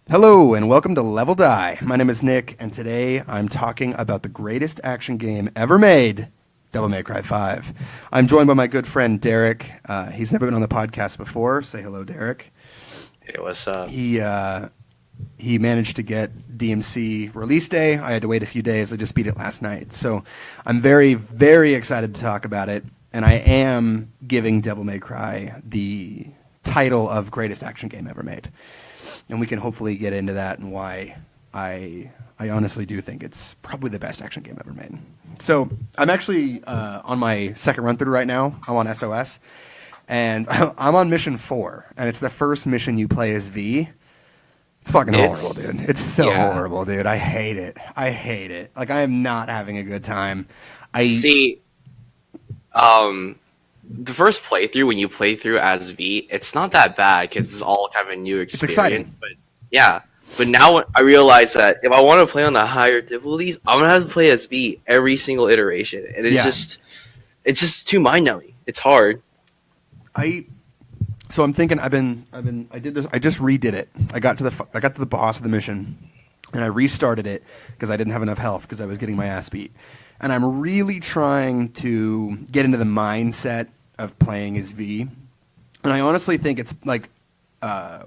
Hello and welcome to Level Die. My name is Nick, and today I'm talking about the greatest action game ever made, Devil May Cry 5. I'm joined by my good friend Derek. He's never been on the podcast before. Say hello, Derek. Hey, what's up? He managed to get DMC release day. I had to wait a few days. I just beat it last night. So I'm very, very excited to talk about it, and I am giving Devil May Cry the title of greatest action game ever made. And we can hopefully get into that and why I honestly do think it's probably the best action game ever made. So I'm actually on my second run through right now. I'm on SOS, and I'm on mission 4, and it's the first mission you play as V. It's fucking horrible, dude. It's so horrible, dude. I hate it. Like, I am not having a good time. The first playthrough, when you play through as V, it's not that bad because it's all kind of a new experience. It's exciting. But now I realize that if I want to play on the higher difficulties, I'm gonna have to play as V every single iteration, and it's just too mind numbing. It's hard. So I'm thinking I did this. I just redid it. I got to the boss of the mission, and I restarted it because I didn't have enough health because I was getting my ass beat. And I'm really trying to get into the mindset of playing as V. And I honestly think it's like,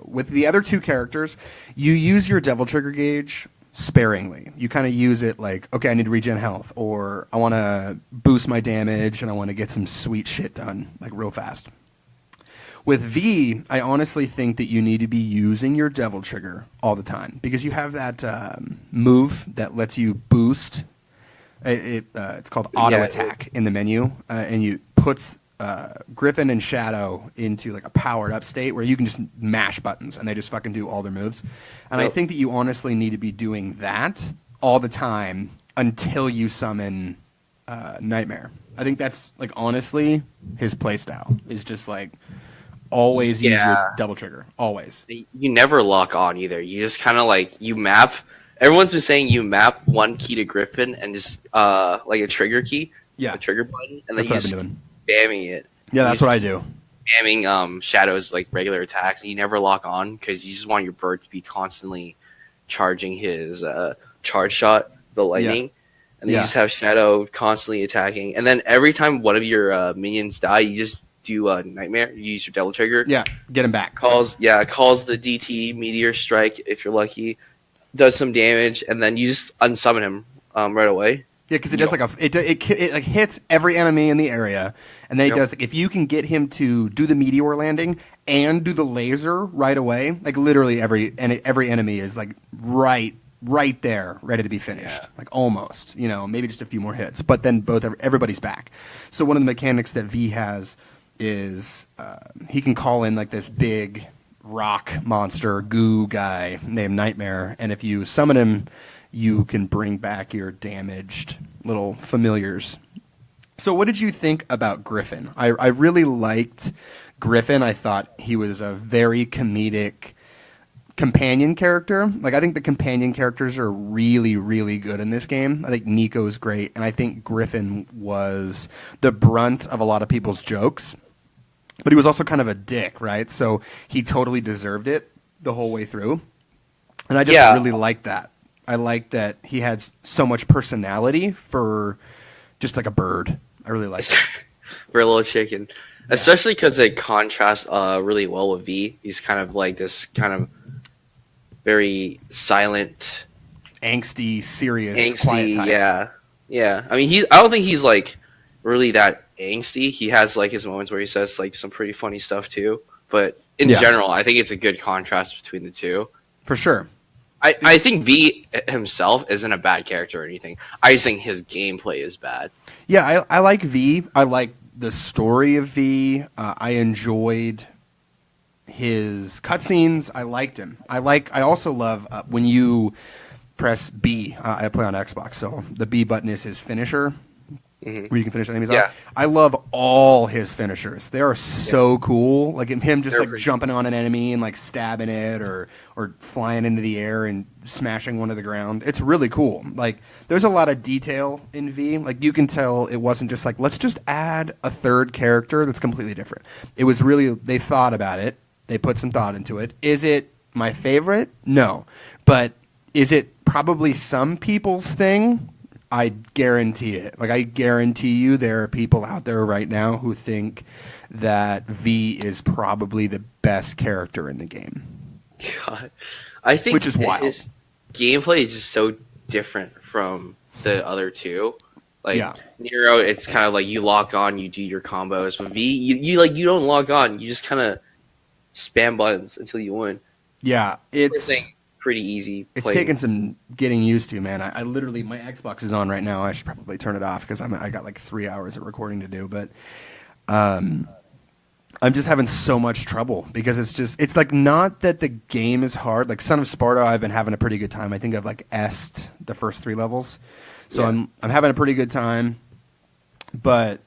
with the other two characters, you use your Devil Trigger gauge sparingly. You kind of use it like, okay, I need to regen health, or I want to boost my damage, and I want to get some sweet shit done, like real fast. With V, I honestly think that you need to be using your Devil Trigger all the time, because you have that move that lets you boost. It's called auto attack in the menu, and you puts Griffin and Shadow into like a powered up state where you can just mash buttons and they just fucking do all their moves. And I think that you honestly need to be doing that all the time until you summon Nightmare. I think that's like honestly his playstyle is just like always use your Devil Trigger, always. You never lock on either. You just kind of like you map. Everyone's been saying you map one key to Griffin and just like a trigger key, a trigger button, and then you just spamming it. Yeah, that's what I do. Spamming Shadow's like regular attacks, and you never lock on because you just want your bird to be constantly charging his charge shot, the lightning, and then you just have Shadow constantly attacking. And then every time one of your minions die, you just do a Nightmare. You use your Devil Trigger. Yeah, get him back. Calls the DT Meteor Strike if you're lucky. Does some damage, and then you just unsummon him right away. Yeah, because it does like it like hits every enemy in the area, and then it does like, if you can get him to do the meteor landing and do the laser right away, like literally every enemy is like right there, ready to be finished, like almost, maybe just a few more hits, but then everybody's back. So one of the mechanics that V has is he can call in like this big rock monster goo guy named Nightmare, and if you summon him, you can bring back your damaged little familiars. So what did you think about Griffin? I really liked Griffin. I thought he was a very comedic companion character. Like, I think the companion characters are really, really good in this game. I think Nico's great, and I think Griffin was the brunt of a lot of people's jokes. But he was also kind of a dick, right? So he totally deserved it the whole way through. And I just really liked that. I liked that he had so much personality for just like a bird. I really liked it. For a little chicken. Yeah. Especially because it contrasts really well with V. He's kind of like this kind of very silent... Angsty, serious, quiet type. Yeah. I mean, I don't think he's like really that angsty. He has like his moments where he says like some pretty funny stuff too, but in general I think it's a good contrast between the two for sure. I think V himself isn't a bad character or anything. I just think his gameplay is bad. I like V. I like the story of V. I enjoyed his cutscenes. I liked him. I also love when you press B. I play on Xbox, so the B button is his finisher. Where you can finish enemies off. I love all his finishers. They are so cool. Like him just like jumping on an enemy and like stabbing it, or flying into the air and smashing one to the ground. It's really cool. Like there's a lot of detail in V. Like you can tell it wasn't just like, let's just add a third character that's completely different. It was really, they thought about it. They put some thought into it. Is it my favorite? No. But is it probably some people's thing? I guarantee it. Like, I guarantee you there are people out there right now who think that V is probably the best character in the game. God. I think which is wild. His gameplay is just so different from the other two. Like, Nero, it's kind of like you lock on, you do your combos. With V, you don't log on. You just kind of spam buttons until you win. Yeah, it's pretty easy. It's taken some getting used to, man. I literally, my Xbox is on right now. I should probably turn it off because I got like 3 hours of recording to do. But I'm just having so much trouble because it's like not that the game is hard. Like Son of Sparta, I've been having a pretty good time. I think I've like S'd the first 3 levels, so I'm having a pretty good time. But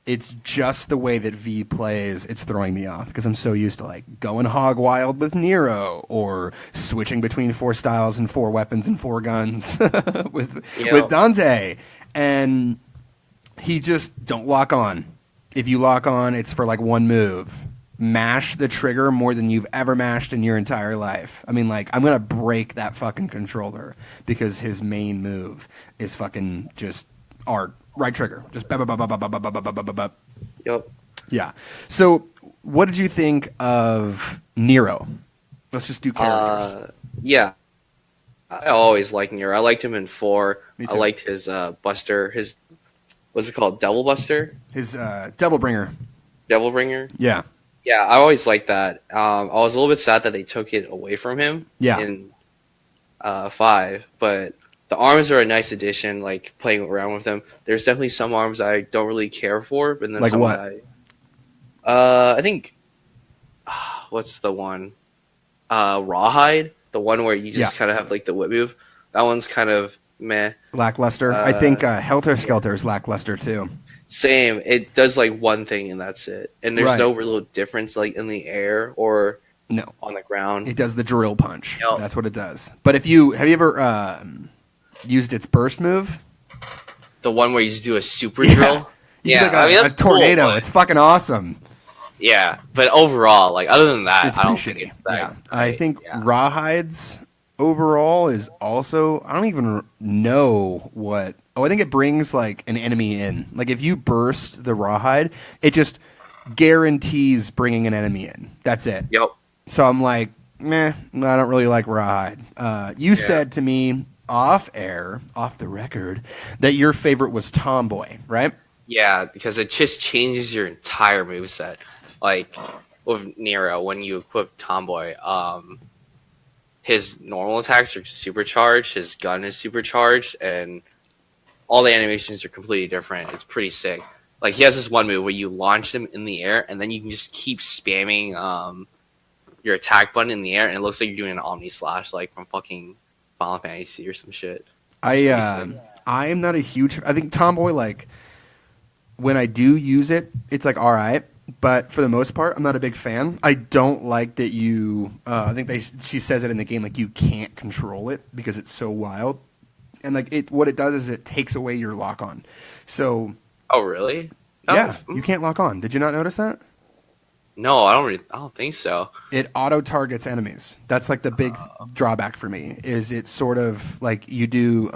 it's just the way that V plays. It's throwing me off because I'm so used to like going hog wild with Nero or switching between 4 styles and 4 weapons and 4 guns with Dante, and he just don't lock on. If you lock on, it's for like 1 move. Mash the trigger more than you've ever mashed in your entire life. I mean, like, I'm gonna break that fucking controller because his main move is fucking just art. Right trigger. Just Yep. Yeah. So, what did you think of Nero? Let's just do characters. Yeah. I always liked Nero. I liked him in 4. Me too. I liked his Buster. His, what's it called? Devil Buster? His Devilbringer. Devilbringer? Yeah. Yeah, I always liked that. I was a little bit sad that they took it away from him in 5, but the arms are a nice addition, like, playing around with them. There's definitely some arms I don't really care for, but then like some what? I think, what's the one? Rawhide? The one where you just kind of have, like, the whip move. That one's kind of meh. Lackluster. I think Helter Skelter is lackluster, too. Same. It does, like, one thing, and that's it. And there's no real difference, like, in the air or on the ground. It does the drill punch. Yep. That's what it does. But have you ever used its burst move? The one where you just do a super drill? Yeah, like a tornado. Cool, it's fucking awesome. Yeah, but overall, like, other than that, it's I don't shitty. think it's that great. I think Rawhide's overall is also, I don't even know what... Oh, I think it brings, like, an enemy in. Like, if you burst the Rawhide, it just guarantees bringing an enemy in. That's it. Yep. So I'm like, meh, I don't really like Rawhide. You said to me off the record, that your favorite was Tomboy, right? Yeah, because it just changes your entire moveset. Like, with Nero, when you equip Tomboy, his normal attacks are supercharged, his gun is supercharged, and all the animations are completely different. It's pretty sick. Like, he has this one move where you launch him in the air, and then you can just keep spamming your attack button in the air, and it looks like you're doing an Omni Slash, like, from fucking Final Fantasy or some shit. I am not a huge... I think Tomboy, like, when I do use it, it's, like, alright. But for the most part, I'm not a big fan. I don't like that you... I think she says it in the game, like, you can't control it because it's so wild. And, like, what it does is it takes away your lock-on. So... Oh, really? No. Yeah, you can't lock on. Did you not notice that? No, I don't think so. It auto-targets enemies. That's, like, the big drawback for me, is it's sort of, like, you do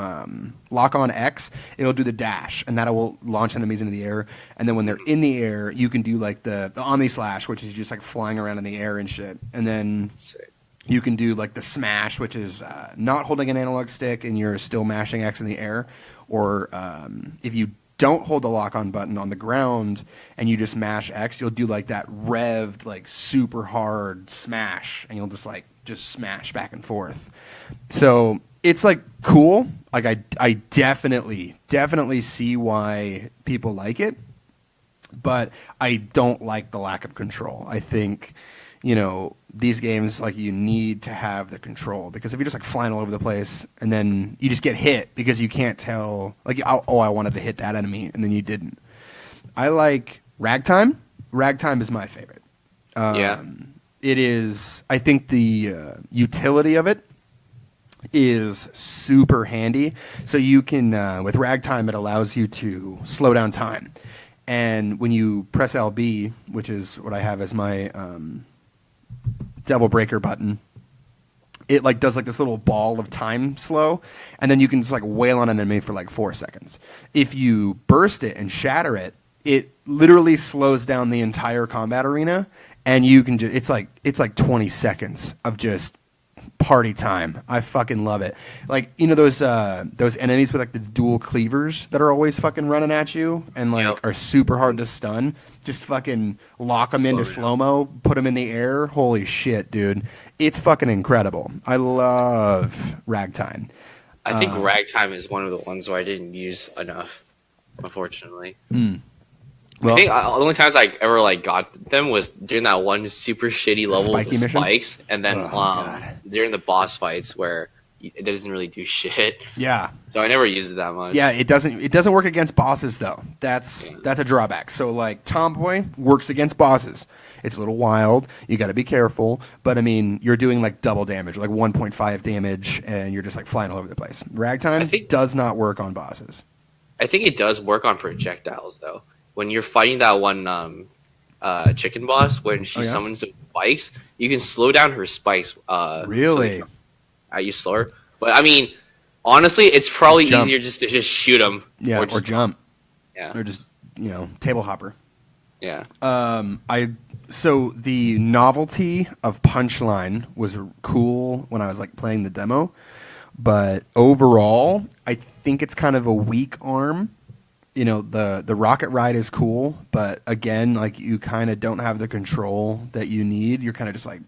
lock on X, it'll do the dash, and that will launch enemies into the air, and then when they're in the air, you can do, like, the Omni Slash, which is just, like, flying around in the air and shit, and then you can do, like, the Smash, which is not holding an analog stick, and you're still mashing X in the air, or if you don't hold the lock-on button on the ground and you just mash X, you'll do like that revved, like super hard smash, and you'll just smash back and forth. So it's like cool. Like I definitely see why people like it, but I don't like the lack of control. I think, these games, like, you need to have the control, because if you're just like flying all over the place and then you just get hit because you can't tell, like, oh, I wanted to hit that enemy and then you didn't. I like Ragtime. Ragtime is my favorite. It is, I think the utility of it is super handy. So you can, with Ragtime, it allows you to slow down time. And when you press LB, which is what I have as my Devil Breaker button, it like does like this little ball of time slow, and then you can just like wail on an enemy for like 4 seconds. If you burst it and shatter it, it literally slows down the entire combat arena, and you can just it's like 20 seconds of just party time. I fucking love it. Like, you know those enemies with like the dual cleavers that are always fucking running at you and like are super hard to stun. Just fucking lock them into slow-mo, put them in the air. Holy shit, dude. It's fucking incredible. I love Ragtime. I think Ragtime is one of the ones where I didn't use enough, unfortunately. Well, I think the only times I ever like got them was during that one super shitty level with the spikes, and then during the boss fights where it doesn't really do shit. Yeah. So I never used it that much. Yeah, it doesn't work against bosses though. That's a drawback. So like Tomboy works against bosses. It's a little wild. You got to be careful, but I mean, you're doing like double damage, like 1.5 damage, and you're just like flying all over the place. Ragtime does not work on bosses. I think it does work on projectiles though. When you're fighting that one chicken boss, when she summons the spikes, you can slow down her spikes. Really? So you slow her. But I mean, honestly, it's probably easier just to shoot them. Yeah, or jump. Yeah. Or just, table hopper. Yeah. So the novelty of Punchline was cool when I was like playing the demo, but overall, I think it's kind of a weak arm. The rocket ride is cool, but again, like you kind of don't have the control that you need. You're kind of just like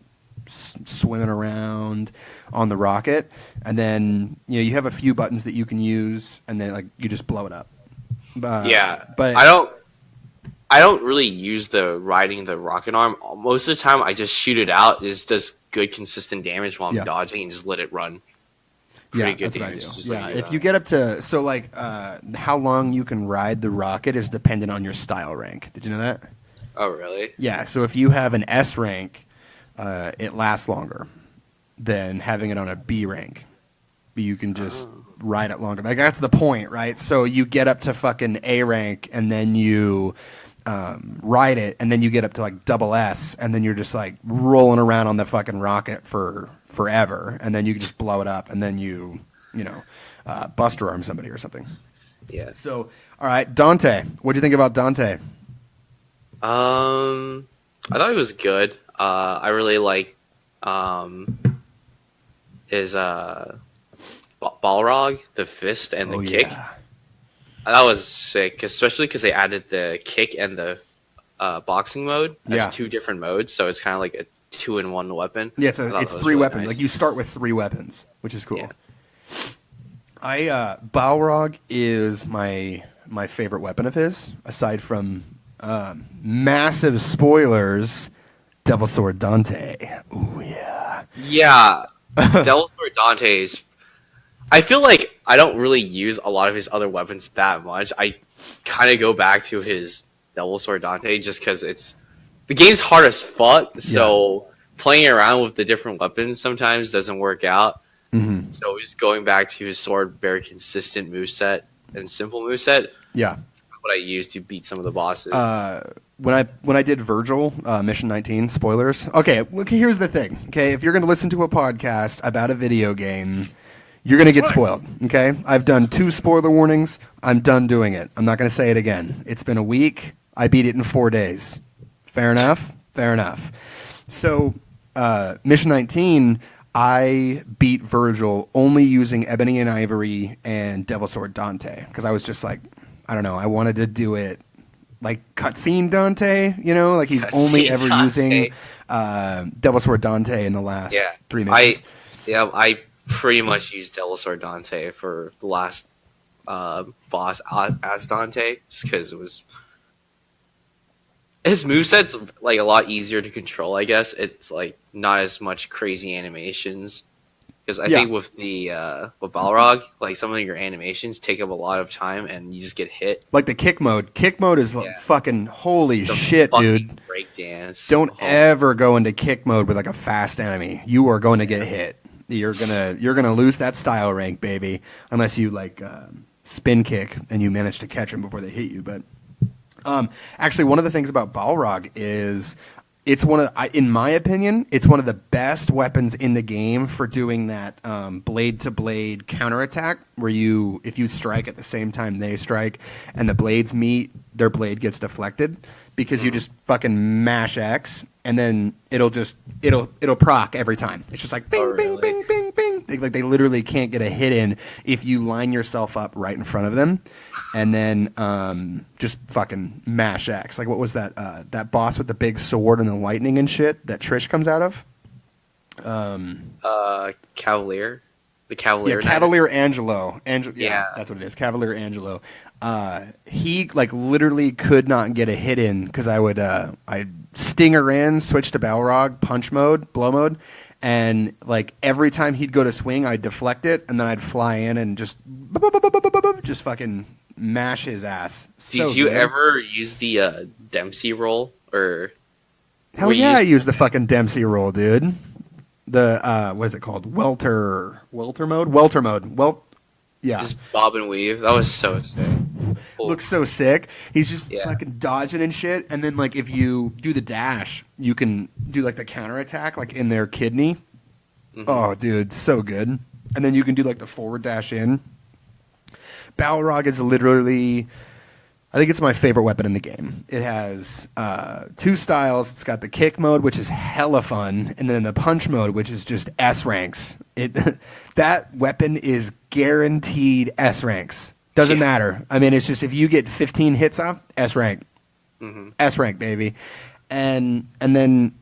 swimming around on the rocket, and then you have a few buttons that you can use, and then like you just blow it up. But I don't really use the riding the rocket arm. Most of the time, I just shoot it out. It does good consistent damage while I'm dodging, and just let it run. Pretty good damage. If you get up to how long you can ride the rocket is dependent on your style rank. Did you know that? Oh, really? Yeah. So if you have an S rank, it lasts longer than having it on a B rank. You can just ride it longer. Like that's the point, right? So you get up to fucking A rank, and then you ride it, and then you get up to like double S, and then you're just like rolling around on the fucking rocket for forever, and then you can just blow it up, and then buster arm somebody or something. Yeah. So, all right, Dante. What do you think about Dante? I thought he was good. I really like his Balrog, the fist and the kick. Yeah. That was sick, especially because they added the kick and the boxing mode as two different modes, so it's kind of like a 2-in-1 weapon. Yeah, it's three really weapons. Nice. Like you start with 3 weapons, which is cool. Yeah. Balrog is my favorite weapon of his, aside from massive spoilers. Devil Sword Dante. Ooh yeah. Yeah, Devil Sword Dante is. I feel like I don't really use a lot of his other weapons that much. I kind of go back to his Devil Sword Dante just because the game's hard as fuck. So playing around with the different weapons sometimes doesn't work out. Mm-hmm. So just going back to his sword, very consistent moveset and simple moveset. Yeah, what I use to beat some of the bosses. When I did Virgil, Mission 19, spoilers. Okay, here's the thing. Okay, if you're going to listen to a podcast about a video game, you're going to get spoiled, okay? I've done 2 spoiler warnings. I'm done doing it. I'm not going to say it again. It's been a week. I beat it in 4 days. Fair enough? Fair enough. So, Mission 19, I beat Virgil only using Ebony and Ivory and Devil Sword Dante, because I was just like, I don't know, I wanted to do it like cutscene Dante, like he's only ever using Devil Sword Dante in the last 3 missions. I pretty much used Devil Sword Dante for the last boss as Dante, just because it was his moveset's like a lot easier to control. I guess it's like not as much crazy animations, because I think with with Balrog, like some of your animations take up a lot of time and you just get hit. Like the kick mode. Kick mode is fucking holy shit, dude. Breakdance. Don't ever go into kick mode with like a fast enemy. You are going to get hit. You're gonna lose that style rank, baby, unless you like spin kick and you manage to catch them before they hit you. But actually, one of the things about Balrog is It's in my opinion, it's one of the best weapons in the game for doing that blade to blade counterattack, where if you strike at the same time they strike, and the blades meet, their blade gets deflected, because you just fucking mash X, and then it'll proc every time. It's just like bing, bing, bing, bing, bing. They literally can't get a hit in if you line yourself up right in front of them, and then just fucking mash X. Like, what was that boss with the big sword and the lightning and shit that Trish comes out of? Cavalier. The Cavalier. Yeah, Cavalier Angelo. Yeah, that's what it is. Cavalier Angelo. He like literally could not get a hit in because I'd sting her in, switch to Balrog, punch mode, blow mode, and like every time he'd go to swing, I'd deflect it, and then I'd fly in and just fucking mash his ass. Did you ever use the Dempsey roll or? Hell yeah, I used the fucking Dempsey roll, dude. The what is it called? Welter mode. Yeah. Just bob and weave. That was so sick. Looks so sick. He's just fucking dodging and shit. And then like if you do the dash, you can do like the counterattack like in their kidney. Mm-hmm. Oh, dude, so good. And then you can do like the forward dash in. Balrog is literally, I think it's my favorite weapon in the game. It has 2 styles. It's got the kick mode, which is hella fun, and then the punch mode, which is just S ranks. That weapon is guaranteed S ranks. Doesn't matter. I mean, it's just if you get 15 hits up, S rank. Mm-hmm. S rank, baby. And then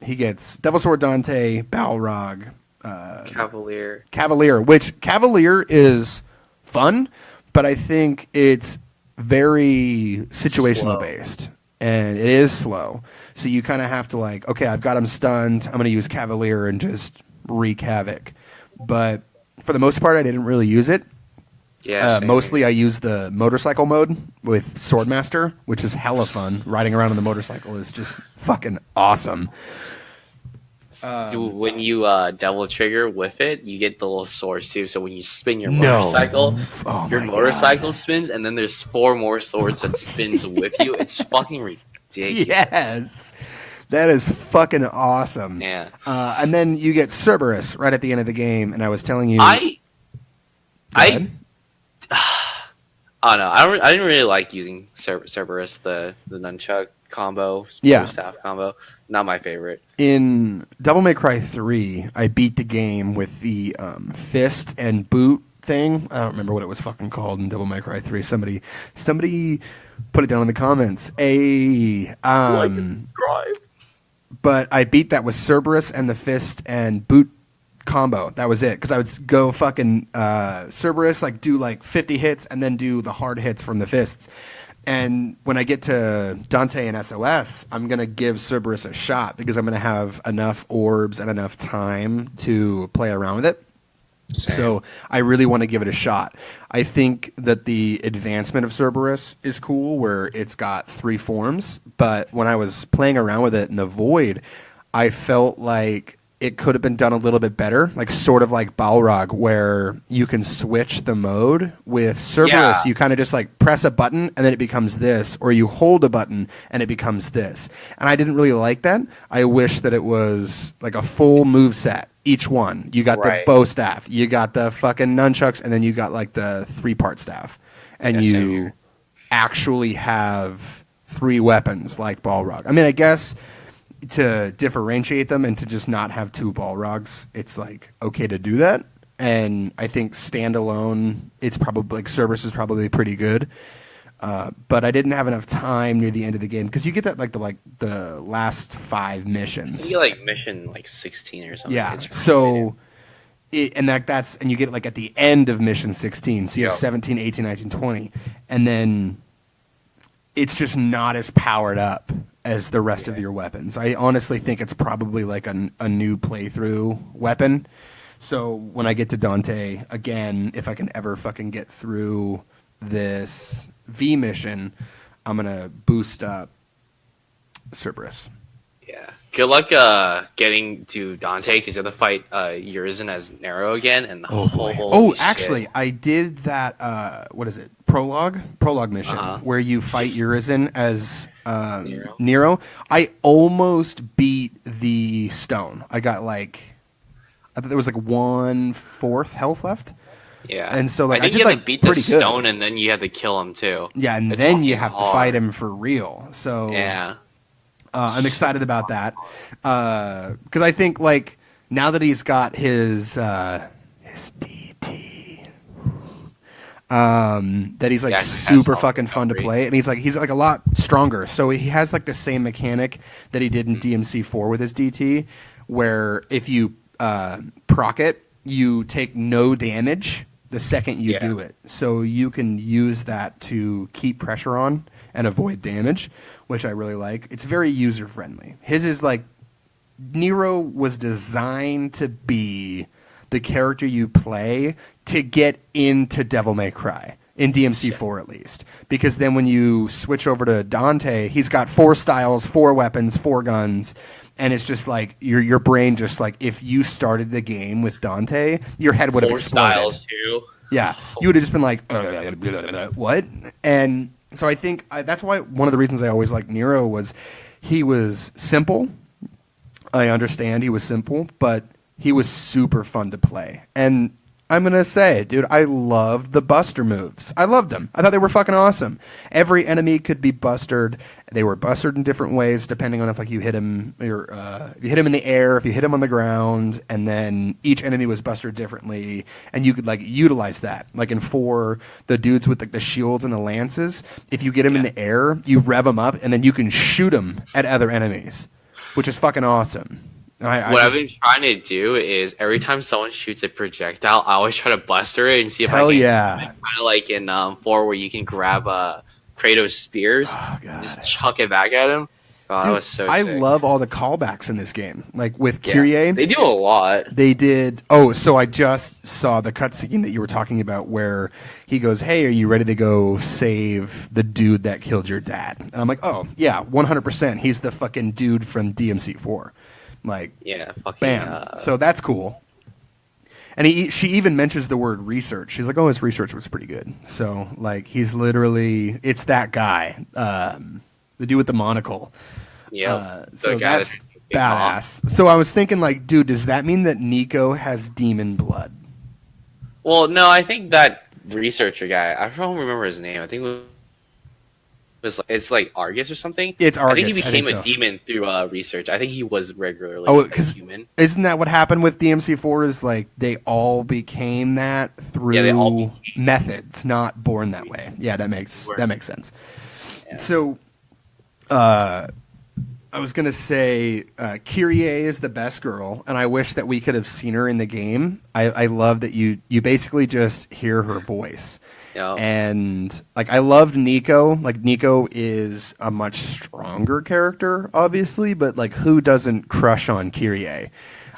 he gets Devil Sword Dante, Balrog, Cavalier, which Cavalier is fun, but I think it's very situational based, and it is slow. So you kind of have to like, okay, I've got him stunned, I'm going to use Cavalier and just wreak havoc. But for the most part, I didn't really use it. Yeah. Mostly I use the motorcycle mode with Swordmaster, which is hella fun. Riding around on the motorcycle is just fucking awesome. When you double trigger with it, you get the little swords too. So when you spin your motorcycle, your motorcycle spins, and then there's 4 more swords that spins with you. It's fucking ridiculous. Yes, that is fucking awesome. Yeah. And then you get Cerberus right at the end of the game, and I was telling you, I don't know. I didn't really like using Cerberus, the nunchuck combo, staff combo. Not my favorite. In Devil May Cry 3, I beat the game with the fist and boot thing. I don't remember what it was fucking called in Devil May Cry 3. Somebody put it down in the comments. But I beat that with Cerberus and the fist and boot combo. That was it. Because I would go fucking Cerberus, like do like 50 hits and then do the hard hits from the fists. And when I get to Dante and SOS, I'm going to give Cerberus a shot because I'm going to have enough orbs and enough time to play around with it. Same. So I really want to give it a shot. I think that the advancement of Cerberus is cool where it's got 3 forms. But when I was playing around with it in the Void, I felt like it could have been done a little bit better, like sort of like Balrog, where you can switch the mode. With Cerberus, you kind of just like press a button and then it becomes this, or you hold a button and it becomes this. And I didn't really like that. I wish that it was like a full move set, each one. You got the bow staff, you got the fucking nunchucks, and then you got like the 3-part staff. And you actually have 3 weapons like Balrog. I mean, I guess to differentiate them and to just not have 2 Balrogs, it's like okay to do that. And I think standalone, it's probably like Cerberus is probably pretty good. But I didn't have enough time near the end of the game because you get that like the last 5 missions. You get like mission like 16 or something. Yeah. So that's you get like at the end of mission 16. So you have 17, 18, 19, 20, and then it's just not as powered up as the rest of your weapons. I honestly think it's probably like a new playthrough weapon. So when I get to Dante again, if I can ever fucking get through this V mission, I'm gonna boost up Cerberus. Yeah. Good luck getting to Dante because you have to fight Urizen as Nero again. And actually, I did that. What is it? prologue mission where you fight Urizen as Nero. I almost beat the stone. I got I thought there was 1/4 health left. Yeah, and so I think you had to beat the stone, and then you had to kill him too. Yeah, and then you have to fight him for real. So yeah, I'm excited about that because I think now that he's got his DT, that he's super fucking fun to play, and he's a lot stronger. So he has the same mechanic that he did in DMC4 with his DT, where if you proc it, you take no damage the second you do it. So you can use that to keep pressure on and avoid damage, which I really like. It's very user friendly. His is Nero was designed to be the character you play to get into Devil May Cry. In DMC4 at least. Because then when you switch over to Dante, he's got 4 styles, 4 weapons, 4 guns. And it's just your brain just if you started the game with Dante, your head would have exploded. 4 styles too. Yeah, you would have just been what? And so I think that's why one of the reasons I always liked Nero was he was simple. I understand he was simple, but he was super fun to play. And I'm going to say, dude, I loved the buster moves. I loved them. I thought they were fucking awesome. Every enemy could be bustered. They were bustered in different ways depending on if you hit him or if you hit him in the air, if you hit him on the ground, and then each enemy was bustered differently, and you could utilize that. In 4, the dudes with the shields and the lances, if you get them in the air, you rev them up, and then you can shoot them at other enemies, which is fucking awesome. I've been trying to do is every time someone shoots a projectile, I always try to buster it and see if I can. Kind of in 4 where you can grab Kratos' spears and just chuck it back at him. Oh, dude, that was so sick. I love all the callbacks in this game. With Kyrie. They do a lot. They did. Oh, so I just saw the cutscene that you were talking about where he goes, "Hey, are you ready to go save the dude that killed your dad?" And I'm like, "Oh, yeah, 100%. He's the fucking dude from DMC4." Bam. So that's cool. And she even mentions the word research. She's like, "Oh, his research was pretty good." So he's literally, it's that guy, the dude with the monocle. Yeah. So that's badass. So I was thinking, dude, does that mean that Nico has demon blood? Well, no, I think that researcher guy, I don't remember his name. I think it's Argus or something. It's Argus. I think he became a demon through research. I think he was regularly human. Isn't that what happened with DMC4? Is they all became that through methods, not born that way. Yeah, that makes sense. Yeah. So, I was gonna say Kyrie is the best girl, and I wish that we could have seen her in the game. I love that you basically just hear her voice. Yep. And I loved Nico. Nico is a much stronger character, obviously, but who doesn't crush on Kyrie?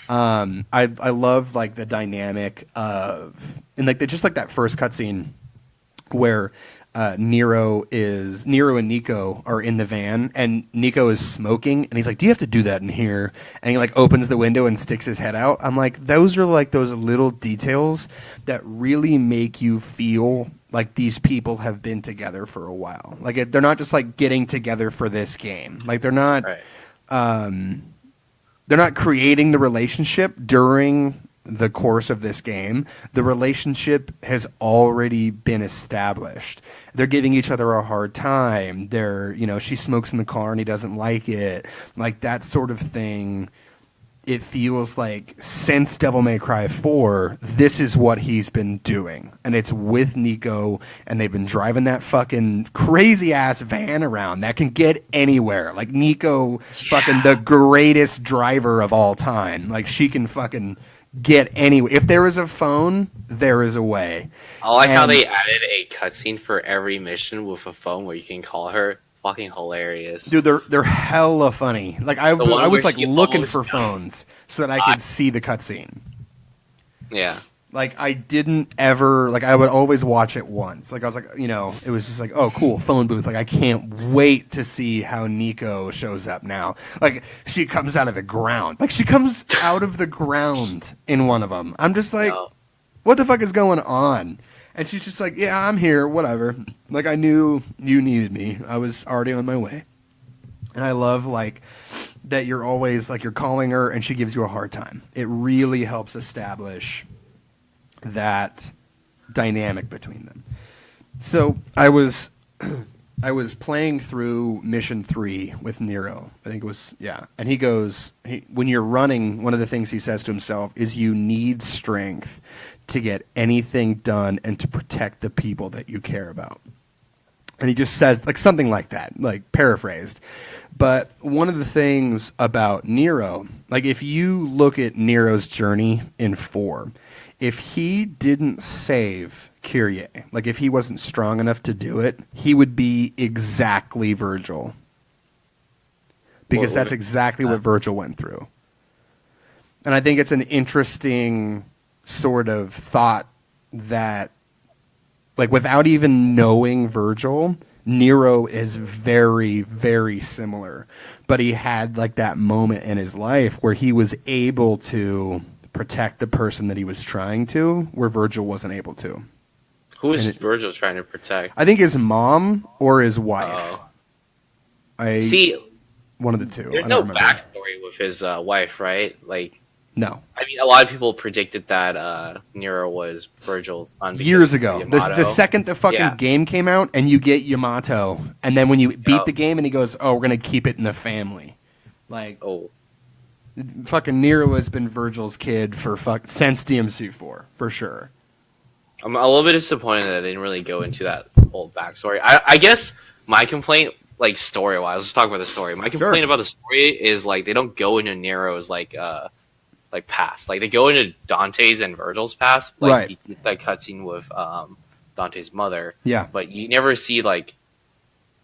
I love the dynamic of and that first cutscene where Nero and Nico are in the van, and Nico is smoking, and he's like, "Do you have to do that in here?" And he opens the window and sticks his head out. I'm like, those are those little details that really make you feel like these people have been together for a while. They're not just getting together for this game. They're not they're not creating the relationship during the course of this game. The relationship has already been established. They're giving each other a hard time. She smokes in the car and he doesn't like it. That sort of thing. It feels since Devil May Cry 4, this is what he's been doing. And it's with Nico, and they've been driving that fucking crazy-ass van around that can get anywhere. Nico, fucking the greatest driver of all time. She can fucking get anywhere. If there is a phone, there is a way. I like how they added a cutscene for every mission with a phone where you can call her. Fucking hilarious, dude. They're hella funny. I was looking for phones so that I could see the cutscene. Yeah. I didn't ever I would always watch it once. I was it was just oh cool, phone booth. I can't wait to see how Nico shows up now. She comes out of the ground. She comes out of the ground in one of them. I'm just what the fuck is going on? And she's just like, yeah, I'm here, whatever. Like, I knew you needed me. I was already on my way. And I love, like, that you're always, like, you're calling her and she gives you a hard time. It really helps establish that dynamic between them. So I was playing through Mission 3 with Nero. I think it was, yeah. And he goes, when you're running, one of the things he says to himself is you need strength to get anything done and to protect the people that you care about. And he just says like something like that, like paraphrased. But one of the things about Nero, like if you look at Nero's journey in 4, if he didn't save Kyrie, like if he wasn't strong enough to do it, he would be exactly Virgil. Because that's exactly what Virgil went through. And I think it's an interesting sort of thought that, like, without even knowing Virgil, Nero is very, very similar. But he had, like, that moment in his life where he was able to protect the person that he was trying to, where Virgil wasn't able to. Who is Virgil trying to protect? I think his mom or his wife. See, one of the two. There's no backstory with his wife, right? Like, no. I mean, a lot of people predicted that Nero was Virgil's son. Years ago. The second the fucking game came out and you get Yamato, and then when you beat the game and he goes, oh, we're going to keep it in the family. Like, fucking Nero has been Virgil's kid since DMC4, for sure. I'm a little bit disappointed that they didn't really go into that whole backstory. I guess my complaint, like story-wise, let's talk about the story. My complaint about the story is like they don't go into Nero's like past. Like they go into Dante's and Virgil's past. Like you get that cutscene with Dante's mother. Yeah. But you never see like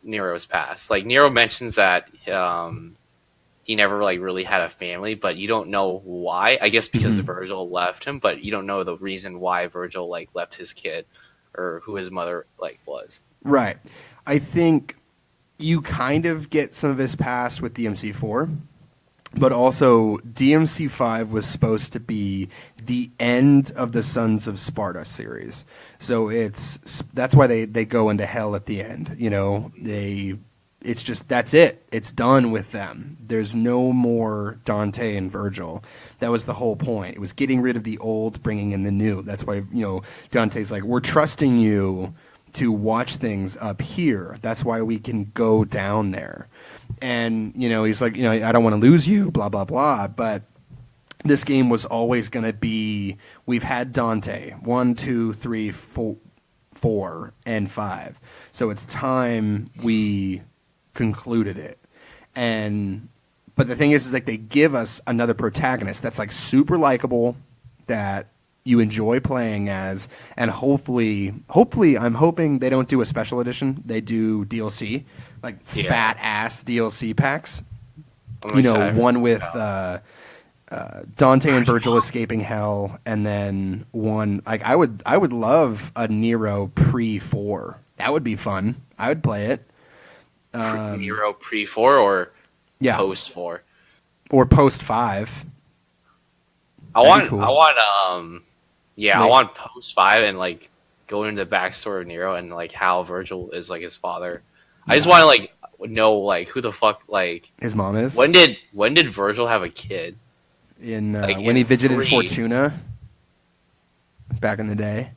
Nero's past. Like Nero mentions that he never like really had a family, but you don't know why. I guess because Virgil left him, but you don't know the reason why Virgil like left his kid or who his mother like was. Right. I think you kind of get some of his past with DMC4, but also DMC5 was supposed to be the end of the Sons of Sparta series. So that's why they go into hell at the end. You know, it's just, that's it. It's done with them. There's no more Dante and Virgil. That was the whole point. It was getting rid of the old, bringing in the new. That's why, you know, Dante's like, we're trusting you to watch things up here. That's why we can go down there. And, you know, he's like, you know, I don't want to lose you, blah, blah, blah. But this game was always going to be, we've had Dante, 1, 2, 3, 4, and 5. So it's time we concluded it. But the thing is like they give us another protagonist that's like super likable, that you enjoy playing as, and hopefully I'm hoping they don't do a special edition. They do DLC, like fat ass DLC packs. You know, one with Dante and Virgil escaping hell, and then one like I would love a Nero pre-4. That would be fun. I would play it. Nero pre-4 or post-4? Or post-5. I want post-5 and like going into the backstory of Nero and like how Virgil is like his father. I just want to like know like who the fuck like his mom is. When did Virgil have a kid? When he visited Fortuna back in the day.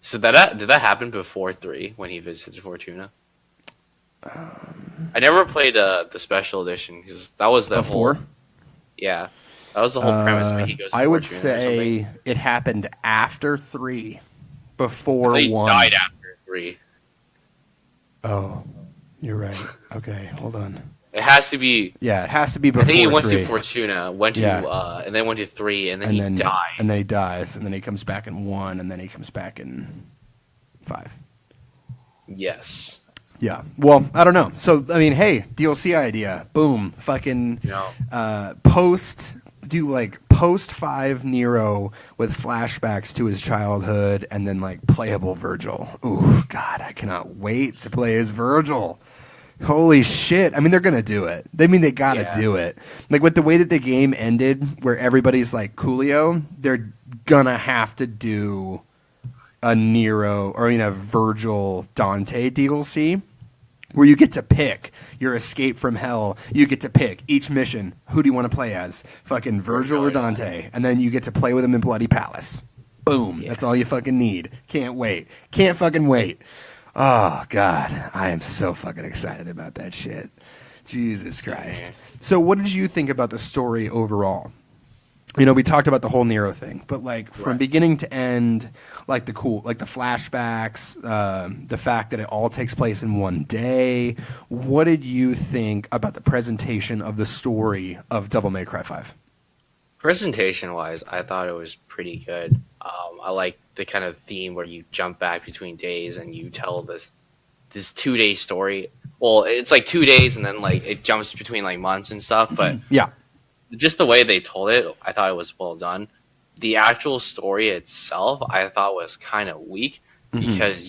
So did that happen before 3 when he visited Fortuna? I never played the special edition because that was the before. Yeah, that was the whole premise. When he goes to I would Fortuna say it happened after 3, before 1. He died after 3. Oh, you're right. Okay, hold on. It has to be. Yeah, it has to be before. I think he went 3. to Fortuna, and then went to 3, and then he died. And then he dies, and then he comes back in 1, and then he comes back in 5. Yes. Yeah. Well, I don't know. So, I mean, hey, DLC idea. Boom. Fucking post 5 Nero with flashbacks to his childhood and then like playable Virgil. Ooh, God, I cannot wait to play as Virgil. Holy shit. I mean, they're going to do it. They got to do it. Like with the way that the game ended where everybody's like Coolio, they're going to have to do a Nero or Virgil Dante DLC where you get to pick your escape from hell. You get to pick each mission. Who do you want to play as? Fucking Virgil or Dante. And then you get to play with him in Bloody Palace. Boom. Yeah. That's all you fucking need. Can't wait. Can't fucking wait. Oh, God. I am so fucking excited about that shit. Jesus Christ. So what did you think about the story overall? We talked about the whole Nero thing, but from beginning to end, the flashbacks, the fact that it all takes place in one day. What did you think about the presentation of the story of Devil May Cry 5? Presentation-wise, I thought it was pretty good. I like the kind of theme where you jump back between days and you tell this 2-day story. Well, it's 2 days and then it jumps between months and stuff, but yeah. Just the way they told it, I thought it was well done. The actual story itself, I thought was kind of weak because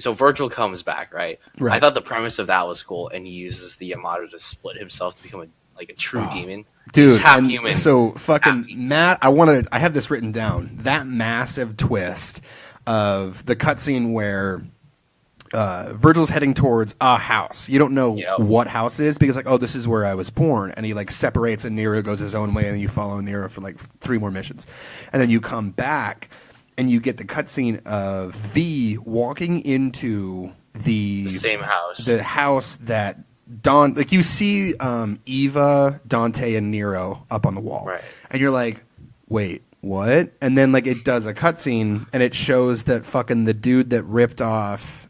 Virgil comes back, right? I thought the premise of that was cool, and he uses the Yamato to split himself to become a true demon. Dude, half human. So fucking Matt, I have this written down. That massive twist of the cutscene where Virgil's heading towards a house. You don't know what house it is because this is where I was born, and he separates and Nero goes his own way, and then you follow Nero for 3 more missions, and then you come back and you get the cutscene of V walking into the same house, the house that you see Eva, Dante, and Nero up on the wall, right? And you're like, wait, what? And then it does a cutscene and it shows that fucking the dude that ripped off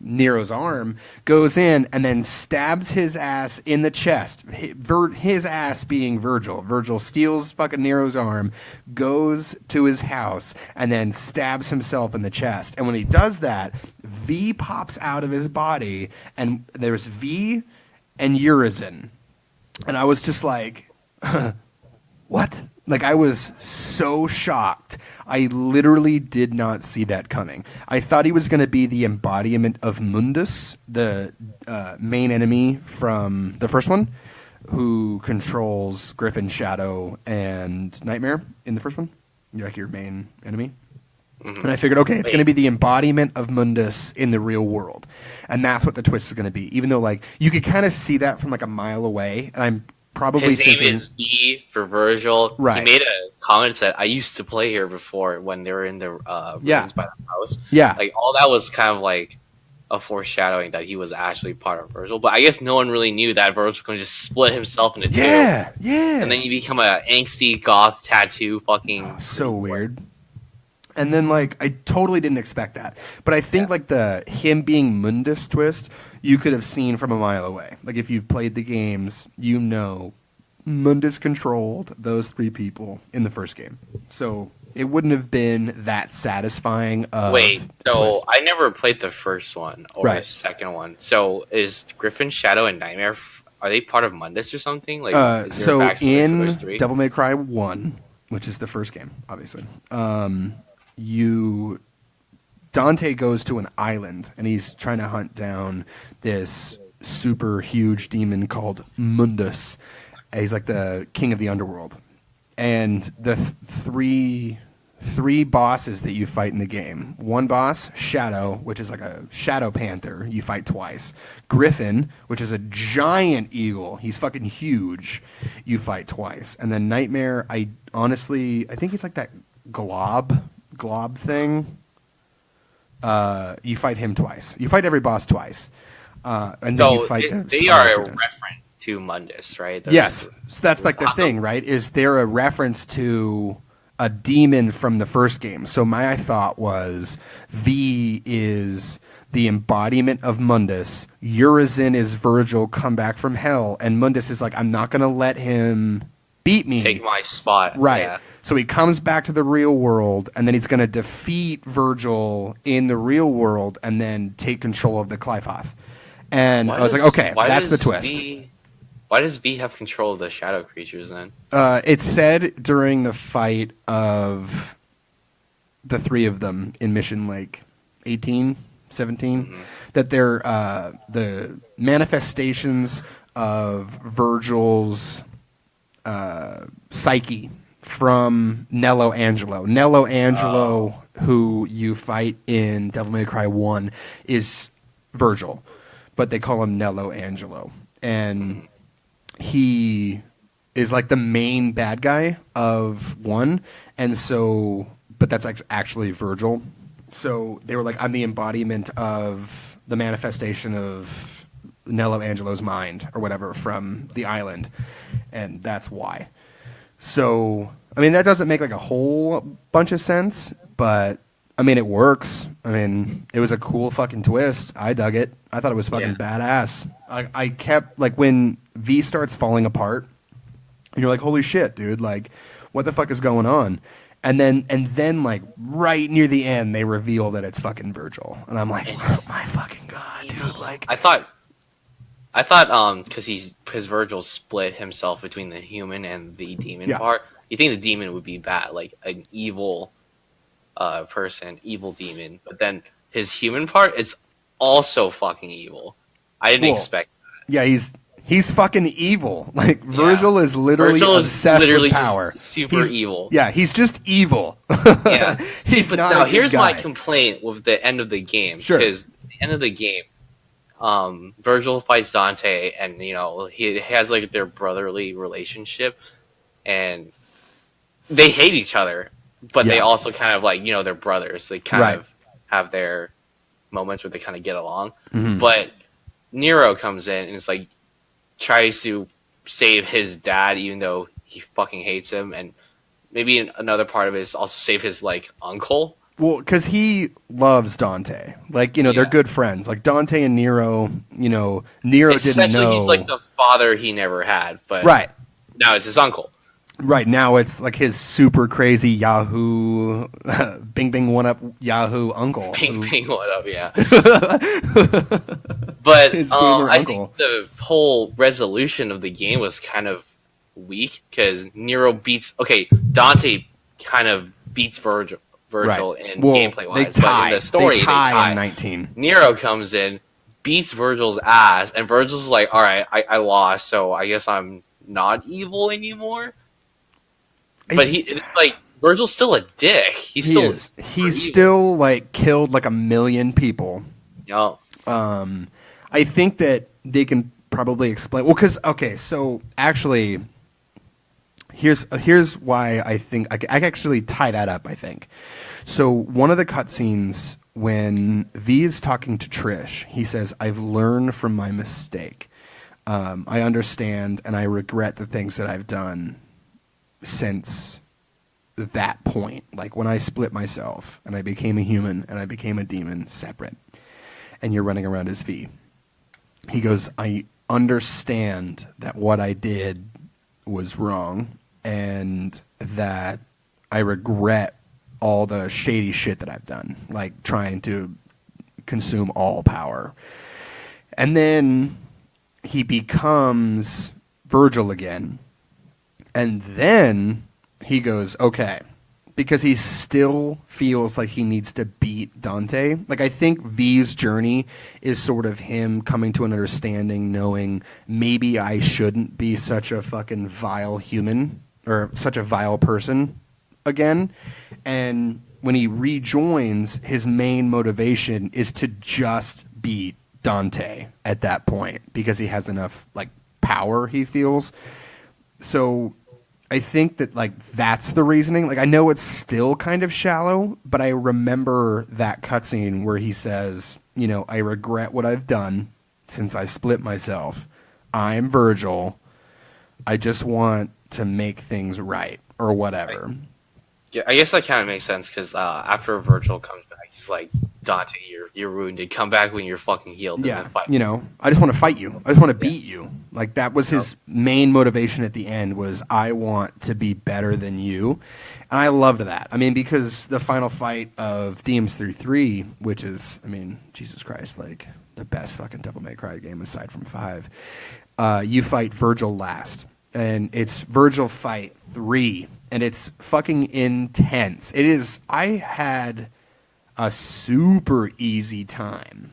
Nero's arm goes in and then stabs his ass in the chest. His ass being Virgil. Virgil steals fucking Nero's arm, goes to his house, and then stabs himself in the chest. And when he does that, V pops out of his body, and there's V and Urizen. And I was just like, what? I was so shocked. I literally did not see that coming. I thought he was going to be the embodiment of Mundus, the main enemy from the first one, who controls Griffin, Shadow, and Nightmare in the first one. Your main enemy. Mm-hmm. And I figured, okay, it's going to be the embodiment of Mundus in the real world. And that's what the twist is going to be. Even though, you could kind of see that from, a mile away. And I'm probably his name is V for Virgil. Right. He made a comment that I used to play here before when they were in the ruins by the house. Yeah. All that was kind of a foreshadowing that he was actually part of Virgil. But I guess no one really knew that Virgil was going to just split himself into two. Yeah. And then you become a angsty goth tattoo fucking. So weird. And then I totally didn't expect that. But I think the him being Mundus twist you could have seen from a mile away. If you've played the games, Mundus controlled those 3 people in the first game. So it wouldn't have been that satisfying. Wait, so I never played the first one or the second one. So is Griffin, Shadow, and Nightmare, are they part of Mundus or something? So in Devil May Cry 1, which is the first game, obviously, Dante goes to an island and he's trying to hunt down this super huge demon called Mundus. He's the king of the underworld. And the three bosses that you fight in the game. One boss, Shadow, which is a shadow panther, you fight twice. Griffin, which is a giant eagle, he's fucking huge, you fight twice. And then Nightmare, I think he's that glob thing. You fight him twice. You fight every boss twice. And then you fight they are a reference to Mundus, right? Yes. So that's the thing, right? Is there a reference to a demon from the first game? So my thought was V is the embodiment of Mundus. Urizen is Virgil come back from hell. And Mundus is I'm not going to let him beat me. Take my spot. Right. Yeah. So he comes back to the real world, and then he's going to defeat Virgil in the real world and then take control of the Qliphoth. And I was okay, that's the twist. Why does V have control of the shadow creatures then? It's said during the fight of the 3 of them in Mission 18, 17, that they're the manifestations of Virgil's psyche from Nello Angelo. Nello Angelo who you fight in Devil May Cry 1 is Virgil, but they call him Nello Angelo. And he is like the main bad guy of 1. And so, but that's actually Virgil. So they were like, I'm the embodiment of the manifestation of Nello Angelo's mind or whatever from the island. And that's why. So, I mean, that doesn't make like a whole bunch of sense, but I mean, it works. I mean, it was a cool fucking twist. I dug it. I thought it was fucking badass. I kept, like, when V starts falling apart, you're like, holy shit, dude. Like, what the fuck is going on? And then, like, right near the end, they reveal that it's fucking Virgil. And I'm like, oh my fucking God, dude. Like, I thought, because Virgil split himself between the human and the demon part, you think the demon would be bad, like an evil person, evil demon. But then his human part, it's also fucking evil. I didn't expect that. Yeah, he's fucking evil. Like, Virgil is literally obsessed with power. Super evil. Yeah, he's just evil. Yeah. He's but not now, a good here's guy. my complaint with the end of the game. Sure. Because at the end of the game, Virgil fights Dante, and, you know, he has, like, their brotherly relationship, and they hate each other, but they also kind of, like, you know, they're brothers. They kind of have their moments where they kind of get along. Mm-hmm. But Nero comes in and it's like tries to save his dad, even though he fucking hates him, and maybe another part of it is also save his like uncle. Well, because he loves Dante. Like, you know, they're good friends. Like, Dante and Nero, you know, Nero didn't know. He's like the father he never had, but now it's his uncle. Right, now it's like his super crazy Yahoo, Bing Bing One Up Yahoo uncle. Bing Bing One Up, yeah. But I think the whole resolution of the game was kind of weak, because Nero Dante kind of beats Virgil in gameplay-wise, but in the story, they tie in 19. Nero comes in, beats Virgil's ass, and Virgil's like, alright, I lost, so I guess I'm not evil anymore. But Virgil's still a dick. He's still like killed like 1 million people. Yeah. I think that they can probably explain. Well, because so actually, here's why I think I actually tie that up. I think so. One of the cutscenes when V is talking to Trish, he says, "I've learned from my mistake. I understand, and I regret the things that I've done since that point. Like when I split myself and I became a human and I became a demon separate, and you're running around as V." He goes, "I understand that what I did was wrong and that I regret all the shady shit that I've done, like trying to consume all power." And then he becomes Virgil again. And then he goes, okay, because he still feels like he needs to beat Dante. Like, I think V's journey is sort of him coming to an understanding, knowing maybe I shouldn't be such a fucking vile human or such a vile person again. And when he rejoins, his main motivation is to just beat Dante at that point because he has enough, like, power, he feels. So I think that, like, that's the reasoning. Like, I know it's still kind of shallow, but I remember that cutscene where he says, you know, I regret what I've done since I split myself. I'm Virgil. I just want to make things right or whatever. Yeah, I guess that kind of makes sense because after Virgil comes back, he's like, Dante, you're wounded. Come back when you're fucking healed. Yeah, and then fight. You know, I just want to fight you. I just want to beat you. Like, that was his main motivation at the end was, I want to be better than you. And I loved that. I mean, because the final fight of Demons 3, which is, I mean, Jesus Christ, like, the best fucking Devil May Cry game aside from 5, you fight Virgil last. And it's Virgil fight 3. And it's fucking intense. It is. I had a super easy time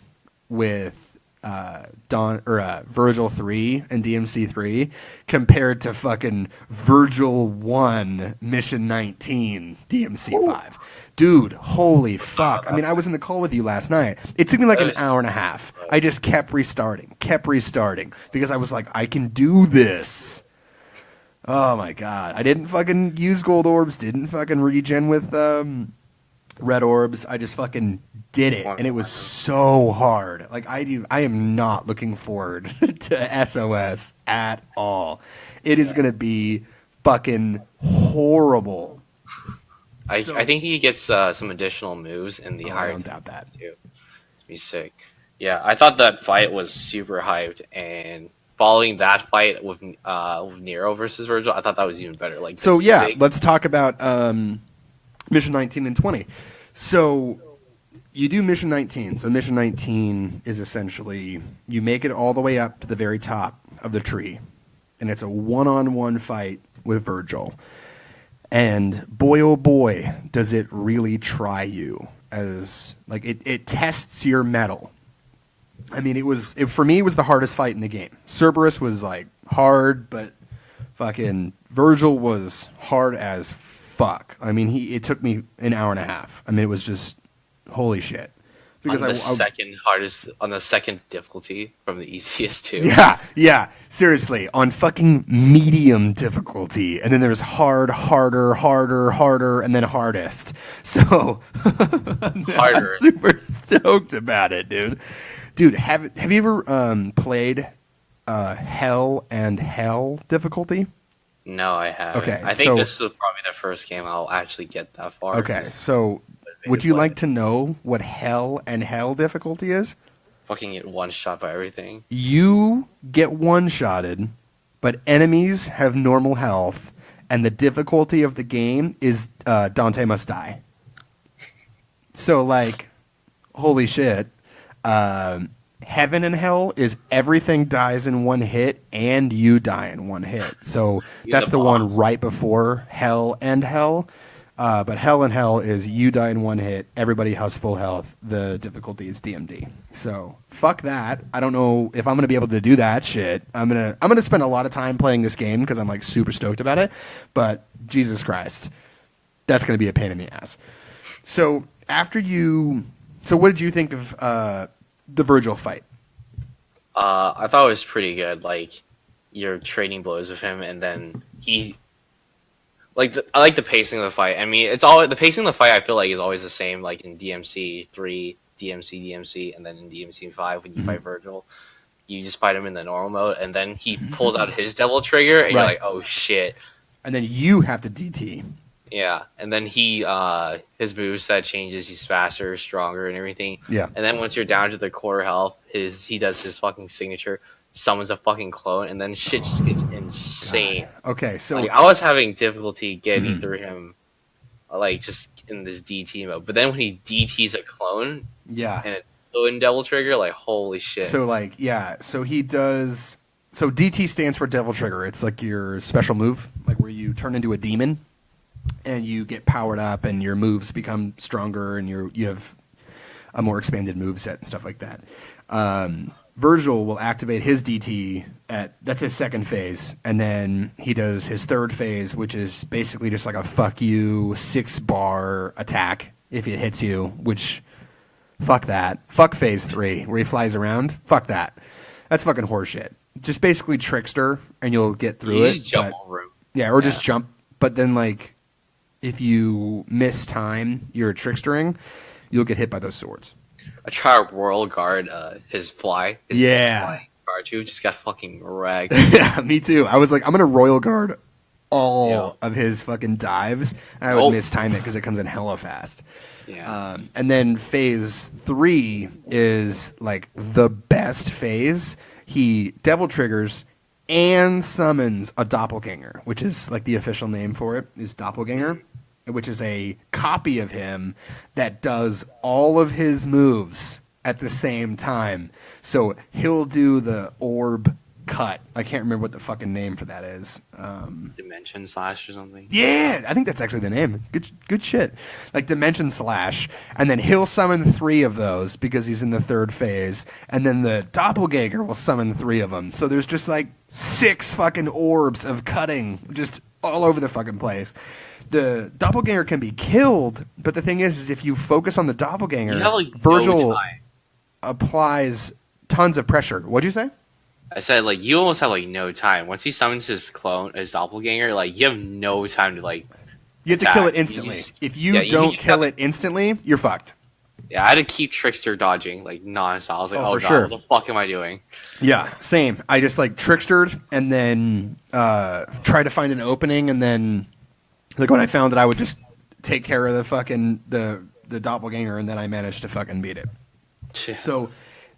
with Virgil 3 and DMC 3 compared to fucking Virgil 1 Mission 19 DMC 5. Dude, holy fuck. I mean, I was in the call with you last night. It took me like an hour and a half. I just kept restarting, because I was like, I can do this. Oh my god. I didn't fucking use gold orbs, didn't fucking regen with red orbs. I just fucking did it, and it was so hard. Like, I am not looking forward to SOS at all. It is going to be fucking horrible. I think he gets some additional moves in the higher. I don't doubt that. Too. It's be sick. Yeah, I thought that fight was super hyped, and following that fight with Nero versus Virgil, I thought that was even better. Like, so yeah, let's talk about Mission 19 and 20. So you do Mission 19. So Mission 19 is essentially you make it all the way up to the very top of the tree, and it's a one-on-one fight with Virgil. And boy, oh boy, does it really try you. As like it tests your mettle. I mean, for me, it was the hardest fight in the game. Cerberus was like hard, but fucking Virgil was hard as fuck. I mean, it took me an hour and a half. I mean, it was just holy shit. Because on the second difficulty from the easiest to. Yeah, seriously, on fucking medium difficulty, and then there's hard, harder, and then hardest. So I'm super stoked about it, dude. Dude, have you ever played Hell and Hell difficulty? No, I haven't. Okay, I think this is probably the first game I'll actually get that far. Okay, so would you like to know what Hell and Hell difficulty is? Fucking get one-shot by everything. You get one-shotted, but enemies have normal health, and the difficulty of the game is Dante must die. So, like, holy shit. Heaven and Hell is everything dies in one hit, and you die in one hit. So that's the one right before Hell and Hell. But Hell and Hell is you die in one hit, everybody has full health, the difficulty is DMD. So fuck that. I don't know if I'm gonna be able to do that shit. I'm gonna spend a lot of time playing this game because I'm like super stoked about it. But Jesus Christ, that's gonna be a pain in the ass. So what did you think of the Virgil fight? I thought it was pretty good. Like, you're trading blows with him, and then he. I like the pacing of the fight. I mean, the pacing of the fight I feel like is always the same, like in DMC 3, DMC, and then in DMC 5 when you fight Virgil. You just fight him in the normal mode, and then he pulls out his devil trigger, and you're like, oh shit. And then you have to DT. Yeah, and then his moveset changes, he's faster, stronger, and everything. Yeah. And then once you're down to the quarter health, he does his fucking signature, summons a fucking clone, and then shit just gets insane. God. Okay, so like, I was having difficulty getting through him, like, just in this DT mode. But then when he DTs a clone, and it's in Devil Trigger, like, holy shit. So, like, so he does. So DT stands for Devil Trigger. It's like your special move, like where you turn into a demon, and you get powered up, and your moves become stronger, and you have a more expanded moveset and stuff like that. Virgil will activate his DT that's his second phase, and then he does his third phase, which is basically just like a fuck you 6-bar attack if it hits you, which fuck that. Fuck phase 3 where he flies around. Fuck that. That's fucking horseshit. Just basically trickster, and you'll get through it. Jump over him. Yeah, or just jump. But then, like, if you miss time, you're trickstering, you'll get hit by those swords. I tried to Royal Guard his fly. Fly guard too, just got fucking wrecked. Yeah, me too. I was like, I'm going to Royal Guard all of his fucking dives, and I would mistime it because it comes in hella fast. Yeah. And then phase 3 is, like, the best phase. He devil triggers and summons a doppelganger, which is, like, the official name for it is doppelganger, which is a copy of him that does all of his moves at the same time. So he'll do the orb cut. I can't remember what the fucking name for that is. Dimension Slash or something. Yeah, I think that's actually the name. Good shit. Like Dimension Slash, and then he'll summon 3 of those because he's in the 3rd phase, and then the Doppelganger will summon 3 of them. So there's just like 6 fucking orbs of cutting just all over the fucking place. The Doppelganger can be killed, but the thing is if you focus on the Doppelganger, you have, like, Virgil no time. applies tons of pressure. What'd you say? I said, like, you almost have, like, no time. Once he summons his clone, his doppelganger, like, you have no time to, like, you have to kill it instantly. If you don't kill it instantly, you're fucked. Yeah, I had to keep Trickster dodging, like, non-stop. I was like, oh God, sure. what the fuck am I doing? Yeah, same. I just, like, Trickstered and then try to find an opening, and then, like, when I found it, I would just take care of the fucking, the doppelganger, and then I managed to fucking beat it. Yeah. So,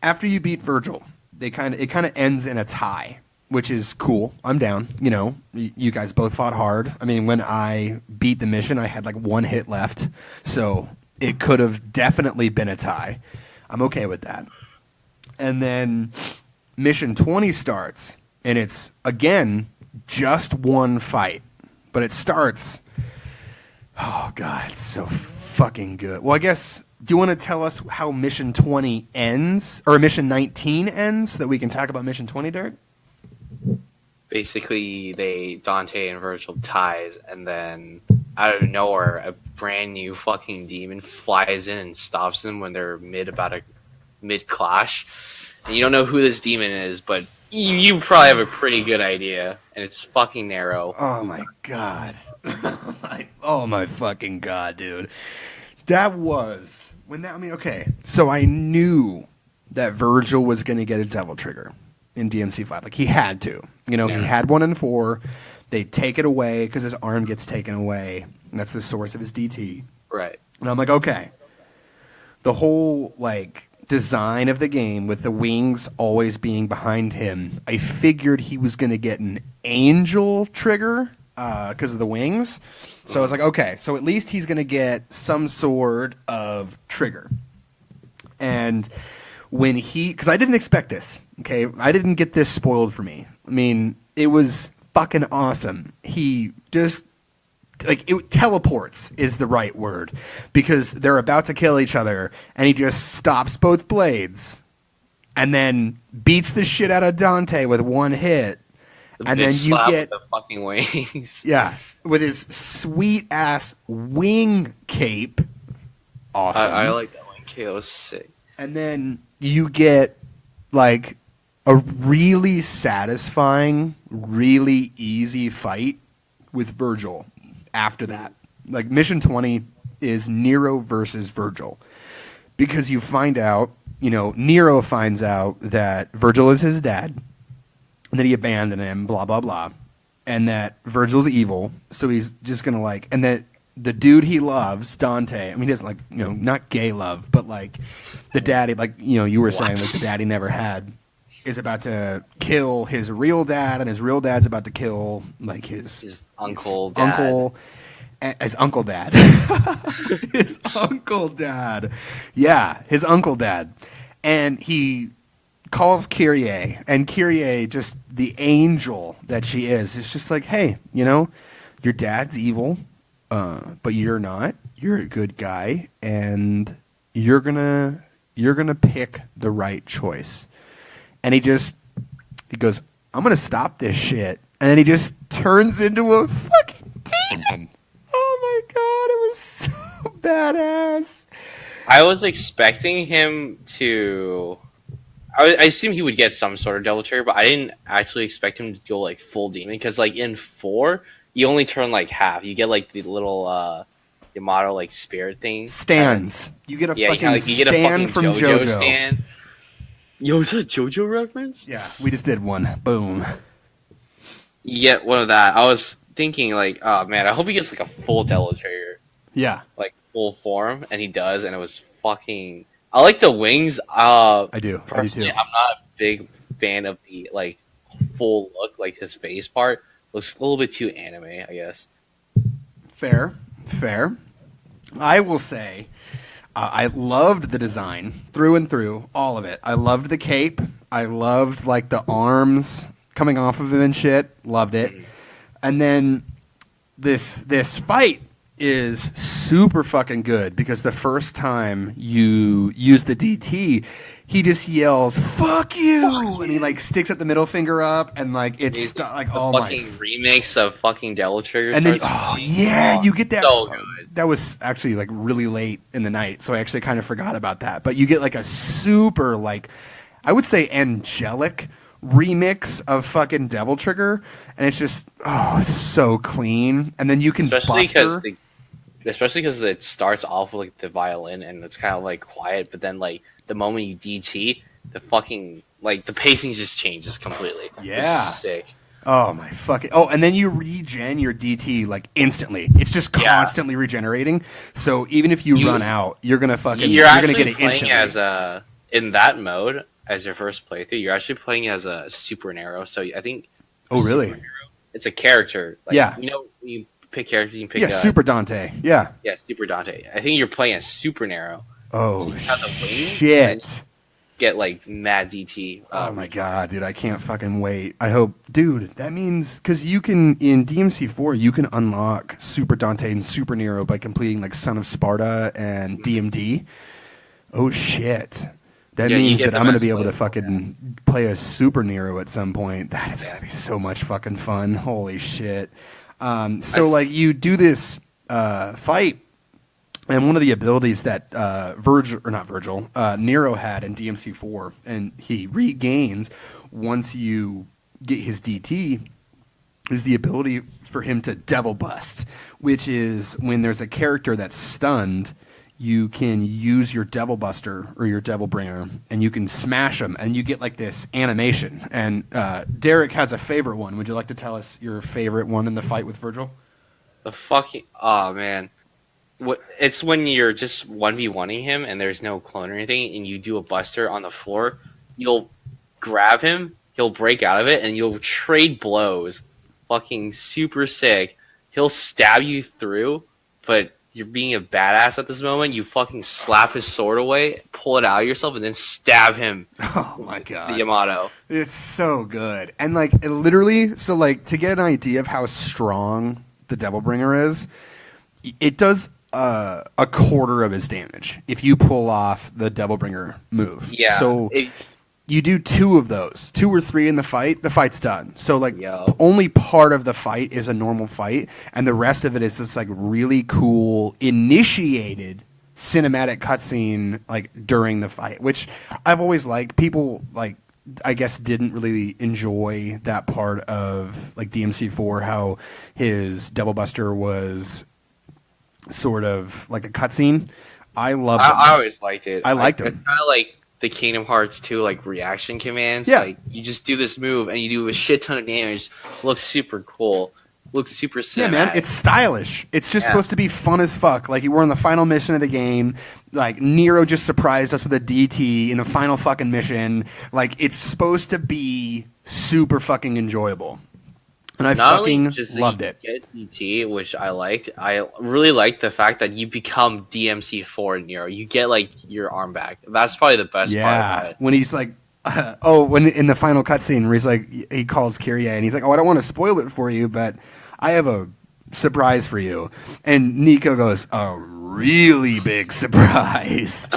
after you beat Virgil, it kind of ends in a tie, which is cool. I'm down. You know, you guys both fought hard. I mean, when I beat the mission, I had like 1 hit left, so it could have definitely been a tie. I'm okay with that. And then mission 20 starts, and it's again just 1 fight, but it starts. Oh God, it's so fucking good. Well, I guess. Do you want to tell us how Mission 20 ends, or Mission 19 ends, so that we can talk about Mission 20, Derek? Basically, Dante and Virgil ties, and then out of nowhere, a brand new fucking demon flies in and stops them when they're mid clash. And you don't know who this demon is, but you probably have a pretty good idea, and it's fucking Nero. Oh my God! Oh my fucking God, dude! That was. Okay, so I knew that Virgil was going to get a Devil Trigger in DMC5. Like, he had to. You know, he had one in 4. They take it away because his arm gets taken away. And that's the source of his DT. Right. And I'm like, okay. The whole, like, design of the game with the wings always being behind him, I figured he was going to get an Angel Trigger because of the wings. So I was like, okay, so at least he's going to get some sort of trigger. And when because I didn't expect this, okay? I didn't get this spoiled for me. I mean, it was fucking awesome. He just, like, teleports is the right word, because they're about to kill each other, and he just stops both blades, and then beats the shit out of Dante with 1 hit. And then you get the fucking wings. Yeah, with his sweet ass wing cape. Awesome. I like that wing cape. It was sick. And then you get like a really satisfying, really easy fight with Virgil after that. Like Mission 20 is Nero versus Virgil. Because you find out, you know, Nero finds out that Virgil is his dad. And that he abandoned him, blah, blah, blah. And that Virgil's evil, so he's just going to, like... And that the dude he loves, Dante... I mean, he doesn't, like, you know, not gay love, but, like, the daddy, like, you know, you were saying, like, the dad he never had, is about to kill his real dad, and his real dad's about to kill, like, his uncle dad. His uncle dad. His uncle dad. Yeah, his uncle dad. And he... calls Kyrie, and Kyrie, just the angel that she is just like, hey, you know, your dad's evil, but you're not. You're a good guy, and you're gonna pick the right choice. And he goes, I'm gonna stop this shit, and then he just turns into a fucking demon. Oh my God, it was so badass. I was expecting him to... I assume he would get some sort of Devil Trigger, but I didn't actually expect him to go, like, full demon. Because, like, in 4, you only turn, like, half. You get, like, the little, Yamato, like, spirit thing. Stands. You get a fucking stand from JoJo. Stand. Yo, is that a JoJo reference? Yeah, we just did one. Boom. You get one of that. I was thinking, like, oh, man, I hope he gets, like, a full Devil Trigger. Yeah. Like, full form, and he does, and it was fucking... I like the wings. I do. Personally, I'm not a big fan of the, like, full look, like his face part. Looks a little bit too anime, I guess. Fair. I will say, I loved the design through and through, all of it. I loved the cape. I loved, like, the arms. coming off of him and shit. Loved it. And then this fight is super fucking good because the first time you use the DT, he just yells "fuck you" and he like sticks up the middle finger up and like it's like oh my fucking remix of fucking Devil Trigger. And then you get that. So good. That was actually like really late in the night, so I actually kind of forgot about that. But you get like a super like I would say angelic remix of fucking Devil Trigger, and it's just so clean. And then you can especially because it starts off with like the violin and it's kind of like quiet, but then like the moment you DT, the fucking like the pacing just changes completely. Yeah, it's sick. Oh my fucking! Oh, and then you regen your DT like instantly. It's just constantly regenerating. So even if you run out, you're gonna fucking you're gonna get it instantly. As in that mode as your first playthrough, you're actually playing as a Super Nero. So I think. Oh really? It's a character. Like, yeah. You know, you pick characters. You can pick. Super Dante. Yeah. Yeah, Super Dante. I think you're playing as Super Nero. Oh so shit! Get like mad DT. Oh my god, dude! I can't fucking wait. I hope, dude. That means because you can in DMC4 you can unlock Super Dante and Super Nero by completing like Son of Sparta and DMD. Oh shit! That means that I'm gonna be able to fucking play a Super Nero at some point. That is gonna be so much fucking fun. Holy shit! So like you do this fight. And one of the abilities that Nero had in DMC4, and he regains once you get his DT, is the ability for him to Devil Bust, which is when there's a character that's stunned, you can use your Devil Buster or your Devil Bringer, and you can smash them, and you get like this animation. And Derek has a favorite one. Would you like to tell us your favorite one in the fight with Virgil? Oh man. It's when you're just 1v1ing him and there's no clone or anything and you do a buster on the floor, you'll grab him, he'll break out of it, and you'll trade blows. Fucking super sick. He'll stab you through, but you're being a badass at this moment. You fucking slap his sword away, pull it out of yourself, and then stab him. Oh my god. The Yamato. It's so good. And like, it literally, so like, to get an idea of how strong the Devil Bringer is, it does a quarter of his damage if you pull off the Devil Bringer move. Yeah. So you do 2 of those, 2 or 3 in the fight's done. So like only part of the fight is a normal fight, and the rest of it is this like really cool initiated cinematic cutscene like during the fight, which I've always liked. People like I guess didn't really enjoy that part of like DMC4, how his Devil Buster was sort of like a cutscene. I loved it. I always liked it. I liked it. It's kind of like the Kingdom Hearts 2 like reaction commands. Yeah. Like you just do this move and you do a shit ton of damage. Looks super cool. Looks super cinematic. Yeah, man. It's stylish. It's just supposed to be fun as fuck. Like we're in the final mission of the game. Like Nero just surprised us with a DT in the final fucking mission. Like it's supposed to be super fucking enjoyable. And I fucking loved it. Get DT, which I liked. I really liked the fact that you become DMC4 in Nero. You get like your arm back. That's probably the best part about it. When he's like, when in the final cutscene where he's like, he calls Kyrie and he's like, I don't want to spoil it for you, but I have a surprise for you. And Nico goes, a really big surprise.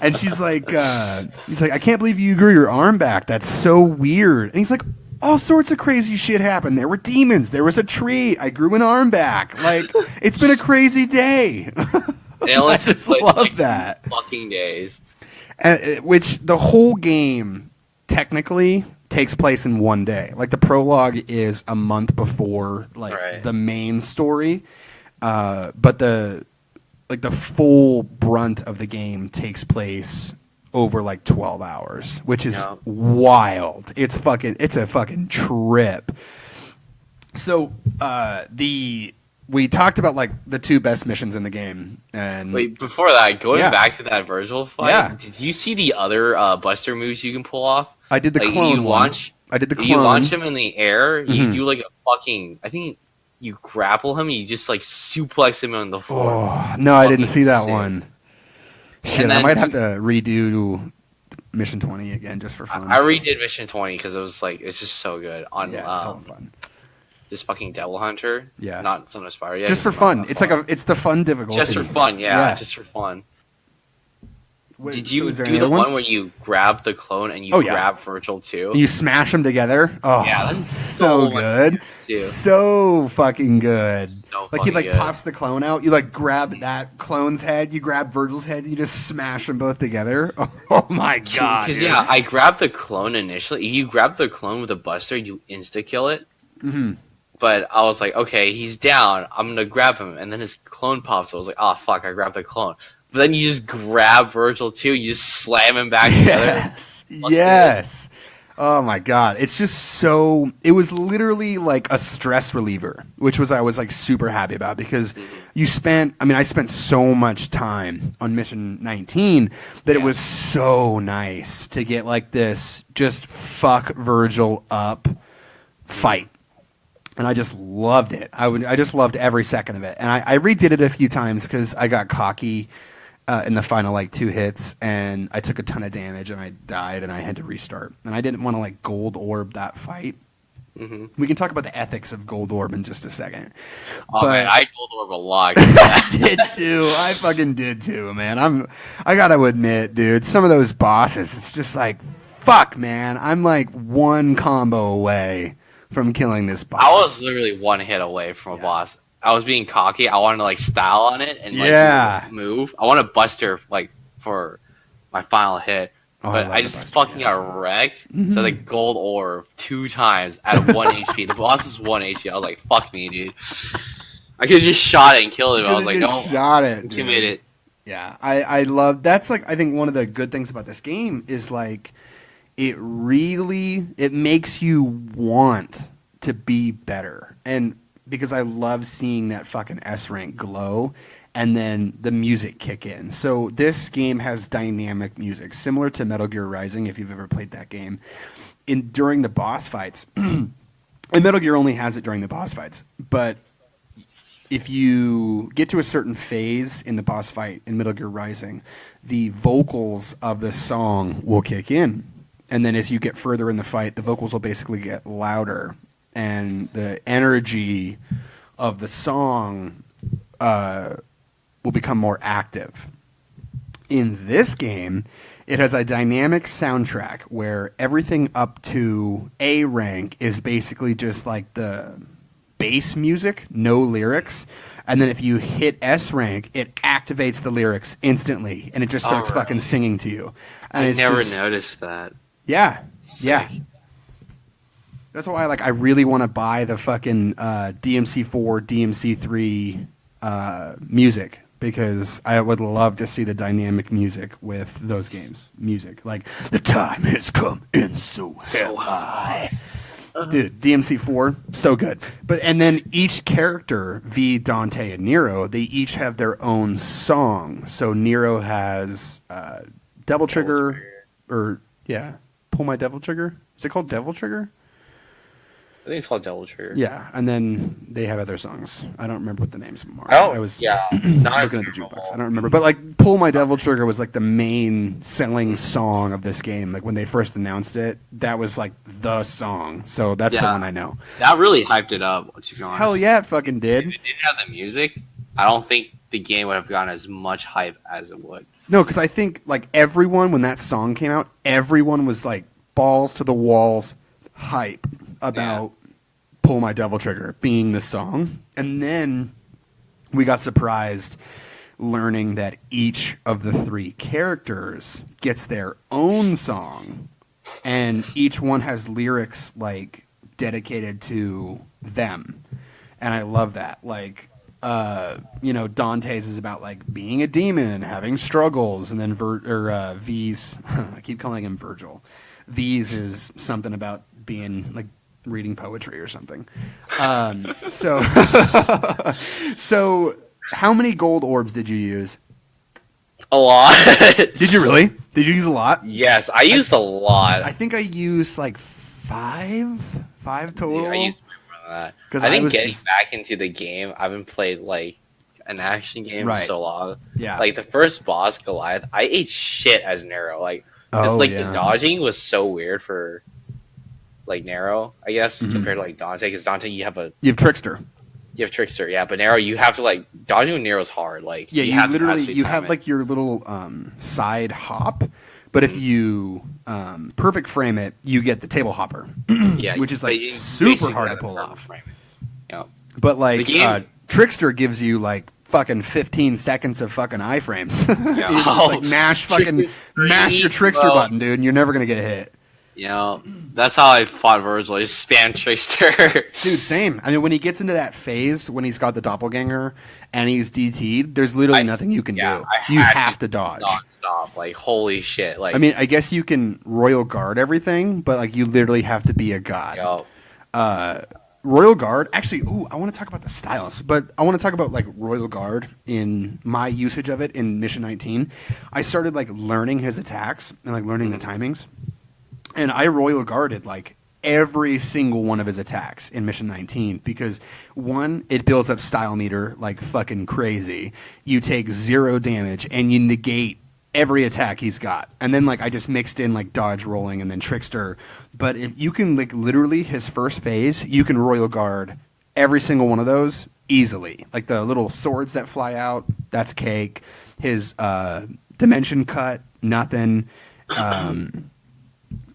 And she's like, he's like, I can't believe you grew your arm back. That's so weird. And he's like, all sorts of crazy shit happened. There were demons. There was a tree. I grew an arm back. Like, it's been a crazy day. I just love that. Fucking days. Which the whole game technically takes place in one day. Like the prologue is a month before the main story, but the full brunt of the game takes place over like 12 hours, which is wild. It's a fucking trip. So we talked about like the 2 best missions in the game. And wait, before that, going back to that Virgil fight, did you see the other Buster moves you can pull off? I did the clone one. I did the clone. You launch him in the air. You do like a fucking. I think you grapple him. And you just like suplex him on the floor. Oh no, I didn't see that one. Shit, I might have to redo Mission 20 again just for fun. I redid Mission 20 because it was like it's just so good on it's hella fun. This fucking Devil Hunter. Yeah. Not Son of Spire yet. Just for fun. It's the fun difficulty. Just for fun, just for fun. Wait, did you do the one where you grab the clone and you grab Virgil too? And you smash them together? Oh, yeah, that's so good. So fucking good. So like he pops the clone out, you like grab that clone's head, you grab Virgil's head, and you just smash them both together. Oh my god. Because I grabbed the clone initially. You grab the clone with a buster, you insta-kill it. Mm-hmm. But I was like, okay, he's down, I'm gonna grab him, and then his clone pops, I was like, oh fuck, I grabbed the clone. But then you just grab Virgil too. You just slam him back together. Yes. Oh my god. It's just so. It was literally like a stress reliever, which I was like super happy about because I spent so much time on Mission 19 that it was so nice to get like this just fuck Virgil up fight. And I just loved it. I just loved every second of it. And I redid it a few times because I got cocky in the final like 2 hits, and I took a ton of damage, and I died, and I had to restart. And I didn't want to like gold orb that fight. Mm-hmm. We can talk about the ethics of gold orb in just a second. Oh man, I gold orb a lot. I did too. I fucking did too, man. I gotta admit, dude, some of those bosses, it's just like, fuck, man. I'm like one combo away from killing this boss. I was literally one hit away from a boss. I was being cocky. I wanted to like style on it and like move. I want to bust her like for my final hit, but I just fucking got wrecked. Mm-hmm. So like gold orb 2 times out of 1 HP. The boss is 1 HP. I was like, fuck me, dude. I could have just shot it and killed him. I was like, no, shot it, intimidated. Yeah, I love. That's like I think one of the good things about this game is like it makes you want to be better. And because I love seeing that fucking S rank glow and then the music kick in. So this game has dynamic music, similar to Metal Gear Rising, if you've ever played that game. During the boss fights, and Metal Gear only has it during the boss fights, but if you get to a certain phase in the boss fight in Metal Gear Rising, the vocals of the song will kick in. And then as you get further in the fight, the vocals will basically get louder. And the energy of the song will become more active. In this game, it has a dynamic soundtrack where everything up to A rank is basically just like the bass music, no lyrics. And then if you hit S rank, it activates the lyrics instantly, and it just starts fucking singing to you. And I never noticed that. Yeah, yeah. That's why I really want to buy the fucking DMC4, DMC3 music, because I would love to see the dynamic music with those games. Music. Like, the time has come and so have I. Dude, DMC4, so good. And then each character, V, Dante, and Nero, they each have their own song. So Nero has Devil Trigger, Pull My Devil Trigger. Is it called Devil Trigger? I think it's called Devil Trigger. Yeah, and then they have other songs. I don't remember what the names of them are. I was looking at the jukebox. I don't remember. But like Pull My Devil Trigger was like the main selling song of this game. Like when they first announced it, that was like the song. So that's the one I know. That really hyped it up, to be honest. Hell yeah, it fucking did. If it didn't have the music, I don't think the game would have gotten as much hype as it would. No, because I think like everyone, when that song came out, everyone was like balls to the walls hype about Pull My Devil Trigger being the song. And then we got surprised learning that each of the 3 characters gets their own song, and each one has lyrics like dedicated to them. And I love that. Like, Dante's is about like being a demon and having struggles, and then V's, I keep calling him Virgil. V's is something about being like reading poetry or something. So how many gold orbs did you use? A lot. Did you really? Did you use a lot? Yes, I used a lot. I think I used like 5 total. Yeah, I used more than that. Because I think getting back into the game, I haven't played like an action game in so long. Yeah. Like the first boss, Goliath, I ate shit as Nero. Like Because like the dodging was so weird for like Nero, I guess, compared to like Dante. Because Dante, you have Trickster. You have Trickster, yeah, but Nero, you have to like dodging with Nero's hard. Like you have like your little side hop, but if you perfect frame it, you get the table hopper, which is like super hard to pull off. Yeah. But like Trickster gives you like fucking 15 seconds of fucking iframes. Yeah. You just like mash your Trickster button, dude, and you're never gonna get hit. Yeah, that's how I fought Virgil. I just spam Trickster. Dude, same. I mean, when he gets into that phase, when he's got the doppelganger and he's DT'd, there's literally nothing you can do. You have to dodge. Non-stop. Like, holy shit. Like, I mean, I guess you can Royal Guard everything, but like you literally have to be a god. Royal Guard, actually, I want to talk about the styles, but I want to talk about like Royal Guard in my usage of it in Mission 19. I started like learning his attacks and like learning the timings. And I Royal Guarded like every single one of his attacks in Mission 19 because one, it builds up style meter like fucking crazy. You take 0 damage and you negate every attack he's got. And then like I just mixed in like dodge rolling and then Trickster. But if you can like literally his first phase, you can Royal Guard every single one of those easily. Like the little swords that fly out, that's cake. His dimension cut, nothing.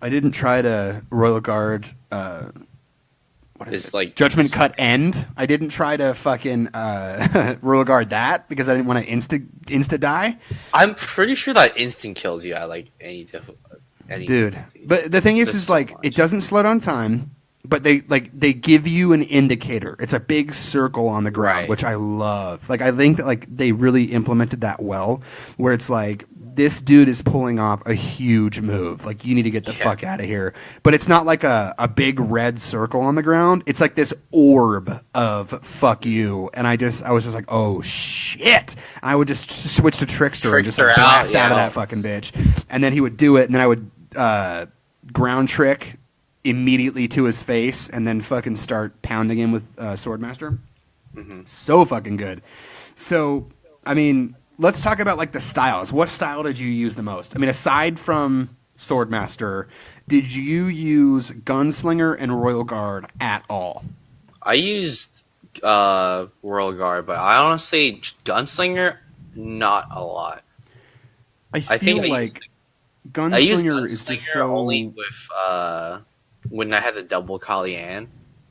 I didn't try to Royal Guard. What is it? Like Judgment Cut End. I didn't try to fucking Royal Guard that because I didn't want to insta die. I'm pretty sure that instant kills you at like any dude. But the thing is like it doesn't slow down time, but they give you an indicator. It's a big circle on the ground, which I love. Like I think that like they really implemented that well, where it's like this dude is pulling off a huge move. Like, you need to get the fuck out of here. But it's not like a big red circle on the ground. It's like this orb of fuck you. And I was just like, oh, shit. And I would just switch to Trickster and just like, blast out of that fucking bitch. And then he would do it, and then I would ground trick immediately to his face and then fucking start pounding him with Swordmaster. So fucking good. So, I mean, let's talk about like the styles. What style did you use the most? I mean, aside from Swordmaster, did you use Gunslinger and Royal Guard at all? I used Royal Guard, but I honestly Gunslinger not a lot. I feel like Gunslinger is just so only with when I had the double Kalian.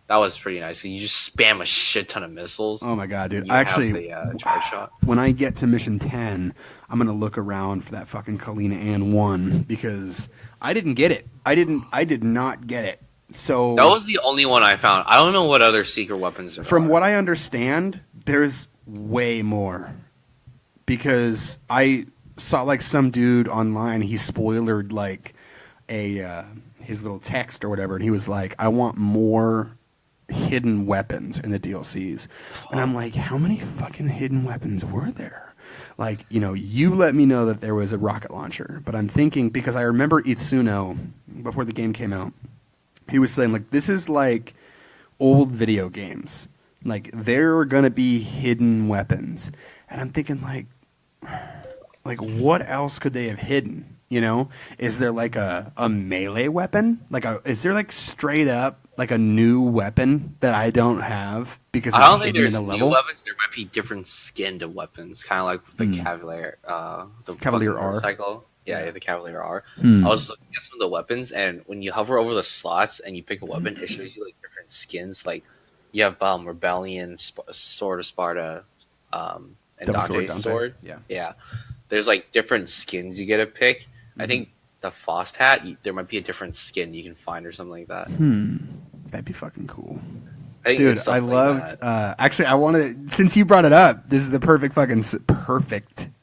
That was pretty nice. You just spam a shit ton of missiles. Oh my god, dude! Actually, the charge shot. When I get to mission 10, I'm gonna look around for that fucking Kalina Ann 1 because I didn't get it. I did not get it. So that was the only one I found. I don't know what other secret weapons there are. From what I understand, there's way more because I saw like some dude online. He spoilered like his little text or whatever, and he was like, "I want more hidden weapons in the DLCs." And I'm like, how many fucking hidden weapons were there? Like, you let me know that there was a rocket launcher, but I'm thinking, because I remember Itsuno, before the game came out, he was saying, like, this is like old video games. Like, there are going to be hidden weapons. And I'm thinking, like, what else could they have hidden? Is there like a melee weapon? Is there like straight up like a new weapon that I don't have because I don't think there's new weapons. There might be different skinned weapons, kind of like the Cavalier, the Cavalier R. Motorcycle. Yeah, the Cavalier R. I was looking at some of the weapons, and when you hover over the slots and you pick a weapon, it shows you like different skins. Like you have Rebellion, Sword of Sparta, and Dante's sword. Yeah. There's like different skins you get to pick. I think the Faust hat, there might be a different skin you can find or something like that. That'd be fucking cool. Dude, I loved... actually, I want to... Since you brought it up, this is the perfect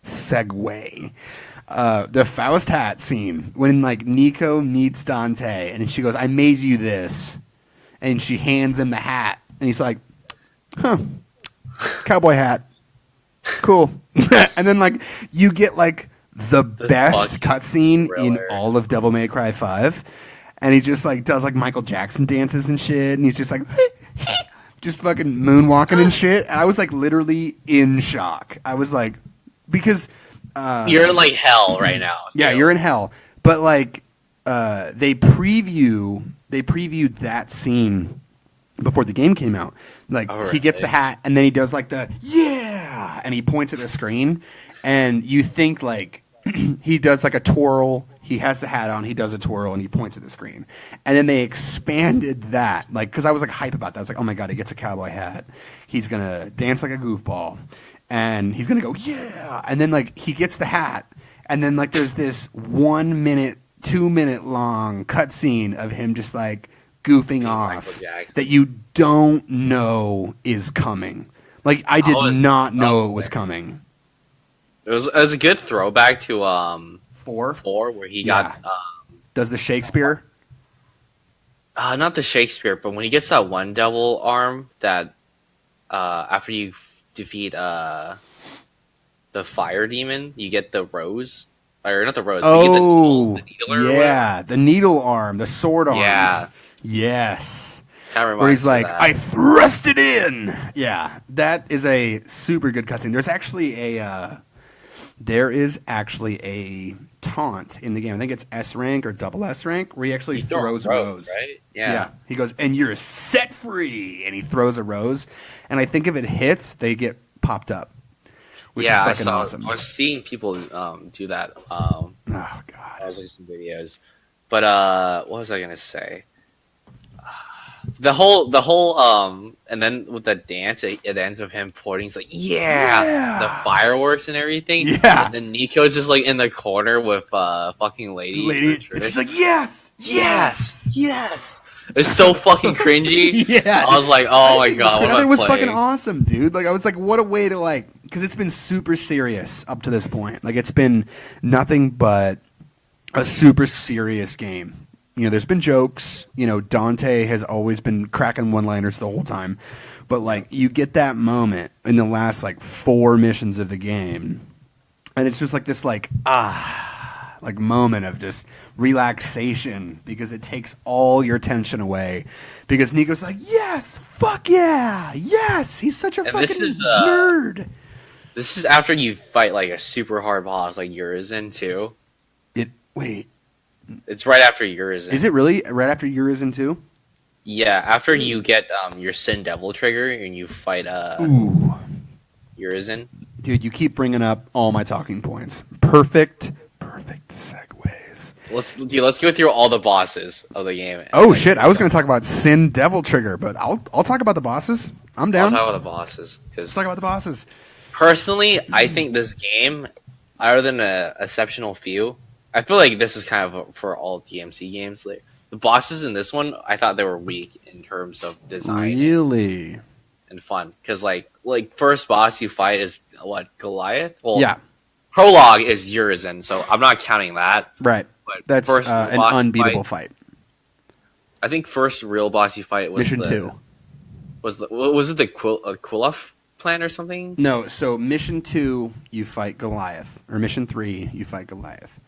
segue. The Faust hat scene, when like Nico meets Dante, and she goes, "I made you this." And she hands him the hat, and he's like, "Huh, cowboy hat. Cool." And then like, you get like... the best cutscene in all of Devil May Cry 5, and he just like does like Michael Jackson dances and shit, and he's just like just fucking moonwalking and shit. And I was like literally in shock. I was like, because you're in like hell right now. Yeah, you're in hell. But like they previewed that scene before the game came out. Like he gets the hat and then he does like the yeah, and he points at the screen, and you think like he does like a twirl. He has the hat on, he does a twirl, and he points at the screen. And then they expanded that, like, because I was like hype about that. I was like, oh my god, he gets a cowboy hat. He's gonna dance like a goofball, and he's gonna go yeah. And then like he gets the hat, and then like there's this 1 minute, 2 minute long cutscene of him just like goofing off that you don't know is coming. Like I did not know it was coming. It was a good throwback to 4, where he got does the Shakespeare? Not the Shakespeare, but when he gets that one double arm that after you defeat the fire demon, you get the rose, or not the rose. Oh, but you get the needle the needle arm, the sword arms. Yeah. Yes. Where he's like, I thrust it in. Yeah, that is a super good cutscene. There is actually a taunt in the game. I think it's S rank or double S rank, where he actually throws a rose. Right? Yeah. He goes, and you're set free, and he throws a rose. And I think if it hits, they get popped up, which is fucking awesome. I was seeing people do that. Oh god, I was looking at some videos, but what was I gonna say? The whole and then with the dance, it ends with him pointing. He's like, yeah, the fireworks and everything. Yeah, and then Nico's just like in the corner with fucking lady. And she's like, yes. It's so fucking cringy. Yeah, I was like, oh my god, it was fucking awesome, dude. Like I was like, what a way to like, because it's been super serious up to this point. Like it's been nothing but a super serious game. You know, there's been jokes. You know, Dante has always been cracking one-liners the whole time. But, like, you get that moment in the last, like, 4 missions of the game. And it's just like this, like, moment of just relaxation. Because it takes all your tension away. Because Nico's like, yes, fuck yeah, yes, he's such a fucking nerd. This is after you fight, like, a super hard boss, like Urizen, too. Wait. It's right after Urizen. Is it really right after Urizen too? Yeah, after you get your Sin Devil trigger and you fight Urizen. Dude, you keep bringing up all my talking points. Perfect segues. Let's go through all the bosses of the game. Oh shit! I was going to talk about Sin Devil trigger, but I'll talk about the bosses. I'm down. I'll talk about the bosses. Let's talk about the bosses. Personally, I think this game, other than an exceptional few. I feel like this is kind of for all DMC games. Like, the bosses in this one, I thought they were weak in terms of design. Really? And fun. Because, like first boss you fight is, what, Goliath? Well, yeah. Prologue is Urizen, so I'm not counting that. Right. But that's first an unbeatable fight. I think first real boss you fight was Mission 2. Was it the Kulaf plan or something? No, so Mission 2, you fight Goliath. Or Mission 3, you fight Goliath.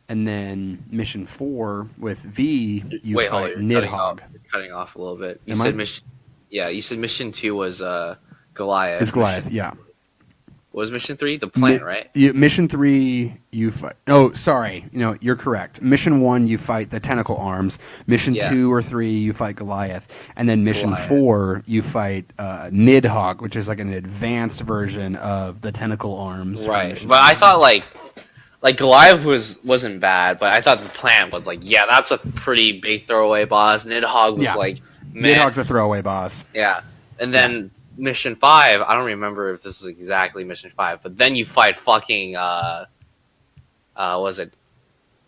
And then Mission 4 with V, you fight Nidhogg. You're cutting off a little bit. You said Mission 2 was Goliath. It's Goliath, yeah. What was Mission 3? The plant, right? Mission 3, you fight... Oh, sorry. You're correct. Mission 1, you fight the tentacle arms. Mission 2 or 3, you fight Goliath. And then Mission 4, you fight Nidhogg, which is like an advanced version of the tentacle arms. Right. But I thought, like Goliath wasn't bad, but I thought the plant was like, yeah, that's a pretty big throwaway boss. Nidhogg was like, man. Nidhogg's a throwaway boss. Yeah. And then Mission 5, I don't remember if this was exactly Mission 5, but then you fight fucking, was it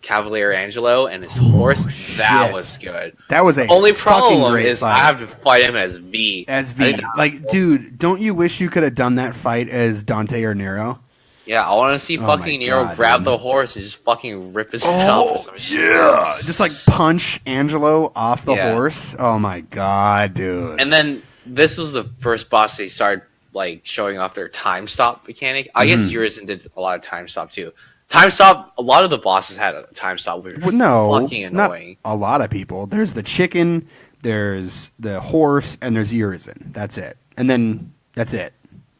Cavalier Angelo and his horse? That was good. That was a only problem great is fight. I have to fight him as V. As V. Like, dude, don't you wish you could have done that fight as Dante or Nero? Yeah, I want to see fucking Nero grab the horse and just fucking rip his head off or some shit. Yeah! Just like punch Angelo off the horse. Oh my god, dude. And then this was the first boss they started like showing off their time stop mechanic. I guess Urizen did a lot of time stop too. Time stop, a lot of the bosses had a time stop. Fucking annoying. Not a lot of people. There's the chicken, there's the horse, and there's Urizen. That's it. And then that's it.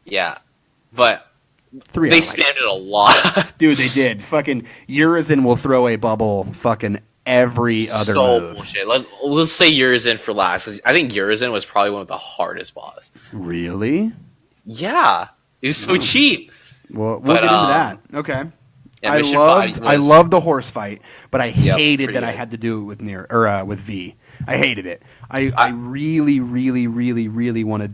Yeah. But 3 They out of spammed it a lot. Dude, they did. Fucking Urizen will throw a bubble fucking every other move. Bullshit. Let's say Urizen for last. 'Cause I think Urizen was probably one of the hardest boss. Really? Yeah. It was so cheap. Well, we'll get into that. Okay. Yeah, I loved the horse fight, but I hated that good. I had to do it with V. I hated it. I really, really, really, really wanted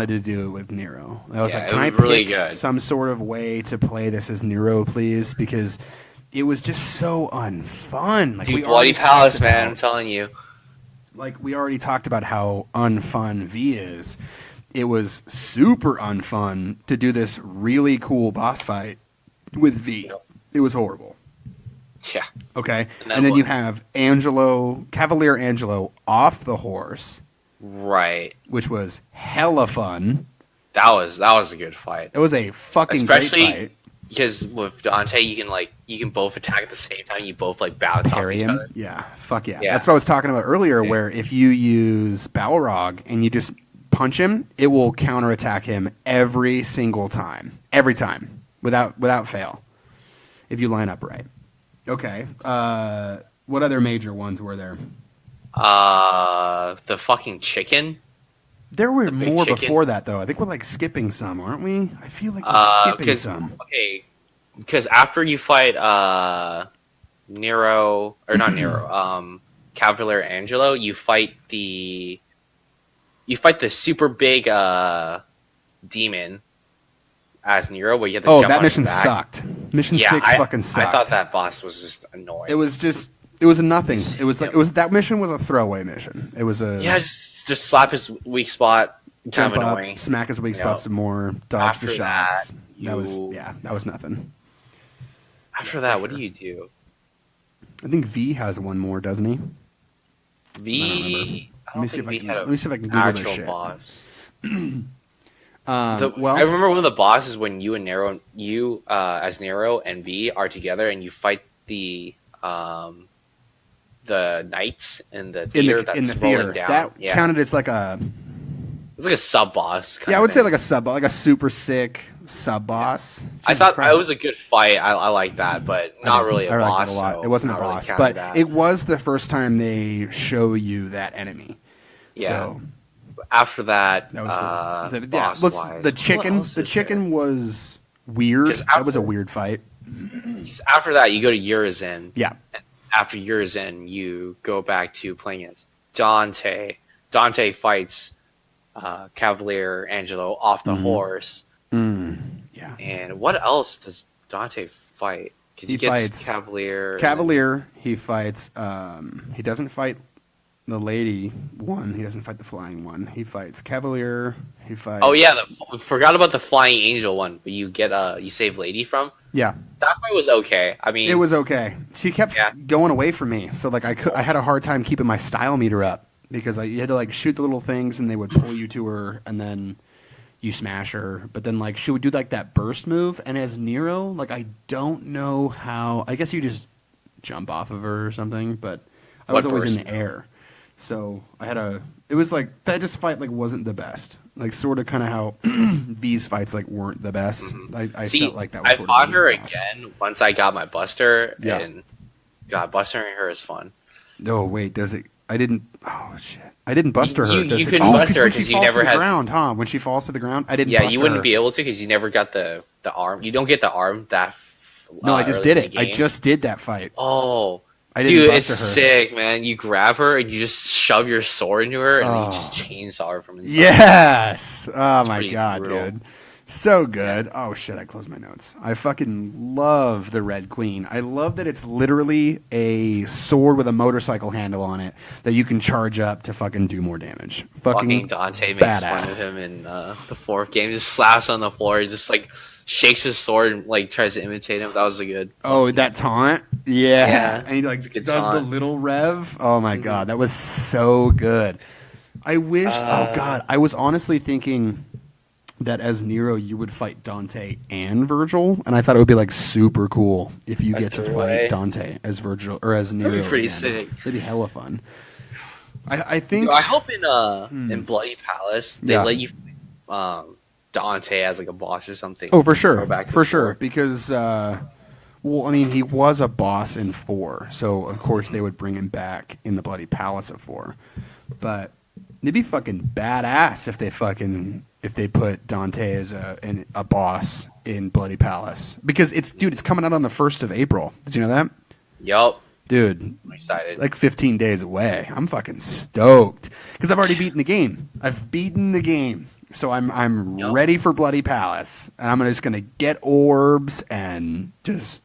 to do it with Nero. I was like, can I pick some sort of way to play this as Nero, please? Because it was just so unfun. Like, Dude, Bloody Palace, man, I'm telling you. Like, we already talked about how unfun V is. It was super unfun to do this really cool boss fight with V. Yep. It was horrible. Yeah. Okay. And then you have Cavalier Angelo off the horse. Right. Which was hella fun. That was a good fight. It was a fucking great fight. Because with Dante, you can both attack at the same time. You both bounce off each other. Yeah. Fuck yeah. That's what I was talking about earlier. Yeah. Where if you use Balrog and you just punch him, it will counterattack him every single time. Every time. Without fail. If you line up right. Okay. What other major ones were there? The fucking chicken. There were more before that, though. I think we're skipping some, aren't we? I feel like we're skipping some. Okay, because after you fight Nero, or not Nero, Cavalier Angelo, you fight the super big demon as Nero, where you have to jump that on mission his back. Sucked. Mission 6 fucking sucked. I thought that boss was just annoying. It was a nothing. It was that mission was a throwaway mission. It was a just slap his weak spot, jump kind of up, annoying. Smack his weak spot some more, dodge the shots. That was nothing. After that, what do you do? I think V has one more, doesn't he? V. Let me see if I can Google this shit. Boss. I remember one of the bosses when you and Nero, as Nero and V are together and you fight the knights in the theater theater. Down. That counted as like a. It's like a sub boss. Yeah, I would say like a super sick sub boss. Yeah. I thought it was a good fight. I like that, but not really a boss. I liked it a lot. So it wasn't a boss, but it was the first time they show you that enemy. Yeah. So, after that, was good. The chicken was weird. That was a weird fight. After that, you go to Urizen. Yeah. After Urizen, you go back to playing as Dante. Dante fights Cavalier Angelo off the horse. Yeah. And what else does Dante fight? Because he fights Cavalier. Cavalier. He fights. He doesn't fight the lady one. He doesn't fight the flying one. He fights Cavalier. He fights. Oh yeah, we forgot about the flying angel one. But you get you save lady from. Yeah. That fight was okay. I mean, it was okay. She kept going away from me, so I had a hard time keeping my style meter up because you had to shoot the little things and they would pull you to her and then you smash her. But then she would do that burst move, and as Nero, I don't know how. I guess you just jump off of her or something, but I was always in the air. So it was that just fight wasn't the best. Sort of kind of how V's fights weren't the best. I felt like that was sort of. I fought her again once I got my Buster, and God, bustering her is fun. No, wait, does it? I didn't. Oh shit! I didn't buster her. You couldn't buster her because you never had the ground, huh? When she falls to the ground, I didn't. Yeah, you wouldn't be able to because you never got the arm. You don't get the arm that. No, I just did it. I just did that fight. Oh. Dude, it's sick, man. You grab her and you just shove your sword into her and then you just chainsaw her from inside. Yes! Oh my god, dude. So good. Yeah. Oh shit, I closed my notes. I fucking love the Red Queen. I love that it's literally a sword with a motorcycle handle on it that you can charge up to fucking do more damage. Fucking Dante makes fun of him in the fourth game. Just slaps on the floor. He just shakes his sword and tries to imitate him. That was a good. Oh, that taunt? Yeah. And he does the little rev. Oh my god, that was so good. I wish. Oh god, I was honestly thinking that as Nero you would fight Dante and Virgil, and I thought it would be super cool if you get to fight Dante as Virgil or as Nero. That'd be pretty sick. That'd be hella fun. I think. I hope in Bloody Palace they let you Dante as like a boss or something. Oh, for sure, for sure. Because, well, I mean, he was a boss in 4, so of course they would bring him back in the Bloody Palace of 4. But it'd be fucking badass if they put Dante as a boss in Bloody Palace. Because it's coming out on the 1st of April. Did you know that? Yup. Dude, I'm excited. Like 15 days away. I'm fucking stoked because I've already beaten the game. I've beaten the game, so I'm ready for Bloody Palace, and I'm just gonna get orbs and just.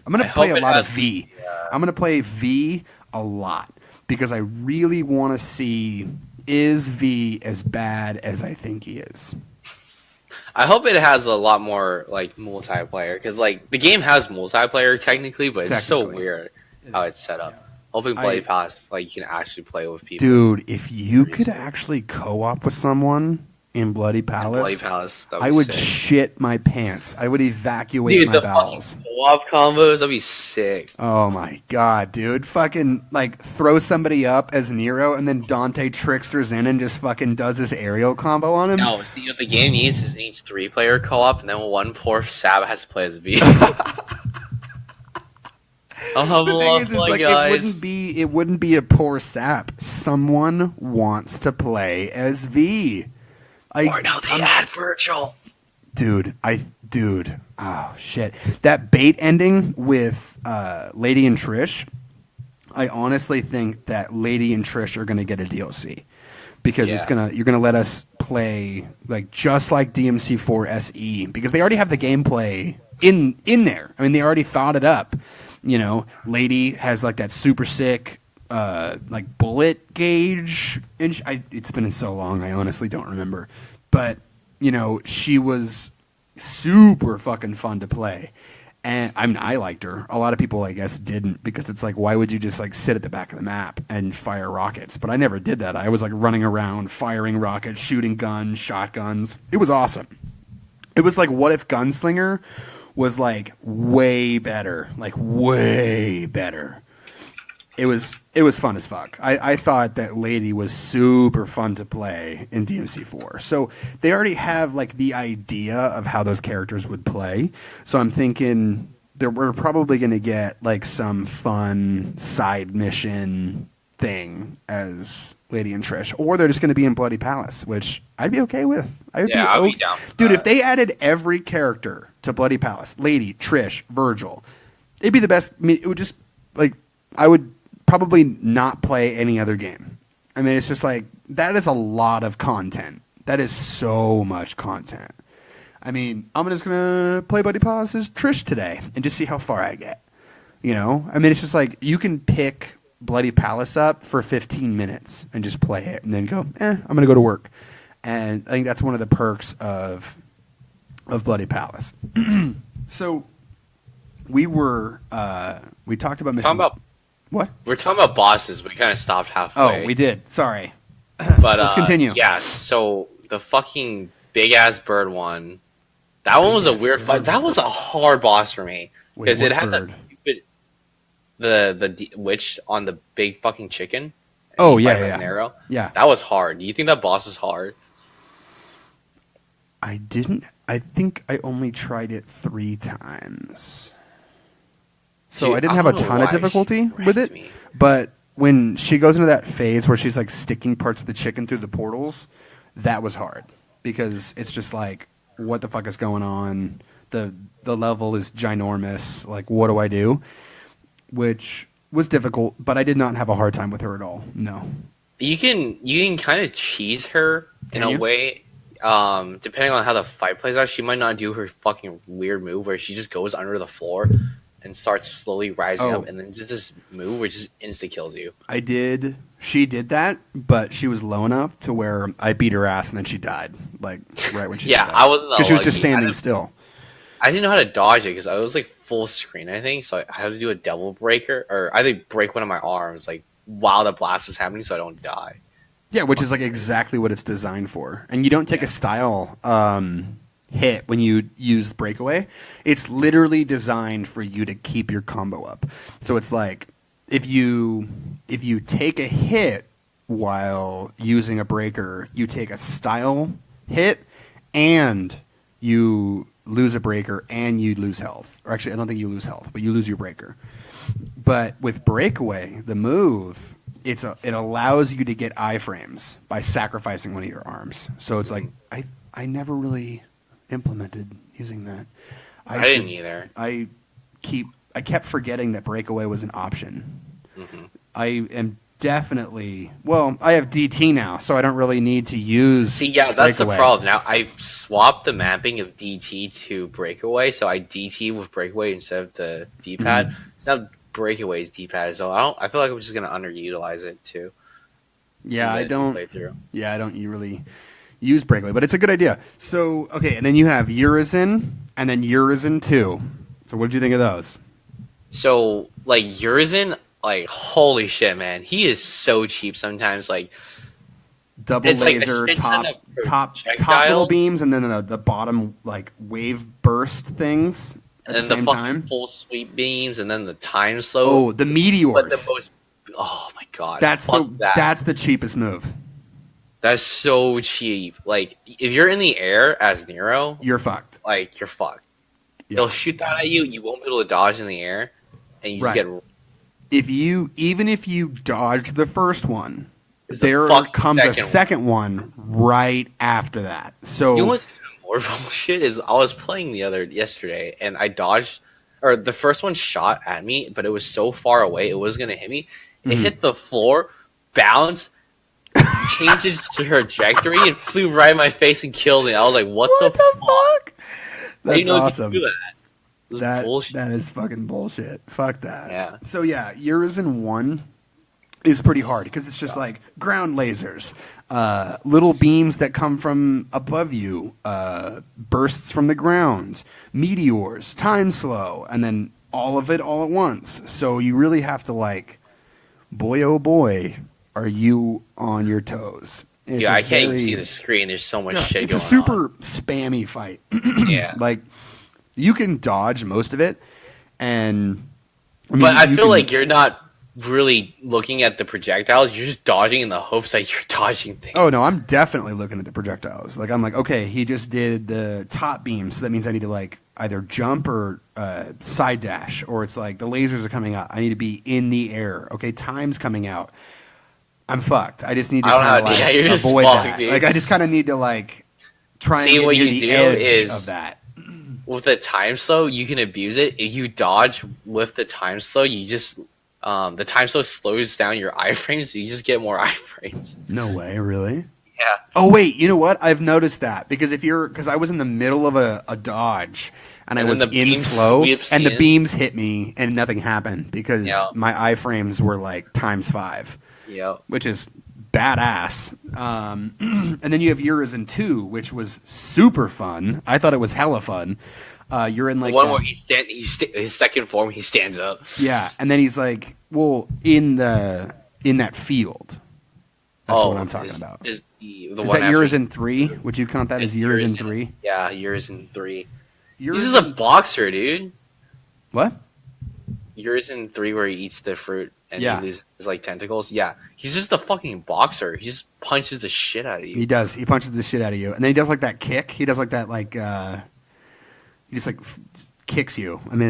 I'm gonna play a lot of V. I'm gonna play V a lot because I really want to see, is V as bad as I think he is. I hope it has a lot more like multiplayer because like the game has multiplayer technically, but it's so weird how it's set up. Hoping Bloody Palace, like you can actually play with people. Dude, if you could actually co-op with someone in Bloody Palace, I would shit my pants. I would evacuate my bowels. Dude, the co-op combos, that'd be sick. Oh my god, dude. Fucking, like, throw somebody up as Nero, and then Dante tricksters in and just fucking does this aerial combo on him. No, see, what the game needs is it needs 3-player co-op, and then one poor Sab has to play as V. I'll have a lot of fun, guys. It wouldn't be a poor sap. Someone wants to play as V. Or no, they add virtual. Dude, oh shit. That bait ending with Lady and Trish, I honestly think that Lady and Trish are gonna get a DLC. Because you're gonna let us play like just like DMC4 SE, because they already have the gameplay in there. I mean, they already thought it up. You know, Lady has like that super sick like bullet gauge. It's been so long, I honestly don't remember. But, you know, she was super fucking fun to play. And I mean, I liked her. A lot of people, I guess, didn't, because it's like, why would you just like sit at the back of the map and fire rockets? But I never did that. I was like running around, firing rockets, shooting guns, shotguns. It was awesome. It was like, what if Gunslinger was like way better, like way better. It was fun as fuck. I thought that Lady was super fun to play in DMC4. So they already have like the idea of how those characters would play. So I'm thinking we're probably going to get like some fun side mission thing as Lady and Trish, or they're just going to be in Bloody Palace, which I'd be okay with. I'd be down. Dude, if they added every character to Bloody Palace, Lady, Trish, Virgil, it'd be the best. I mean, it would just like, I would probably not play any other game. I mean, it's just like, that is a lot of content. That is so much content. I mean, I'm just going to play Bloody Palace as Trish today and just see how far I get. You know? I mean, it's just like, you can pick Bloody Palace up for 15 minutes and just play it and then go, I'm going to go to work. And I think that's one of the perks of Bloody Palace. So we talked about mission. What? We're talking about bosses. We kind of stopped halfway. Oh, we did. Sorry. But let's continue. Yeah, so the fucking big-ass bird one, that one was a weird fight. That was a hard boss for me. Because it had that stupid, the witch on the big fucking chicken. Oh, yeah. Arrow. Yeah. That was hard. Do you think that boss was hard? I didn't. I think I only tried it 3 times. So dude, I didn't have a ton of difficulty with it, but when she goes into that phase where she's like sticking parts of the chicken through the portals, that was hard because it's just like, what the fuck is going on? The level is ginormous. Like, what do I do? Which was difficult, but I did not have a hard time with her at all. No. You can kind of cheese her in a way. Depending on how the fight plays out, she might not do her fucking weird move where she just goes under the floor and starts slowly rising up, and then just this move where it just insta-kills you. She did that, but she was low enough to where I beat her ass and then she died. Like, right when she did that. I wasn't because she was just standing still. I didn't know how to dodge it because I was like full screen, I think, so I had to do a double breaker, or either break one of my arms like while the blast is happening so I don't die. Yeah, which is like exactly what it's designed for. And you don't take a style hit when you use breakaway. It's literally designed for you to keep your combo up. So it's like if you take a hit while using a breaker, you take a style hit and you lose a breaker and you lose health. Or actually, I don't think you lose health, but you lose your breaker. But with breakaway, the move, it allows you to get iframes by sacrificing one of your arms. So it's like I never really implemented using that. I didn't either. I kept forgetting that breakaway was an option. Mm-hmm. I am definitely I have DT now, so I don't really need to use. See, yeah, that's breakaway. the problem. Now I swapped the mapping of DT to breakaway, so I DT with breakaway instead of the D-pad. Mm-hmm. So now breakaway is D-pad, so I feel like I'm just gonna underutilize it too. Yeah, I don't. Yeah, I don't really use breakaway, but it's a good idea. So okay, and then you have Urizen and then Urizen 2. So what did you think of those? So like Urizen. Like, holy shit, man. He is so cheap sometimes. Like, double laser, like top little beams, and then the bottom, like, wave burst things at the same time. Full sweep beams, and then the time slow. Oh, the meteors. Oh, my God. That's the cheapest move. That's so cheap. Like, if you're in the air as Nero, you're fucked. Like, you're fucked. Yeah. They'll shoot that at you. You won't be able to dodge in the air, and you just get... Even if you dodge the first one, there comes a second one right after that. So you know what's more bullshit is I was playing yesterday and I dodged, or the first one shot at me, but it was so far away it was gonna hit me. It hit the floor, bounced, changed its trajectory, and flew right in my face and killed me. I was like, "What the fuck?" That's awesome. Do that. That is fucking bullshit. Fuck that. Yeah. So yeah, Urizen 1 is pretty hard because it's just like ground lasers, little beams that come from above you, bursts from the ground, meteors, time slow, and then all of it all at once. So you really have to like, boy oh boy, are you on your toes. I can't even see the screen. There's so much shit going on. It's a super spammy fight. Yeah. Like, you can dodge most of it, and I feel like you're not really looking at the projectiles. You're just dodging in the hopes that you're dodging things. Oh no, I'm definitely looking at the projectiles. Like I'm like, okay, he just did the top beam, so that means I need to like either jump or side dash, or it's like the lasers are coming out. I need to be in the air. Okay, time's coming out. I'm fucked. I just need to avoid that. Dude. Like I just kind of need to like try and get near the edge of that. With the time slow, you can abuse it. If you dodge with the time slow, you just the time slow slows down your iframes, so you just get more iframes. No way, really? Yeah. Oh wait, you know what? I've noticed that because I was in the middle of a dodge and I was in slow, and the beams hit me and nothing happened because my iframes were like ×5. Yeah. Which is badass. And then you have Urizen 2, which was super fun. I thought it was hella fun. You're in like the one where his second form, he stands up. Yeah, and then he's like, in that field. That's what I'm talking about. Is that Urizen 3? Would you count that as Urizen 3? Yeah, Urizen 3. This is a boxer, dude. What? Urizen 3 where he eats the fruit and he loses like tentacles. Yeah, he's just a fucking boxer. He just punches the shit out of you. He does. He punches the shit out of you, and then he does like that kick. He does like that he just like kicks you. I mean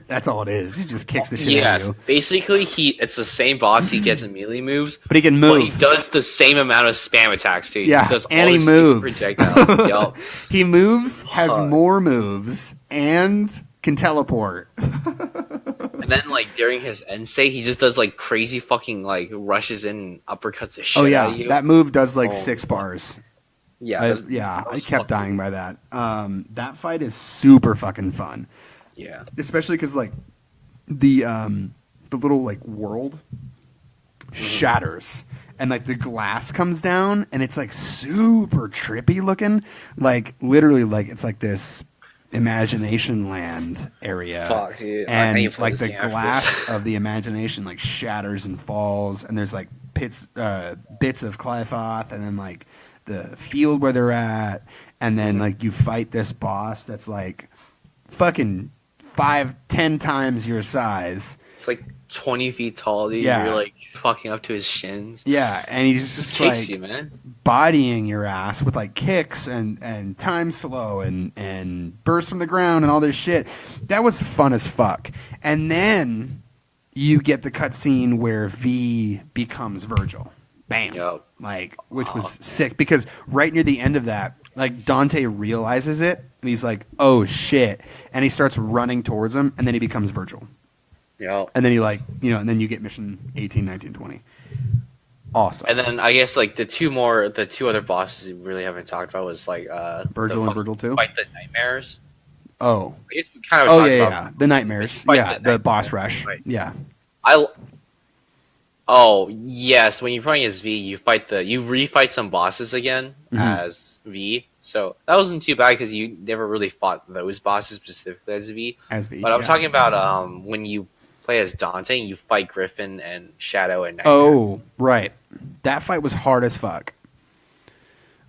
that's all it is. He just kicks the shit out of you. Basically it's the same boss. He gets in melee moves, but he can move. But he does the same amount of spam attacks too. Yeah, he does and he moves. Yep. He moves, has more moves, and can teleport. And then, like, during his end state, he just does, like, crazy fucking, like, rushes in and uppercuts the shit out of you. That move does, like, 6 bars. Yeah. I kept dying by that. That fight is super fucking fun. Yeah. Especially because, like, the little, like, world shatters. And, like, the glass comes down, and it's, like, super trippy looking. Like, literally, like, it's like this imagination land area. Fuck, dude. And like the glass of the imagination like shatters and falls, and there's like bits of Clythoth, and then like the field where they're at, and then like you fight this boss that's like fucking 5-10 times your size. It's like 20 feet tall, dude. Yeah. You're like fucking up to his shins. Yeah, and he's just kicks like you, man. bodying your ass with like kicks and time slow and burst from the ground and all this shit. That was fun as fuck. And then you get the cutscene where V becomes Virgil. Bam. Yep. Like, which was sick because right near the end of that, like Dante realizes it and he's like, oh shit. And he starts running towards him and then he becomes Virgil. Yeah. And then and then you get mission 18, 19, 20. Awesome. And then I guess like the two other bosses we really haven't talked about was like Virgil and Virgil 2. Fight the nightmares. Oh. I guess we kind of yeah. The nightmares. Yeah, the boss rush. Right. Yeah. Oh yes, when you're playing as V, you refight some bosses again as V. So that wasn't too bad because you never really fought those bosses specifically as V. But I'm talking about when you play as Dante and you fight Griffin and Shadow and Nightmare. Oh, right. That fight was hard as fuck.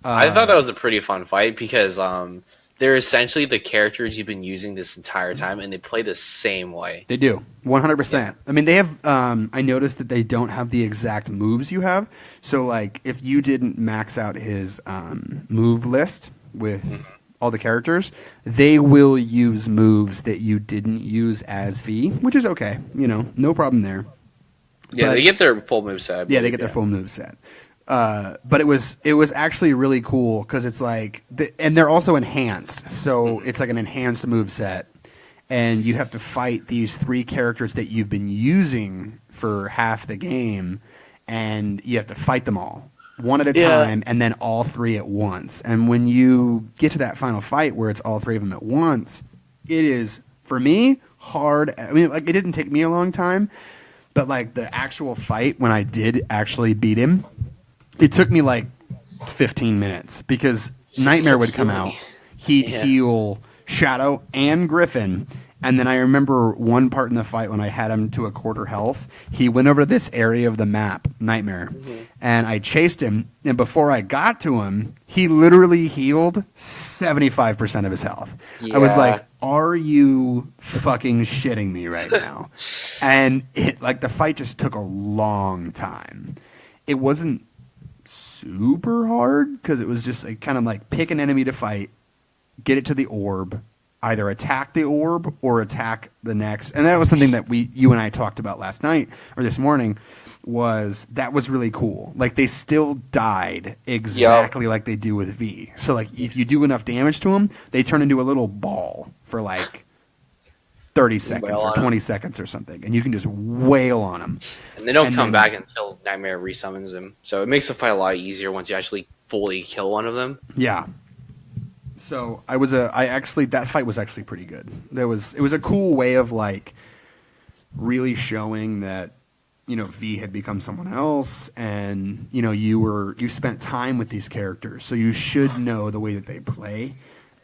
I thought that was a pretty fun fight because they're essentially the characters you've been using this entire time, and they play the same way. They do, 100%. Yeah. I mean, they have. I noticed that they don't have the exact moves you have. So, like, if you didn't max out his move list with all the characters, they will use moves that you didn't use as V, which is okay. No problem there. Yeah, but they get their full move set. Yeah, they get their full move set. But it was actually really cool because it's like, and they're also enhanced, so it's like an enhanced move set, and you have to fight these 3 characters that you've been using for half the game, and you have to fight them all one at a time, and then all 3 at once. And when you get to that final fight where it's all 3 of them at once, it is for me hard. I mean, like, it didn't take me a long time, but like the actual fight when I did actually beat him. It took me like 15 minutes because Nightmare would come out, he'd heal Shadow and Griffin, and then I remember one part in the fight when I had him to a quarter health, he went over to this area of the map, Nightmare, and I chased him, and before I got to him, he literally healed 75% of his health. Yeah. I was like, are you fucking shitting me right now? And the fight just took a long time. It wasn't super hard because it was just like kind of like pick an enemy to fight, get it to the orb, either attack the orb or attack the next. And that was something that you and I talked about last night or this morning. That was really cool. Like, they still died exactly like they do with V. So like if you do enough damage to them, they turn into a little ball for like 30 seconds or 20 seconds or something, and you can just wail on them. And they don't come back until Nightmare resummons them. So it makes the fight a lot easier once you actually fully kill one of them. Yeah. So that fight was actually pretty good. It was a cool way of like really showing that, V had become someone else, and you spent time with these characters, so you should know the way that they play.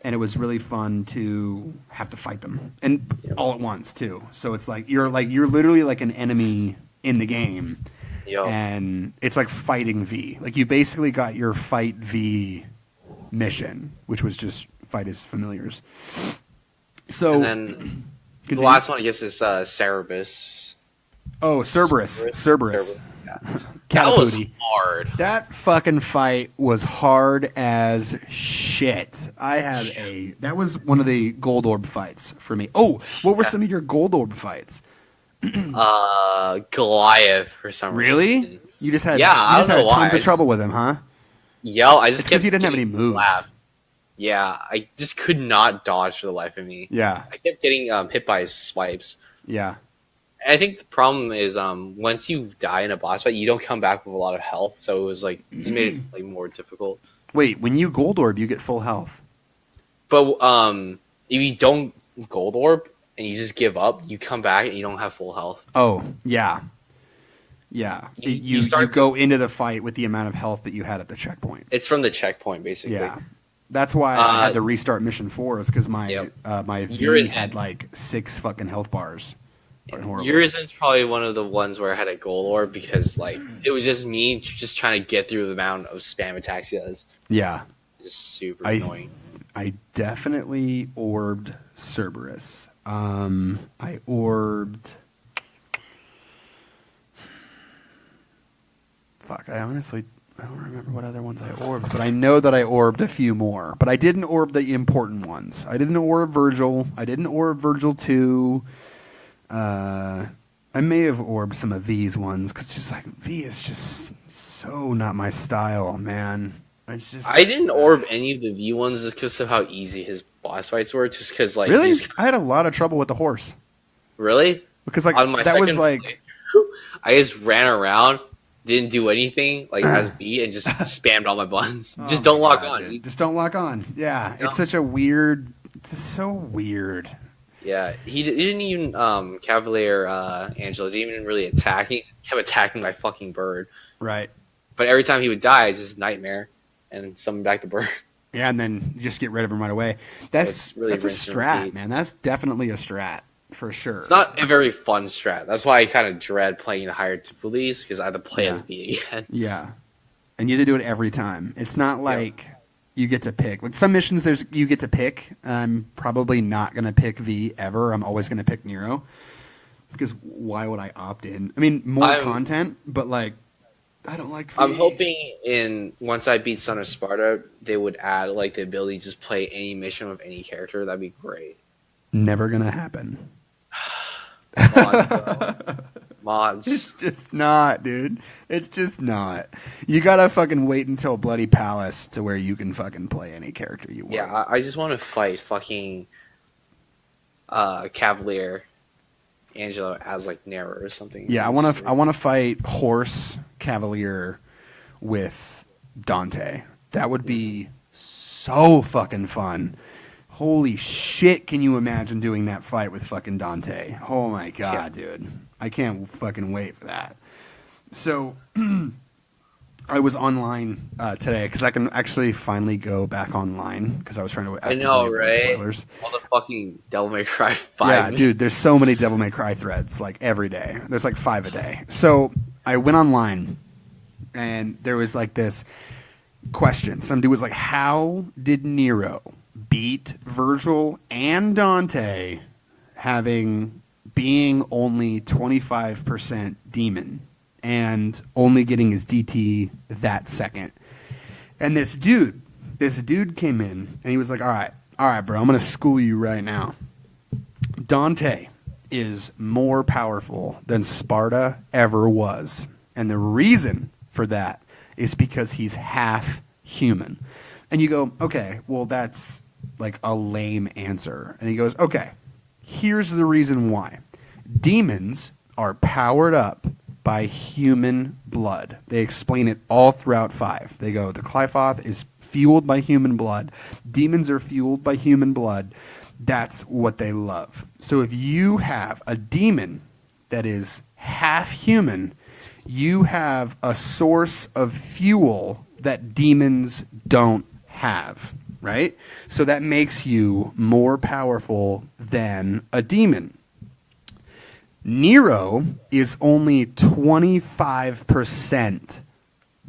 And it was really fun to have to fight them, and all at once too. So it's like you're literally like an enemy in the game, and it's like fighting V. Like, you basically got your fight V mission, which was just fight as familiars. So and then the last one I guess is Cerberus. Oh, Cerberus. Yeah. That was hard. That fucking fight was hard as shit. That was one of the gold orb fights for me. Oh, what were some of your gold orb fights? Goliath for some reason. Really? You just had tons of trouble with him, huh? Yeah, I just because you didn't have any moves. Slapped. Yeah, I just could not dodge for the life of me. Yeah. I kept getting hit by his swipes. Yeah. I think the problem is once you die in a boss fight, you don't come back with a lot of health, so it was like just made it like more difficult. Wait, when you gold orb, you get full health. But if you don't gold orb and you just give up, you come back and you don't have full health. Oh, yeah. Yeah. You go into the fight with the amount of health that you had at the checkpoint. It's from the checkpoint, basically. Yeah. That's why I had to restart mission 4, is because my V had like 6 fucking health bars. Urizen's probably one of the ones where I had a gold orb because like it was just me just trying to get through the amount of spam attacks he does. Yeah. Just super annoying. I definitely orbed Cerberus. I orbed... Fuck, I I don't remember what other ones I orbed, but I know that I orbed a few more. But I didn't orb the important ones. I didn't orb Virgil. I didn't orb Virgil 2. I may have orbed some of V's ones, because just like V is just so not my style, man. It's just I didn't orb any of the V ones just because of how easy his boss fights were. Just because, like, really, I had a lot of trouble with the horse. Really? Because like on my that was second like I just ran around, didn't do anything, like as B, and just spammed all my buttons. Just don't lock on. Dude. Just don't lock on. Yeah, no. It's such a weird. It's so weird. Yeah, he didn't even Cavalier Angelo didn't even really attack. He kept attacking my fucking bird. Right. But every time he would die, it's just nightmare, and summon back the bird. Yeah, and then you just get rid of him right away. That's a strat, man. That's definitely a strat. For sure. It's not a very fun strat. That's why I kind of dread playing the higher difficulties, because I have to play as B again. Yeah. And you have to do it every time. It's not like you get to pick. Like some missions, you get to pick. I'm probably not going to pick V ever. I'm always going to pick Nero. Because why would I opt in? I mean, more content, but like, I don't like V. I'm hoping once I beat Son of Sparta, they would add like the ability to just play any mission with any character. That'd be great. Never going to happen. Mods. It's just not, dude. It's just not. You gotta fucking wait until Bloody Palace to where you can fucking play any character you want. Yeah, I just want to fight fucking Cavalier Angelo as like Nero or something. Yeah, I want to fight Horse Cavalier with Dante. That would be so fucking fun. Holy shit, can you imagine doing that fight with fucking Dante? Oh my god, dude. I can't fucking wait for that. So, I was online today, because I can actually finally go back online, because I was trying to I know, right? Spoilers. All the fucking Devil May Cry 5. Yeah, dude, there's so many Devil May Cry threads, like, every day. There's like 5 a day. So, I went online, and there was like this question. Some dude was like, how did Nero beat Virgil and Dante being only 25% demon and only getting his DT that second? And this dude came in and he was like, all right, bro, I'm going to school you right now. Dante is more powerful than Sparta ever was. And the reason for that is because he's half human. And you go, okay, well, that's like a lame answer. And he goes, okay, here's the reason why. Demons are powered up by human blood. They explain it all throughout 5. They go, the Qliphoth is fueled by human blood. Demons are fueled by human blood. That's what they love. So if you have a demon that is half human, you have a source of fuel that demons don't have. Right? So that makes you more powerful than a demon. Nero is only 25%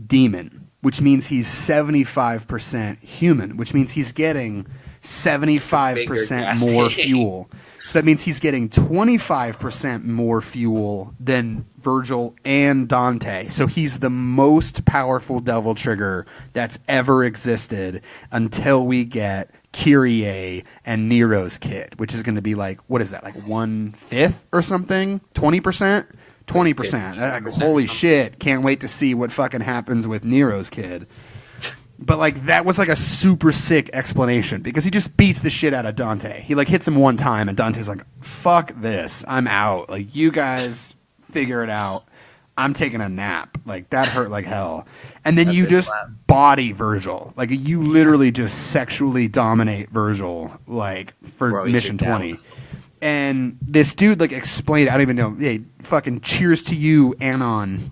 demon, which means he's 75% human, which means he's getting 75% more fuel. So that means he's getting 25% more fuel than Virgil and Dante. So he's the most powerful Devil Trigger that's ever existed until we get Kyrie and Nero's kid, which is going to be like, what is that, like 1/5 or something? 20%? 20%. Holy shit. Can't wait to see what fucking happens with Nero's kid. But, like, that was, like, a super sick explanation because he just beats the shit out of Dante. He, like, hits him one time, and Dante's like, fuck this. I'm out. Like, you guys figure it out. I'm taking a nap. Like, that hurt like hell. And then you just body Virgil. Like, you literally just sexually dominate Virgil, like, for Mission 20. And this dude, like, explained, I don't even know, hey, fucking cheers to you, Anon.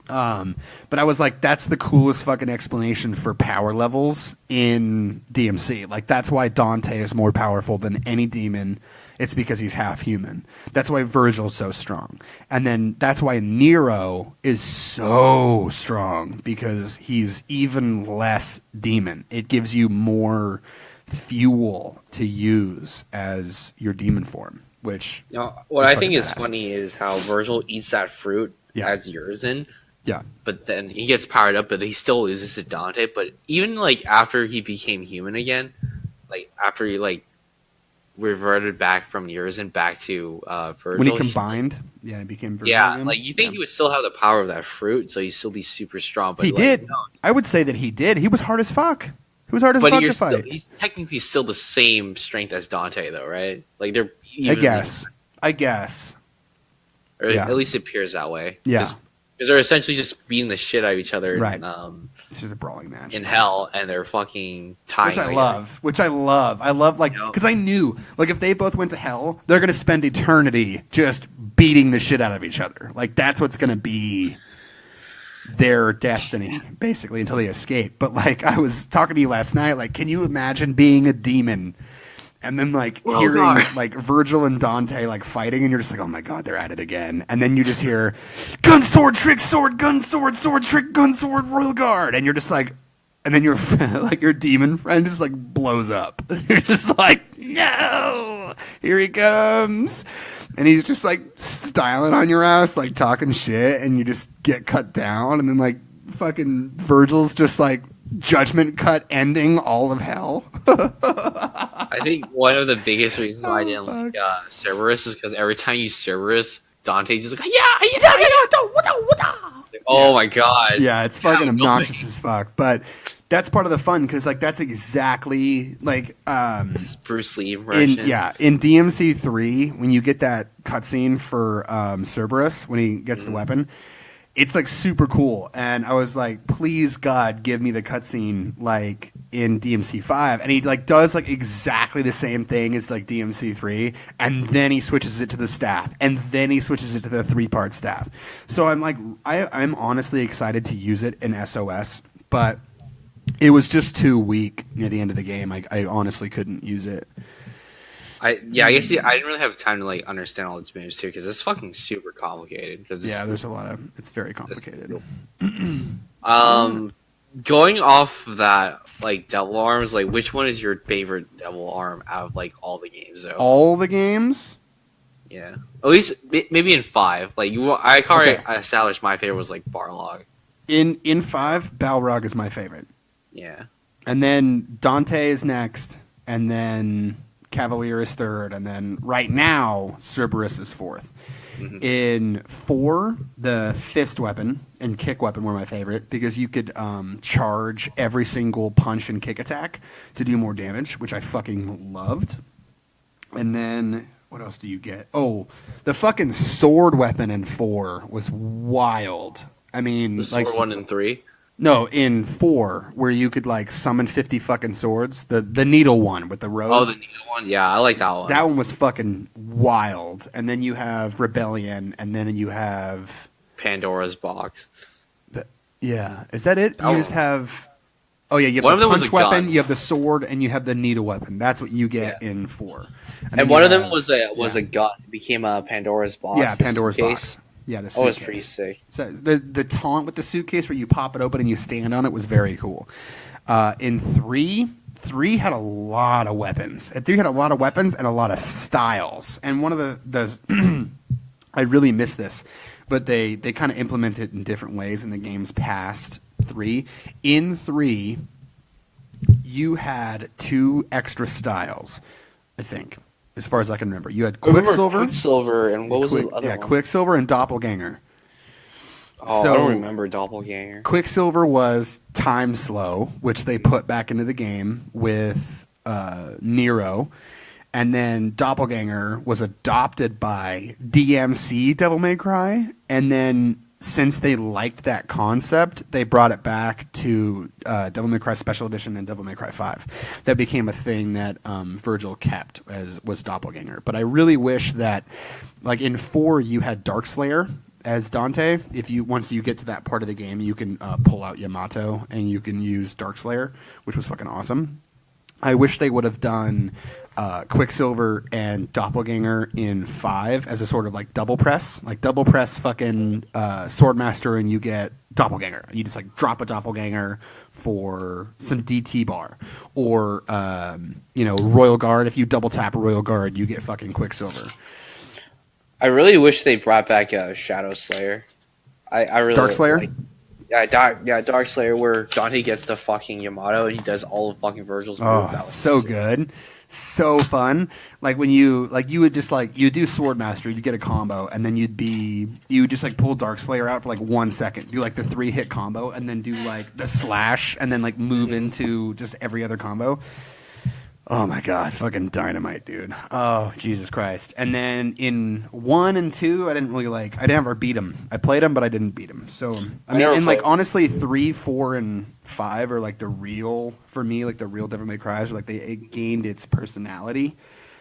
But I was like, that's the coolest fucking explanation for power levels in DMC. Like, that's why Dante is more powerful than any demon. It's because he's half human. That's why Virgil's so strong. And then that's why Nero is so strong, because he's even less demon. It gives you more fuel to use as your demon form, which... You know, what I think is funny is how Virgil eats that fruit as urine. Yeah. But then he gets powered up, but he still loses to Dante. But even like after he became human again, like after he like reverted back from Urizen back to Virgil. When he combined, he became Virgil again. Like you think he would still have the power of that fruit, so he'd still be super strong. But he did. No. I would say that he did. He was hard as fuck. He was hard as fuck to fight. He's technically still the same strength as Dante, though, right? Like they're. I guess. Or at least it appears that way. Yeah. Because they're essentially just beating the shit out of each other. Right. It's just a brawling match. In hell, and they're fucking tying. Which I love. I love, like, because I knew, like, if they both went to hell, they're going to spend eternity just beating the shit out of each other. Like, that's what's going to be their destiny, basically, until they escape. But, like, I was talking to you last night, like, can you imagine being a demon and then, like, hearing, like, Virgil and Dante, like, fighting, and you're just like, oh, my God, they're at it again. And then you just hear, gun, sword, trick, sword, gun, sword, trick, gun, sword, royal guard. And you're just like, and then your like, your demon friend just, like, blows up. You're just like, no, here he comes. And he's just, like, styling on your ass, like, talking shit, and you just get cut down. And then, like, fucking Virgil's just, like, judgment cut ending all of hell. I think one of the biggest reasons why I didn't like Cerberus is because every time you Cerberus, Dante just like, oh my God. Yeah, it's fucking obnoxious as fuck. But that's part of the fun, because, like, that's exactly, like, this Bruce Lee impression. In DMC 3, when you get that cutscene for Cerberus, when he gets the weapon, it's, like, super cool. And I was like, please, God, give me the cutscene, like, in DMC 5. And he, like, does, like, exactly the same thing as, like, DMC 3. And then he switches it to the staff. And then he switches it to the 3-part staff. So I'm, like, I'm honestly excited to use it in SOS. But it was just too weak near the end of the game. I honestly couldn't use it. I guess I didn't really have time to, like, understand all its moves too, because it's fucking super complicated. There's a lot of. It's very complicated. Going off that, like, devil arms, like, which one is your favorite devil arm out of, like, all the games though? All the games? Yeah, at least maybe in 5. Like I already established my favorite was, like, Barlog. In 5, Balrog is my favorite. Yeah, and then Dante is next, and then Cavalier is third, and then right now Cerberus is fourth. Mm-hmm. In 4, the fist weapon and kick weapon were my favorite, because you could charge every single punch and kick attack to do more damage, which I fucking loved. And then what else do you get? Oh, the fucking sword weapon in 4 was wild. I mean, the sword one in 3. No, in 4, where you could, like, summon 50 fucking swords. The needle one with the rose. Oh, the needle one? Yeah, I like that one. That one was fucking wild. And then you have Rebellion, and then you have Pandora's Box. Yeah. Is that it? You just have... Oh, yeah, you have the punch weapon, you have the sword, and you have the needle weapon. That's what you get in 4. And one of them was a gun. It became a Pandora's Box. Yeah, Pandora's Box. Yeah, the suitcase. Oh, it's pretty sick. So the taunt with the suitcase where you pop it open and you stand on it was very cool. In 3 had a lot of weapons. 3 had a lot of weapons and a lot of styles. And one of the I really miss this, but they kind of implement it in different ways in the games past 3. In 3, you had 2 extra styles, I think. As far as I can remember, you had Quicksilver, and what was the other one? Quicksilver and Doppelganger. Oh, I don't remember Doppelganger. Quicksilver was time slow, which they put back into the game with Nero, and then Doppelganger was adopted by DMC Devil May Cry, and then since they liked that concept, they brought it back to Devil May Cry Special Edition and Devil May Cry 5. That became a thing that Virgil kept, as was Doppelganger. But I really wish that, like, in 4, you had Darkslayer as Dante. Once you get to that part of the game, you can pull out Yamato and you can use Darkslayer, which was fucking awesome. I wish they would have done Quicksilver and Doppelganger in 5 as a sort of, like, double press. Like, double press fucking Swordmaster and you get Doppelganger. And you just, like, drop a Doppelganger for some DT bar. Or, Royal Guard. If you double tap Royal Guard, you get fucking Quicksilver. I really wish they brought back Shadow Slayer. I really Darkslayer? like. Yeah, Darkslayer, where Dante gets the fucking Yamato and he does all of fucking Virgil's moves. Oh, That was so sick. good. So fun. Like when you would just like you do Sword Master, you'd get a combo, and then you would just like pull Darkslayer out for like 1 second, do like the 3-hit combo, and then do like the slash, and then like move into just every other combo. Oh my god, fucking dynamite, dude. Oh, Jesus Christ. And then in 1 and 2, I didn't ever beat him. I played him, but I didn't beat him. So, I mean, and like honestly, 3, 4, and 5 are like the real, for me, like the real Devil May Cry's, like it gained its personality,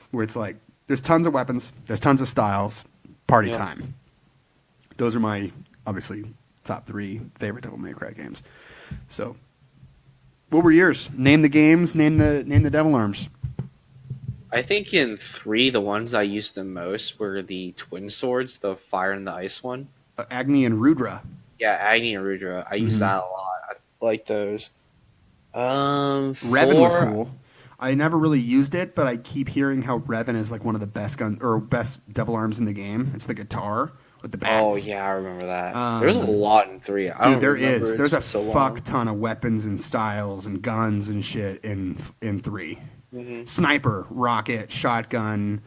where it's like, there's tons of weapons, there's tons of styles, party time. Those are my, obviously, top 3 favorite Devil May Cry games. So, what were yours? Name the games. Name the Devil Arms. I think in 3, the ones I used the most were the twin swords, the fire and the ice one. Agni and Rudra. Yeah, Agni and Rudra. I used that a lot. I like those. 4, Revan was cool. I never really used it, but I keep hearing how Revan is like one of the best best Devil Arms in the game. It's the guitar with the bats. Oh yeah, I remember that. There's a lot in 3. I don't remember. Is. There's a so fuck ton of weapons and styles and guns and shit in 3. Mm-hmm. Sniper, rocket, shotgun,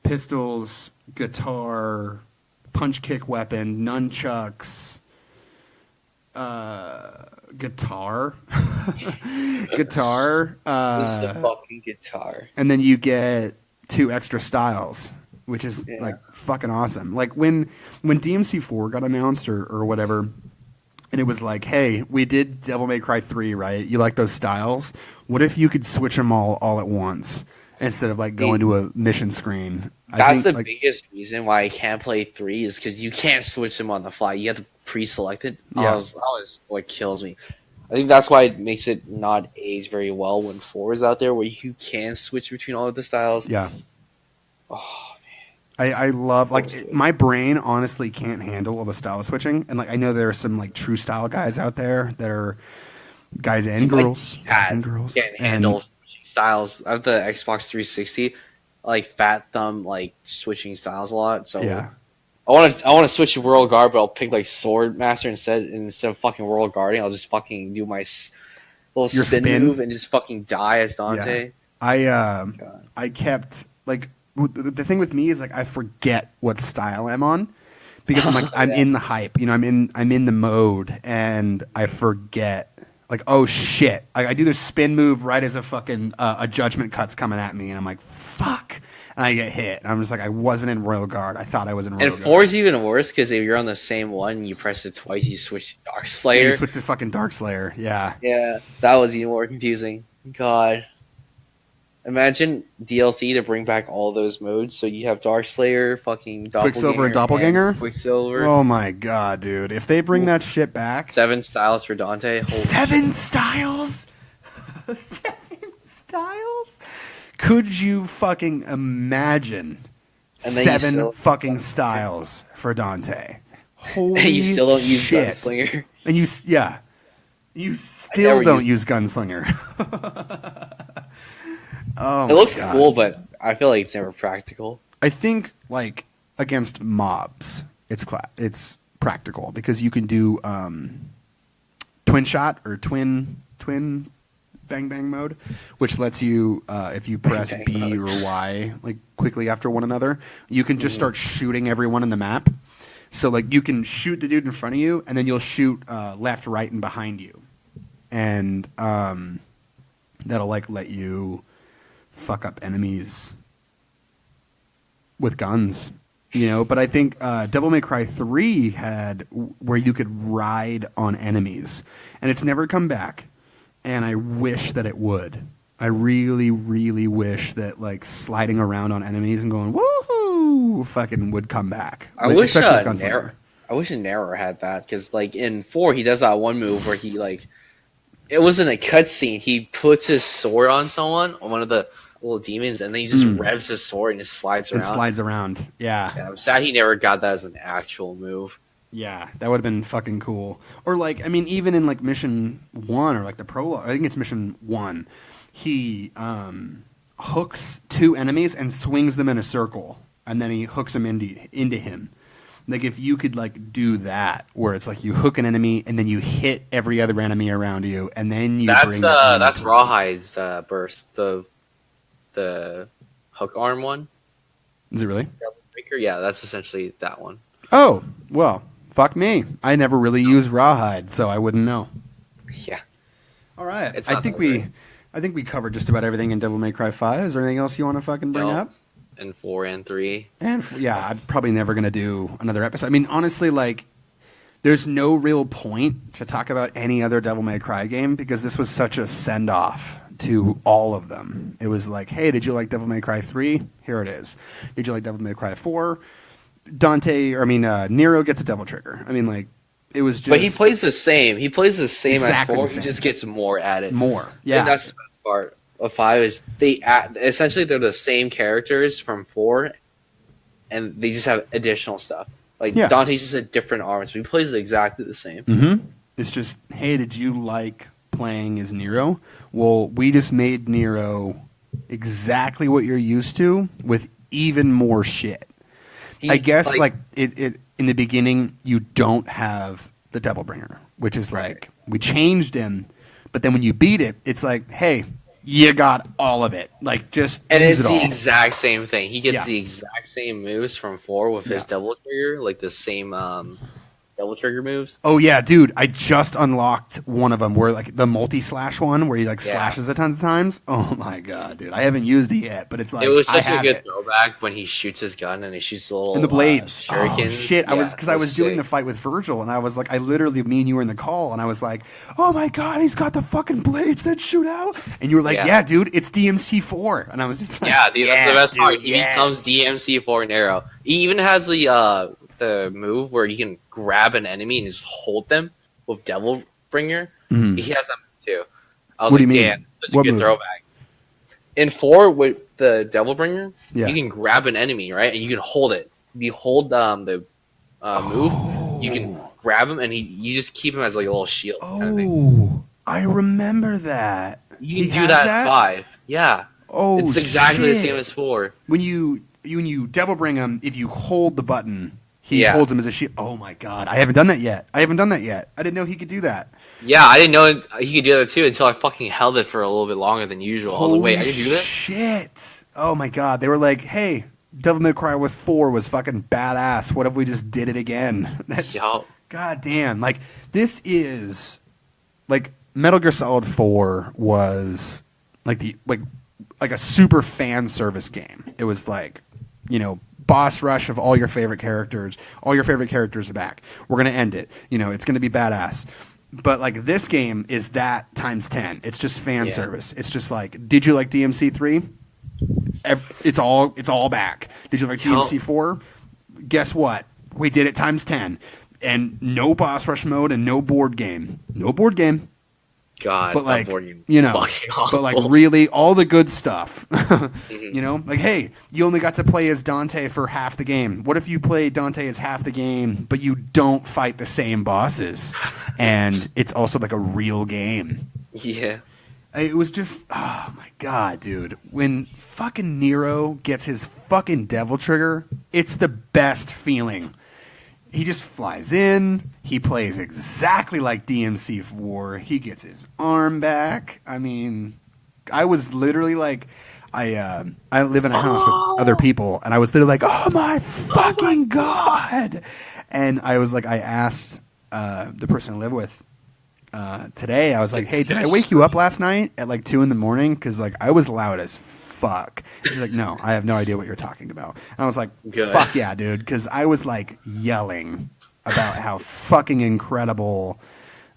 pistols, guitar, punch kick weapon, nunchucks, guitar, guitar. It's the fucking guitar. And then you get 2 extra styles, which is like fucking awesome. Like when DMC4 got announced or whatever, and it was like, hey, we did Devil May Cry 3, right? You like those styles? What if you could switch them all at once instead of like going to a mission screen? That's the biggest reason why I can't play 3 is because you can't switch them on the fly. You have to pre-select it. Yeah. That was what kills me. I think that's why it makes it not age very well when 4 is out there, where you can switch between all of the styles. Yeah. Oh, I love, like, my brain honestly can't handle all the style switching. And, like, I know there are some, like, true style guys out there that are guys and girls. Can't handle switching styles. I have the Xbox 360, like, fat thumb, like, switching styles a lot. So yeah. I want to switch to World Guard, but I'll pick, like, Sword Master instead of fucking World Guarding. I'll just fucking do my little spin move and just fucking die as Dante. Yeah. I kept, like... The thing with me is like I forget what style I'm on because I'm like I'm in the hype, you know. I'm in the mode, and I forget. Like, oh shit! I do this spin move right as a fucking a judgment cut's coming at me, and I'm like fuck, and I get hit. And I'm just like I wasn't in Royal Guard. I thought I was in Royal Guard. And 4 is even worse because if you're on the same one, you press it twice, you switch to Darkslayer. Yeah, you switch to fucking Darkslayer. Yeah. Yeah, that was even more confusing. God. Imagine DLC to bring back all those modes, so you have Darkslayer, fucking Quicksilver and Doppelganger? Quicksilver. Oh my god, dude. If they bring that shit back... 7 styles for Dante. 7 styles? 7 styles? Could you fucking imagine 7 fucking styles for Dante? Holy you still don't use shit. Gunslinger. And you still don't use Gunslinger. Oh, it looks cool, but I feel like it's never practical. I think, like, against mobs, it's practical because you can do twin shot or twin bang bang mode, which lets you, if you press B or Y like quickly after one another, you can just start shooting everyone in the map. So like you can shoot the dude in front of you, and then you'll shoot left, right, and behind you, and that'll like let you fuck up enemies with guns, you know. But I think Devil May Cry 3 had where you could ride on enemies, and it's never come back, and I wish that it would. I really, really wish that like sliding around on enemies and going woohoo fucking would come back. I wish Nero had that, because like in 4 he does that one move where he like, it wasn't a cutscene, he puts his sword on someone, on one of the little demons, and then he just revs his sword and just slides around. Yeah. I'm sad he never got that as an actual move. Yeah, that would have been fucking cool. Or like, I mean, even in like mission 1 or like the prologue, I think it's mission 1, he hooks 2 enemies and swings them in a circle, and then he hooks them into him. Like if you could like do that, where it's like you hook an enemy and then you hit every other enemy around you, and then you bring that's Rawhide's burst, the hook arm one. Is it really? Yeah, that's essentially that one. Oh well, fuck me. I never really used Rawhide, so I wouldn't know. Yeah. All right. I think we covered just about everything in Devil May Cry 5. Is there anything else you want to fucking bring up? And 4 and 3. And yeah, I'm probably never going to do another episode. I mean, honestly, like, there's no real point to talk about any other Devil May Cry game because this was such a send-off to all of them. It was like, hey, did you like Devil May Cry 3? Here it is. Did you like Devil May Cry 4? Nero gets a Devil Trigger. I mean, like, it was just... But he plays the same. He plays the same exactly as 4. He just gets more at it. More, yeah. And that's the best part of 5 is essentially they're the same characters from 4, and they just have additional stuff. Like, Dante's just a different arm, so he plays exactly the same. Mm-hmm. It's just, hey, did you like playing as Nero? Well, we just made Nero exactly what you're used to with even more shit. I guess, like it in the beginning, you don't have the Devil Bringer, which is like, we changed him, but then when you beat it, it's like, hey, you got all of it. Like, just and use it's it all. the exact same thing. He gets the exact same moves from 4 with his Devil Trigger, like the same Devil Trigger moves. Oh yeah, dude! I just unlocked one of them, where like the multi-slash one, where he like slashes a tons of times. Oh my god, dude! I haven't used it yet, but it's like it was such a good throwback when he shoots his gun and he shoots the little and the blades. Shurikens. Oh shit! I was doing the fight with Virgil, and I was like, me and you were in the call, and I was like, oh my god, he's got the fucking blades that shoot out, and you were like, yeah dude, it's DMC4, and I was just like, that's the best part. He becomes DMC4 Nero. He even has the move where you can grab an enemy and just hold them with Devil Bringer. Mm-hmm. He has that too. I was damn, such a good throwback. In 4 with the Devil Bringer, you can grab an enemy, right? And you can hold it. If you hold the move, you can grab him and you just keep him as like a little shield. Oh, kind of thing. I remember that. You can do that in 5. Yeah. Oh, it's exactly the same as 4. When you Devil Bring him, if you hold the button, he holds him as a shield. Oh my god, I haven't done that yet. I didn't know he could do that. Yeah, I didn't know he could do that too until I fucking held it for a little bit longer than usual. I was like, wait, I can do this? Shit. Oh my god, they were like, hey, Devil May Cry with 4 was fucking badass. What if we just did it again? That's god damn. Like, this is like Metal Gear Solid 4 was like a super fan service game. It was like, you know, boss rush of all your favorite characters. All your favorite characters are back. We're going to end it. You know, it's going to be badass. But like this game is that times 10. It's just fan service. It's just like, did you like DMC3? It's all back. Did you like DMC4? Guess what? We did it times 10. And no boss rush mode and no board game. No board game. God, but like, you know, but like really all the good stuff, you know, like, hey, you only got to play as Dante for half the game. What if you play Dante as half the game, but you don't fight the same bosses and it's also like a real game? Yeah. It was just, oh my god, dude. When fucking Nero gets his fucking Devil Trigger, it's the best feeling. He just flies in. He plays exactly like DMC4. He gets his arm back. I mean, I was literally like, I live in a house with other people, and I was literally like, oh my fucking god! And I was like, I asked the person I live with today. I was like, hey, did I wake you up last night at like 2 a.m? Because like I was loud as fuck. She's like, no, I have no idea what you're talking about. And I was like, fuck yeah, dude, because I was like yelling about how fucking incredible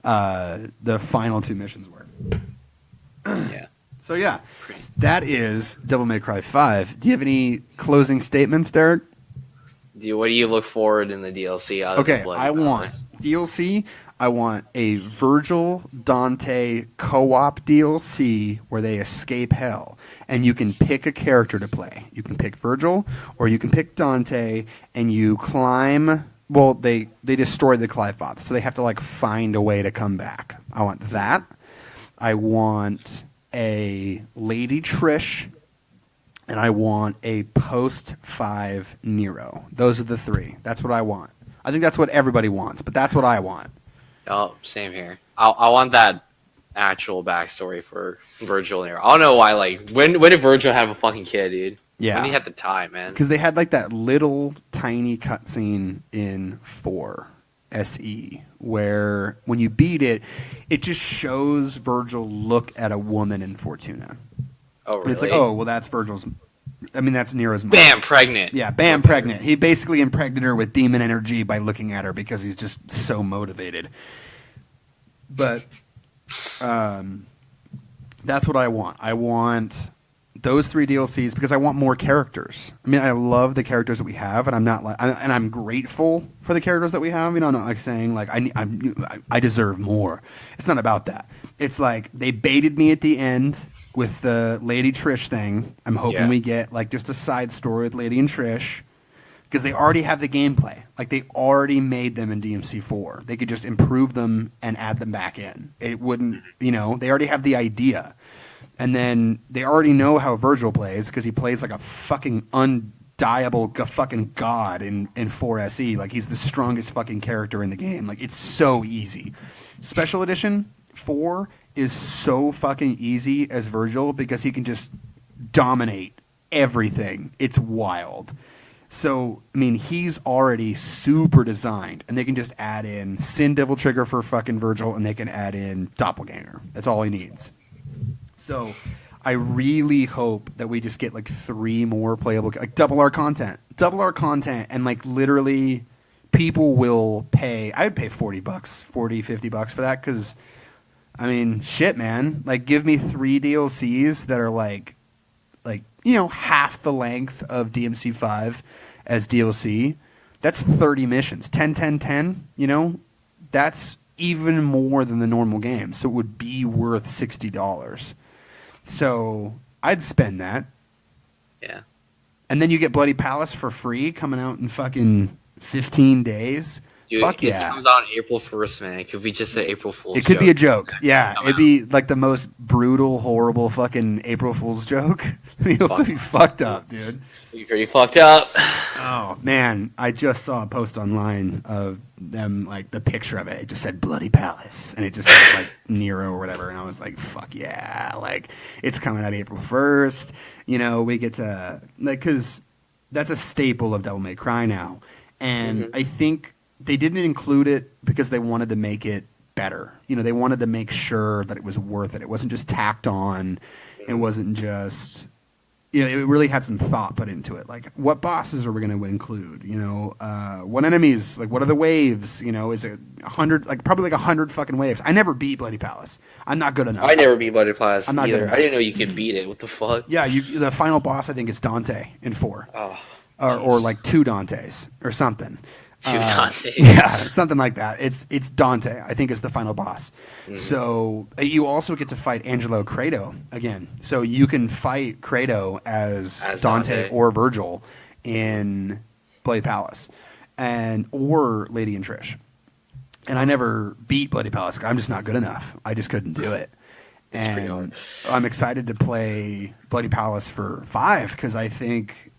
the final 2 missions were. Yeah. So yeah, that is Devil May Cry 5. Do you have any closing statements, Derek? What do you look forward in the DLC? I want DLC. I want a Virgil Dante co-op DLC where they escape hell, and you can pick a character to play. You can pick Virgil, or you can pick Dante, and you climb. Well, they destroy the Clive-Both, so they have to like find a way to come back. I want that. I want a Lady Trish, and I want a post 5 Nero. Those are the 3. That's what I want. I think that's what everybody wants, but that's what I want. Oh, same here. I want that actual backstory for Virgil here. I don't know why. Like, when did Virgil have a fucking kid, dude? Yeah. When he had the time, man. Because they had like that little tiny cutscene in 4 SE where when you beat it, it just shows Virgil look at a woman in Fortuna. Oh, really? And it's like, oh, well, that's Virgil's. I mean, that's Nero's mom. Bam, pregnant. Yeah, bam, pregnant. He basically impregnated her with demon energy by looking at her because he's just so motivated. But that's what I want. I want those 3 DLCs because I want more characters. I mean, I love the characters that we have, and I'm grateful for the characters that we have. You know, I'm not like saying like I deserve more. It's not about that. It's like they baited me at the end with the Lady Trish thing. I'm hoping we get like just a side story with Lady and Trish because they already have the gameplay. Like they already made them in DMC4. They could just improve them and add them back in. It wouldn't, you know, they already have the idea. And then they already know how Virgil plays because he plays like a fucking undiable fucking god in 4SE. Like he's the strongest fucking character in the game. Like it's so easy. Special Edition 4 is so fucking easy as Virgil because he can just dominate everything. It's wild. So, I mean, he's already super designed, and they can just add in Sin Devil Trigger for fucking Virgil, and they can add in Doppelganger. That's all he needs. So, I really hope that we just get like 3 more playable, like double our content, and like literally people will pay. I would pay $40, $50 for that because, I mean, shit, man. Like, give me 3 DLCs that are like, you know, half the length of DMC5 as DLC. That's 30 missions. 10, 10, 10, you know? That's even more than the normal game. So it would be worth $60. So I'd spend that. Yeah. And then you get Bloody Palace for free coming out in fucking 15 days. Dude, fuck yeah. It comes out on April 1st, man. It could be just an April Fool's joke. It could be a joke. Yeah, it'd be like the most brutal, horrible fucking April Fool's joke. It'll be fucked up, dude. You're pretty fucked up. Oh, man. I just saw a post online of them, like, the picture of it. It just said Bloody Palace. And it just said, like, Nero or whatever. And I was like, fuck yeah. Like, it's coming out April 1st. You know, we get to, like, because that's a staple of Devil May Cry now. And I think they didn't include it because they wanted to make it better. You know, they wanted to make sure that it was worth it. It wasn't just tacked on. It wasn't just, you know, it really had some thought put into it. Like, what bosses are we going to include? You know, what enemies? Like, what are the waves? You know, is it 100? Like, probably like 100 fucking waves. I never beat Bloody Palace. I'm not good enough. I never beat Bloody Palace I'm not either. good enough. I didn't know you could beat it. What the fuck? Yeah, the final boss I think is Dante in 4. Oh, or like 2 Dantes or something. 2 Dantes. Yeah, something like that. It's Dante, I think, is the final boss. So you also get to fight Angelo Credo again. So you can fight Credo as Dante or Virgil in Bloody Palace, or Lady and Trish. And I never beat Bloody Palace. I'm just not good enough. I just couldn't do it. And I'm excited to play Bloody Palace for 5 because I think,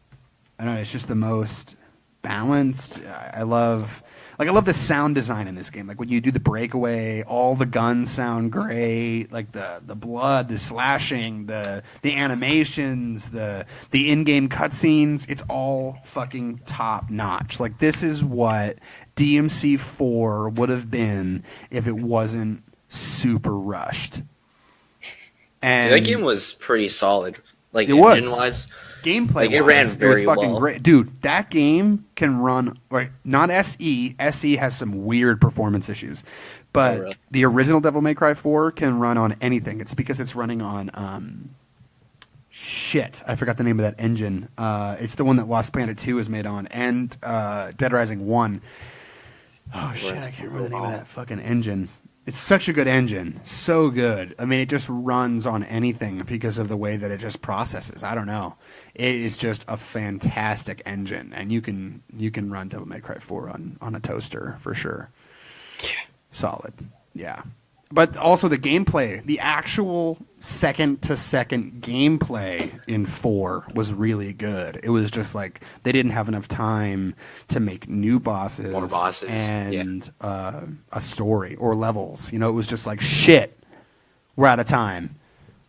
I don't know, it's just the most balanced. I love the sound design in this game. Like when you do the breakaway, all the guns sound great. Like the blood, the slashing, the animations, the in-game cutscenes. It's all fucking top notch. Like this is what DMC4 would have been if it wasn't super rushed. And that game was pretty solid. Like engine-wise. Gameplay, like it ran very it was fucking well. great, dude. That game can run right. Not SE. SE has some weird performance issues, but the original Devil May Cry 4 can run on anything. It's because it's running on shit. I forgot the name of that engine. It's the one that Lost Planet 2 is made on, and Dead Rising 1. Oh shit! I can't remember the name of that fucking engine. It's such a good engine. So good. I mean, it just runs on anything because of the way that it just processes. I don't know. It is just a fantastic engine, and you can run Devil May Cry 4 on a toaster for sure. Yeah. Solid. Yeah. But also the gameplay, the actual second-to-second gameplay in 4 was really good. It was just like they didn't have enough time to make new bosses, More bosses and a story or levels. You know, it was just like, shit, we're out of time.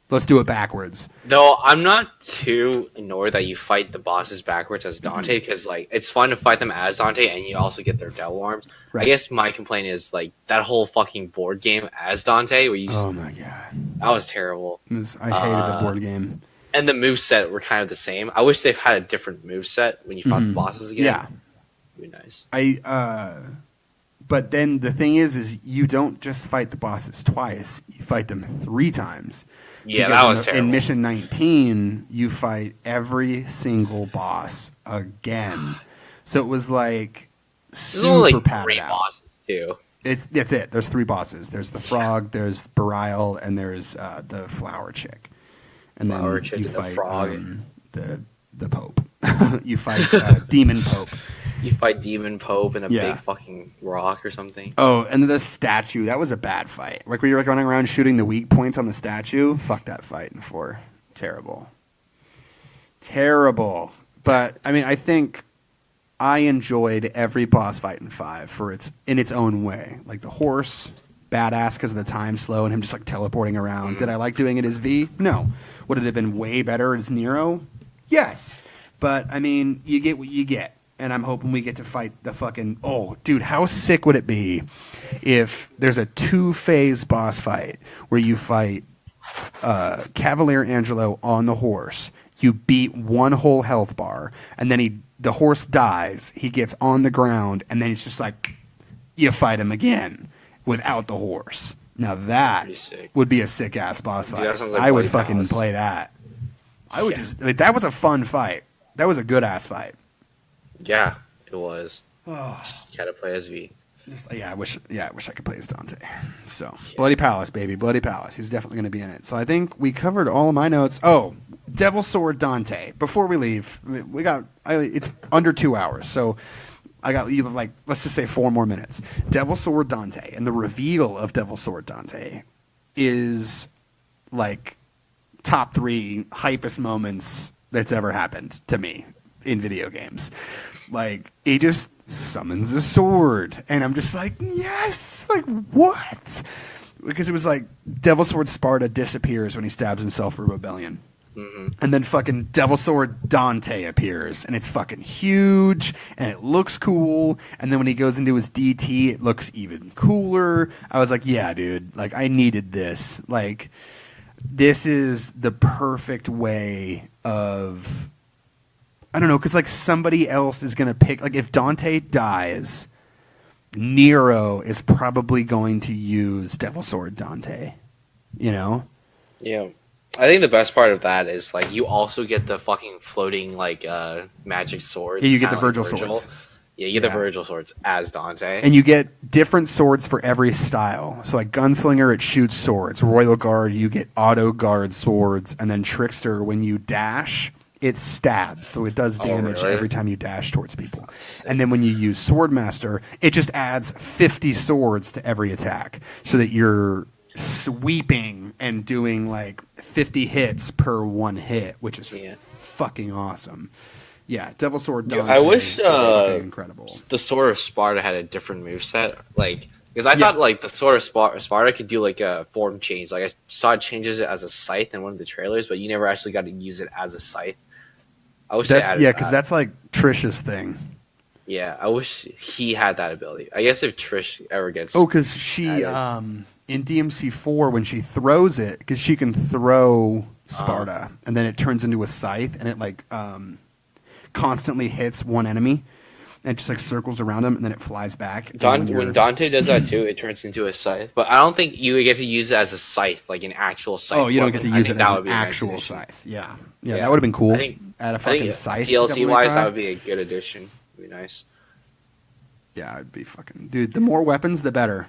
Let's do it backwards. Though I'm not too annoyed that you fight the bosses backwards as Dante, because like it's fun to fight them as Dante, and you also get their devil arms. Right. I guess my complaint is like that whole fucking board game as Dante, where you just, oh my god, that was terrible. I hated the board game. And the moveset were kind of the same. I wish they've had a different moveset when you fought the bosses again. Yeah, it'd be nice. But then the thing is you don't just fight the bosses twice; you fight them 3 times. Yeah, because that was terrible. In Mission 19, you fight every single boss again. So it was like super padded out. Bosses too. That's it. There's 3 bosses. There's the frog, there's Belial, and there's the flower chick. And then you fight the Pope. You fight Demon Pope. You fight Demon Pope and a big fucking rock or something. Oh, and the statue. That was a bad fight. Like, where you're like running around shooting the weak points on the statue. Fuck that fight in 4. Terrible. Terrible. But, I mean, I think I enjoyed every boss fight in 5 in its own way. Like, the horse, badass because of the time slow and him just, like, teleporting around. Mm-hmm. Did I like doing it as V? No. Would it have been way better as Nero? Yes. But, I mean, you get what you get. And I'm hoping we get to fight the fucking... Oh, dude, how sick would it be if there's a 2-phase boss fight where you fight Cavalier Angelo on the horse, you beat 1 whole health bar, and then the horse dies, he gets on the ground, and then it's just like, you fight him again without the horse. Now that would be a sick-ass boss fight. Dude, like I would fucking play that. I would just... Like, that was a fun fight. That was a good-ass fight. Yeah, it was. Oh. You had to play as V. I wish I could play as Dante. So, Bloody Palace, baby. Bloody Palace. He's definitely going to be in it. So I think we covered all of my notes. Oh, Devil Sword Dante. Before we leave, it's under 2 hours. So I got you like, let's just say 4 more minutes. Devil Sword Dante. And the reveal of Devil Sword Dante is like top 3 hypest moments that's ever happened to me in video games. Like, he just summons a sword, and I'm just like, yes! Like, what? Because it was like, Devil Sword Sparta disappears when he stabs himself for rebellion. Mm-hmm. And then fucking Devil Sword Dante appears, and it's fucking huge, and it looks cool, and then when he goes into his DT, it looks even cooler. I was like, yeah, dude, like, I needed this. Like, this is the perfect way of... I don't know, because like somebody else is going to pick... Like if Dante dies, Nero is probably going to use Devil Sword Dante. You know? Yeah. I think the best part of that is like you also get the fucking floating like magic swords. Yeah, you get the Virgil swords. Yeah, you get the Virgil swords as Dante. And you get different swords for every style. So like Gunslinger, it shoots swords. Royal Guard, you get auto guard swords. And then Trickster, when you dash... it stabs, so it does damage every time you dash towards people. And then when you use Swordmaster, it just adds 50 swords to every attack, so that you're sweeping and doing like 50 hits per 1 hit, which is fucking awesome. Yeah, Devil Sword Dante. I wish incredible. The Sword of Sparta had a different moveset, like... Because I thought like the Sword of Sparta could do like a form change. Like I saw it changes it as a scythe in one of the trailers, but you never actually got to use it as a scythe. I wish because that's like Trish's thing. Yeah, I wish he had that ability. I guess if Trish ever gets... Oh, because she, in DMC4, when she throws it, because she can throw Sparta, and then it turns into a scythe, and it like constantly hits one enemy. And it just like circles around him, and then it flies back. When Dante does that too, it turns into a scythe. But I don't think you would get to use it as a scythe, like an actual scythe. Oh, you don't get to use it as an actual scythe. Yeah, that would have been cool. Add a fucking scythe. DLC-wise, that would be a good addition. It'd be nice. Yeah, it'd be fucking... Dude, the more weapons, the better.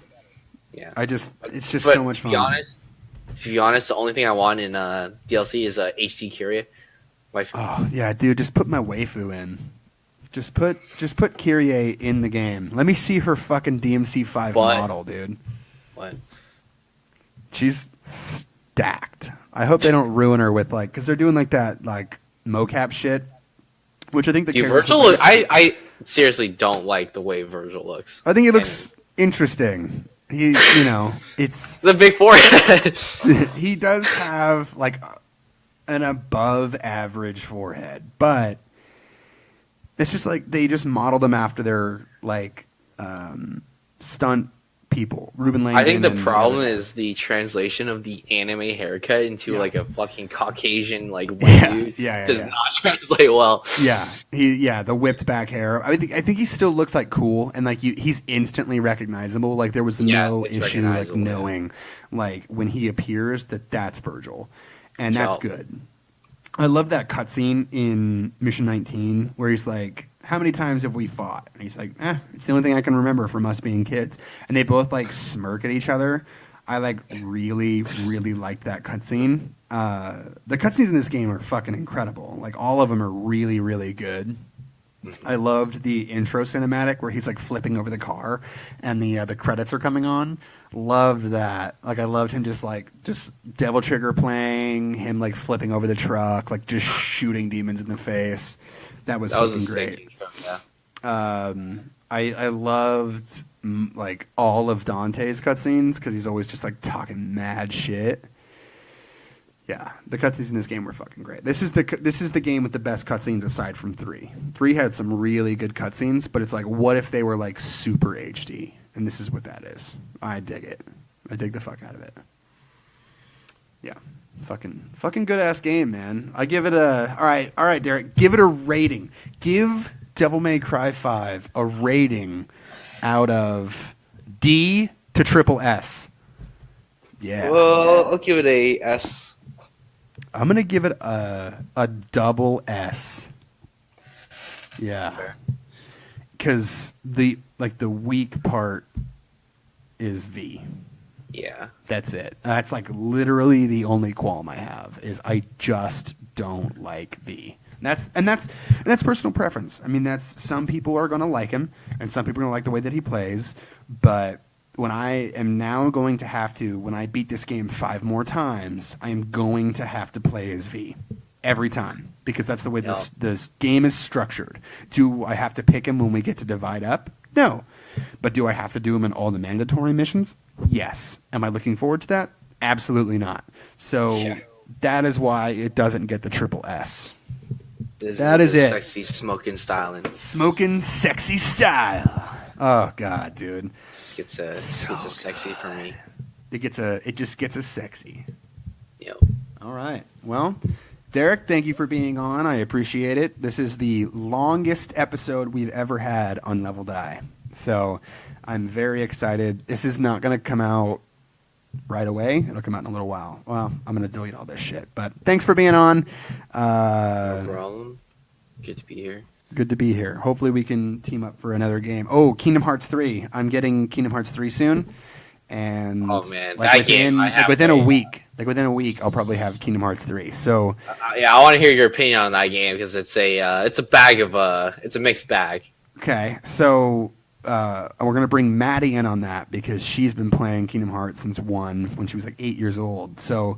Yeah. It's just so much fun. To be honest, the only thing I want in DLC is HT Kyria. Oh, yeah, dude, just put my waifu in. Just put Kyrie in the game. Let me see her fucking DMC5 model, dude. What? she's stacked. I hope they don't ruin her with like, because they're doing like that like mocap shit, which I think the Virgil look. I seriously don't like the way Virgil looks. I think he looks interesting. He, it's the big forehead. He does have like an above average forehead, but it's just like they just modeled him after their like stunt people. Ruben Langdon. I think the problem is the translation of the anime haircut into like a fucking Caucasian like white dude does not translate well. The whipped back hair. I think he still looks like cool and like he's instantly recognizable. Like there was no issue like knowing like when he appears that's Virgil, and that's good. I love that cutscene in Mission 19 where he's like, how many times have we fought? And he's like, it's the only thing I can remember from us being kids. And they both like smirk at each other. I like really, really like that cutscene. The cutscenes in this game are fucking incredible. Like all of them are really, really good. I loved the intro cinematic where he's like flipping over the car and the credits are coming on. Loved that. Like I loved him just Devil Trigger playing, him like flipping over the truck, like just shooting demons in the face. That was fucking great. I loved like all of Dante's cutscenes because he's always just like talking mad shit. Yeah, the cutscenes in this game were fucking great. This is the game with the best cutscenes aside from 3. 3 had some really good cutscenes, but it's like, what if they were like super HD? And this is what that is. I dig it. I dig the fuck out of it. Yeah, fucking good ass game, man. I give it a all right, Derek. Give it a rating. Give Devil May Cry 5 a rating out of D to triple S. Yeah. Well, I'll give it a S. I'm gonna give it a double S. Yeah, because the weak part is V. Yeah, that's it. That's like literally the only qualm I have is I just don't like V. And that's personal preference. I mean, that's some people are gonna like him, and some people are gonna like the way that he plays. But when I am now going to have to, when I beat this game 5 more times, I am going to have to play as V every time because that's the way this game is structured. Do I have to pick him when we get to divide up? No. But do I have to do him in all the mandatory missions? Yes. Am I looking forward to that? Absolutely not. So that is why it doesn't get the triple S. That is it. Sexy smoking styling. Smoking sexy style. Oh God, dude. This gets a sexy for me. It just gets a sexy. Yep. All right. Well, Derek, thank you for being on. I appreciate it. This is the longest episode we've ever had on Level Die. So I'm very excited. This is not going to come out right away. It'll come out in a little while. Well, I'm going to delete all this shit. But thanks for being on. No problem. Good to be here. Good to be here. Hopefully we can team up for another game. Oh, Kingdom Hearts 3. I'm getting Kingdom Hearts 3 soon. And oh man, like within a week, I'll probably have Kingdom Hearts 3. So yeah, I want to hear your opinion on that game because it's a mixed bag. Okay, so we're gonna bring Maddie in on that because she's been playing Kingdom Hearts since 1 when she was like 8 years old. So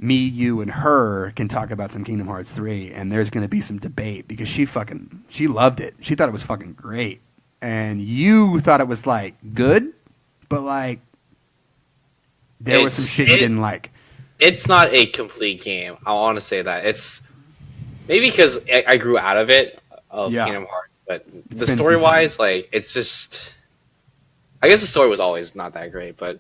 me, you, and her can talk about some Kingdom Hearts 3, and there's going to be some debate because she loved it. She thought it was fucking great. And you thought it was, like, good, but, like, there was some shit you didn't like. It's not a complete game. I want to say that. It's maybe because I grew out of it, Kingdom Hearts, but the story-wise, like, it's just... I guess the story was always not that great, but...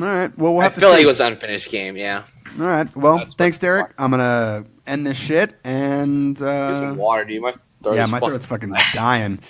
All right. Well, we'll have to see. I feel like it was an unfinished game, yeah. All right. Well, thanks, Derek. I'm going to end this shit and... Get some water, dude. My throat's fucking dying.